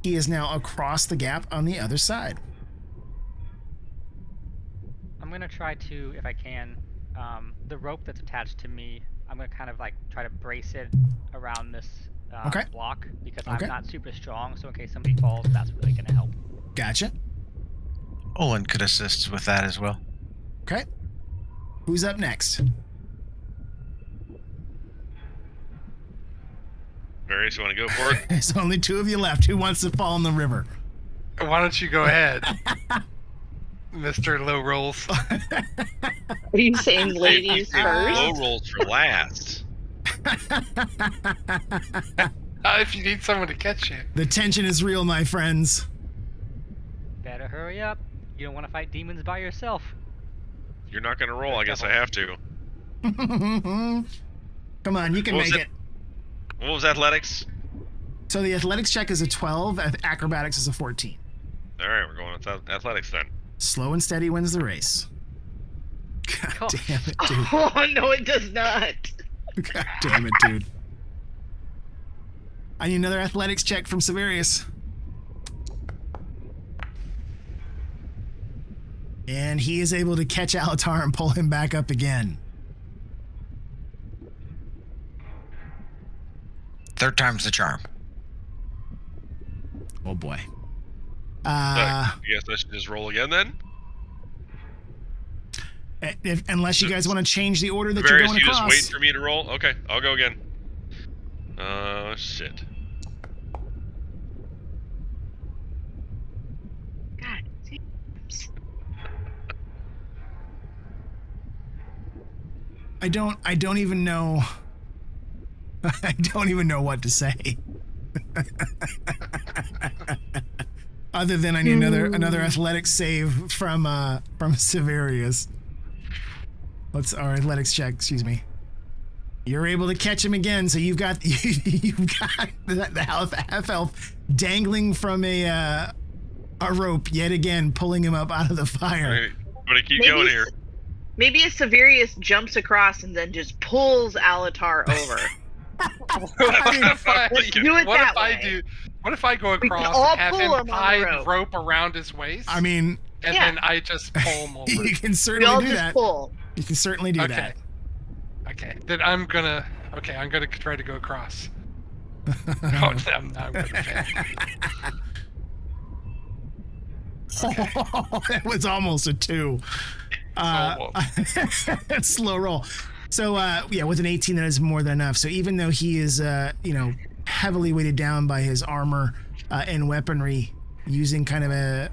A: He is now across the gap on the other side.
E: I'm going to try to, if I can, the rope that's attached to me, I'm going to kind of like try to brace it around this block because I'm not super strong. So in case somebody falls, that's really going to help.
A: Gotcha.
D: Olin could assist with that as well.
A: Okay. Who's up next?
C: Various, you want to go for it?
A: There's only two of you left. Who wants to fall in the river?
F: Why don't you go ahead, Mr. Low Rolls?
G: Are you saying ladies
C: Save
G: first?
C: low rolls for last.
F: If you need someone to catch you.
A: The tension is real, my friends.
E: Better hurry up. You don't want to fight demons by yourself.
C: You're not going to roll. I guess I have to.
A: Come on, you can make it.
C: What was athletics?
A: So the athletics check is a 12, acrobatics is a 14.
C: All right, we're going with athletics then.
A: Slow and steady wins the race. God damn it, dude.
G: Oh, no, it does not.
A: God damn it, dude. I need another athletics check from Severius. And he is able to catch Alatar and pull him back up again.
D: Third time's the charm.
A: Oh boy.
C: I guess I should just roll again then?
A: Unless you guys want to change the order that
C: Various,
A: you're going
C: you
A: across.
C: just wait for me to roll? Okay, I'll go again. Shit.
A: I don't even know. I don't even know what to say. Other than I need another athletics save from Severius. What's our athletics check? Excuse me. You're able to catch him again, so you've got the half elf dangling from a rope yet again, pulling him up out of the fire.
C: All right, I'm gonna keep going here.
G: Maybe a Severius jumps across and then just pulls Alatar over.
F: What if I go
G: We can
F: across
G: all
F: and have
G: pull
F: him
G: him on the
F: tie the
G: rope.
F: rope around his waist?
A: I mean,
F: and
G: Yeah.
F: then I just pull him over.
A: you can
G: We
A: certainly
G: all
A: do
G: just
A: that.
G: pull.
A: You can certainly do
F: Okay.
A: that.
F: Okay, then I'm gonna try to go across. Oh, I'm not gonna fail.
A: That was almost a 2. Slow roll. So with an 18, that is more than enough. So even though he is heavily weighted down by his armor and weaponry, using kind of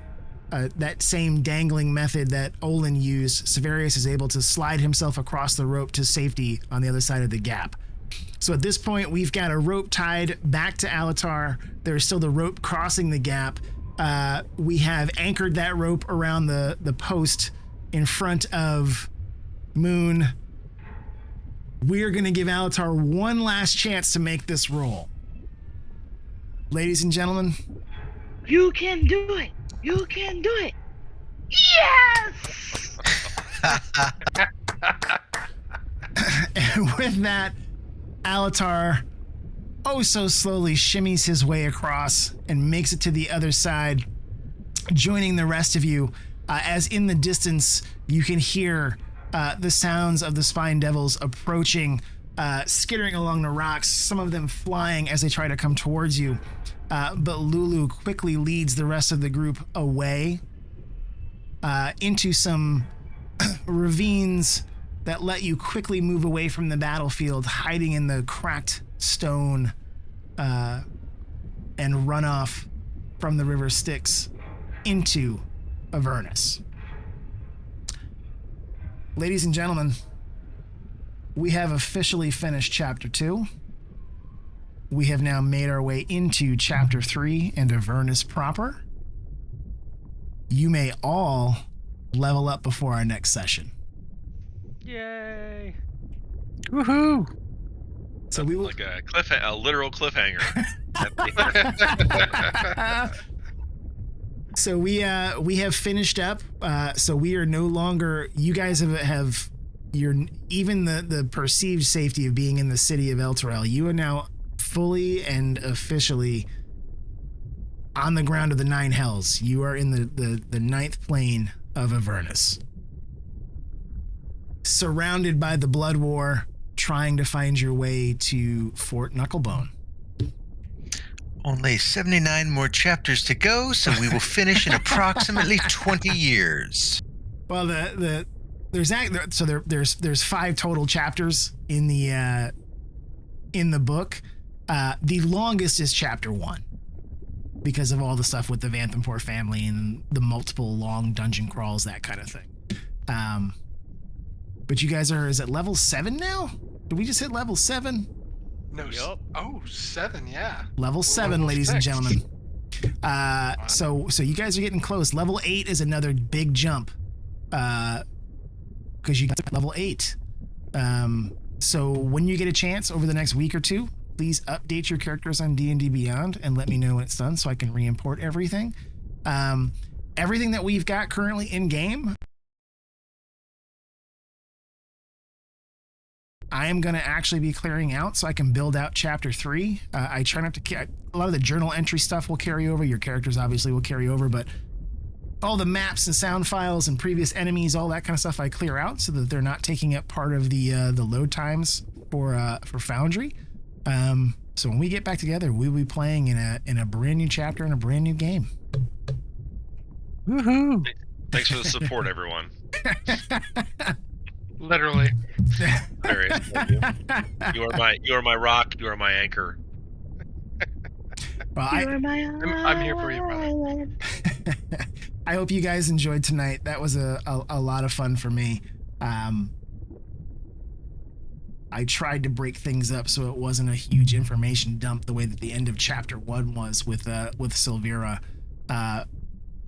A: that same dangling method that Olin used, Severius is able to slide himself across the rope to safety on the other side of the gap. So at this point, we've got a rope tied back to Alatar. There's still the rope crossing the gap. We have anchored that rope around the post in front of Moon. We're going to give Alatar one last chance to make this roll. Ladies and gentlemen.
G: You can do it. You can do it. Yes!
A: And with that, Alatar so slowly shimmies his way across and makes it to the other side, joining the rest of you, as in the distance you can hear the sounds of the Spine Devils approaching, skittering along the rocks, some of them flying as they try to come towards you. But Lulu quickly leads the rest of the group away into some ravines that let you quickly move away from the battlefield, hiding in the cracked stone and run off from the river Styx into Avernus. Ladies and gentlemen, we have officially finished Chapter 2. We have now made our way into Chapter 3 and Avernus proper. You may all level up before our next session.
E: Yay!
D: Woohoo!
A: So we will...
C: Like a literal cliffhanger.
A: So we have finished up. So we are no longer. You guys have your even the perceived safety of being in the city of Elturel. You are now fully and officially on the ground of the Nine Hells. You are in the ninth plane of Avernus, surrounded by the Blood War, trying to find your way to Fort Knucklebone.
D: Only 79 more chapters to go, so we will finish in approximately 20 years.
A: Well, there's 5 total chapters in the book. The longest is chapter 1 because of all the stuff with the Vanthempor family and the multiple long dungeon crawls, that kind of thing. But you guys is it level 7 now? Did we just hit level 7?
F: No.
E: Yup.
F: Oh, 7, yeah.
A: Level 7,
F: level
A: ladies and
F: 6.
A: gentlemen. So you guys are getting close. Level 8 is another big jump. Because you got to level 8. So when you get a chance over the next week or two, please update your characters on D&D Beyond and let me know when it's done so I can re-import everything. Everything that we've got currently in game, I am going to actually be clearing out so I can build out chapter 3. I try not to... A lot of the journal entry stuff will carry over. Your characters obviously will carry over, but all the maps and sound files and previous enemies, all that kind of stuff I clear out so that they're not taking up part of the load times for Foundry. So when we get back together, we'll be playing in a brand new chapter and a brand new game.
D: Woohoo!
C: Thanks for the support, everyone.
F: Literally.
C: Very thank you. You are my rock. You are my anchor.
A: Well,
F: I'm here for you, brother.
A: I hope you guys enjoyed tonight. That was a lot of fun for me. I tried to break things up so it wasn't a huge information dump the way that the end of chapter 1 was with Silvira.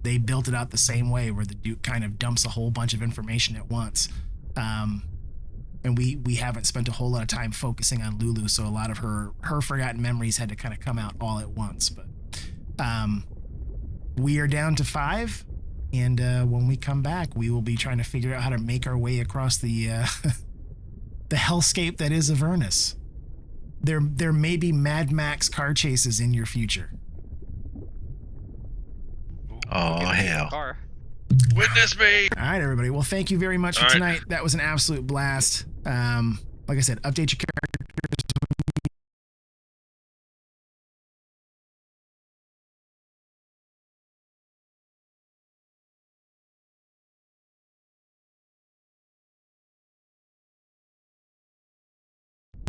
A: They built it out the same way, where the Duke kind of dumps a whole bunch of information at once. And we haven't spent a whole lot of time focusing on Lulu, so a lot of her forgotten memories had to kind of come out all at once. But we are down to 5, and when we come back, we will be trying to figure out how to make our way across the the hellscape that is Avernus. There may be Mad Max car chases in your future.
D: Oh, hell.
E: Car.
C: Witness me!
A: All right, everybody. Well, thank you very much for
C: All right.
A: tonight. That was an absolute blast. Like I said, update your characters.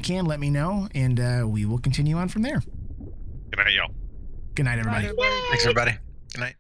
A: Can let me know, and we will continue on from there.
C: Good night, y'all.
A: Good night, everybody.
D: Thanks, everybody. Good night.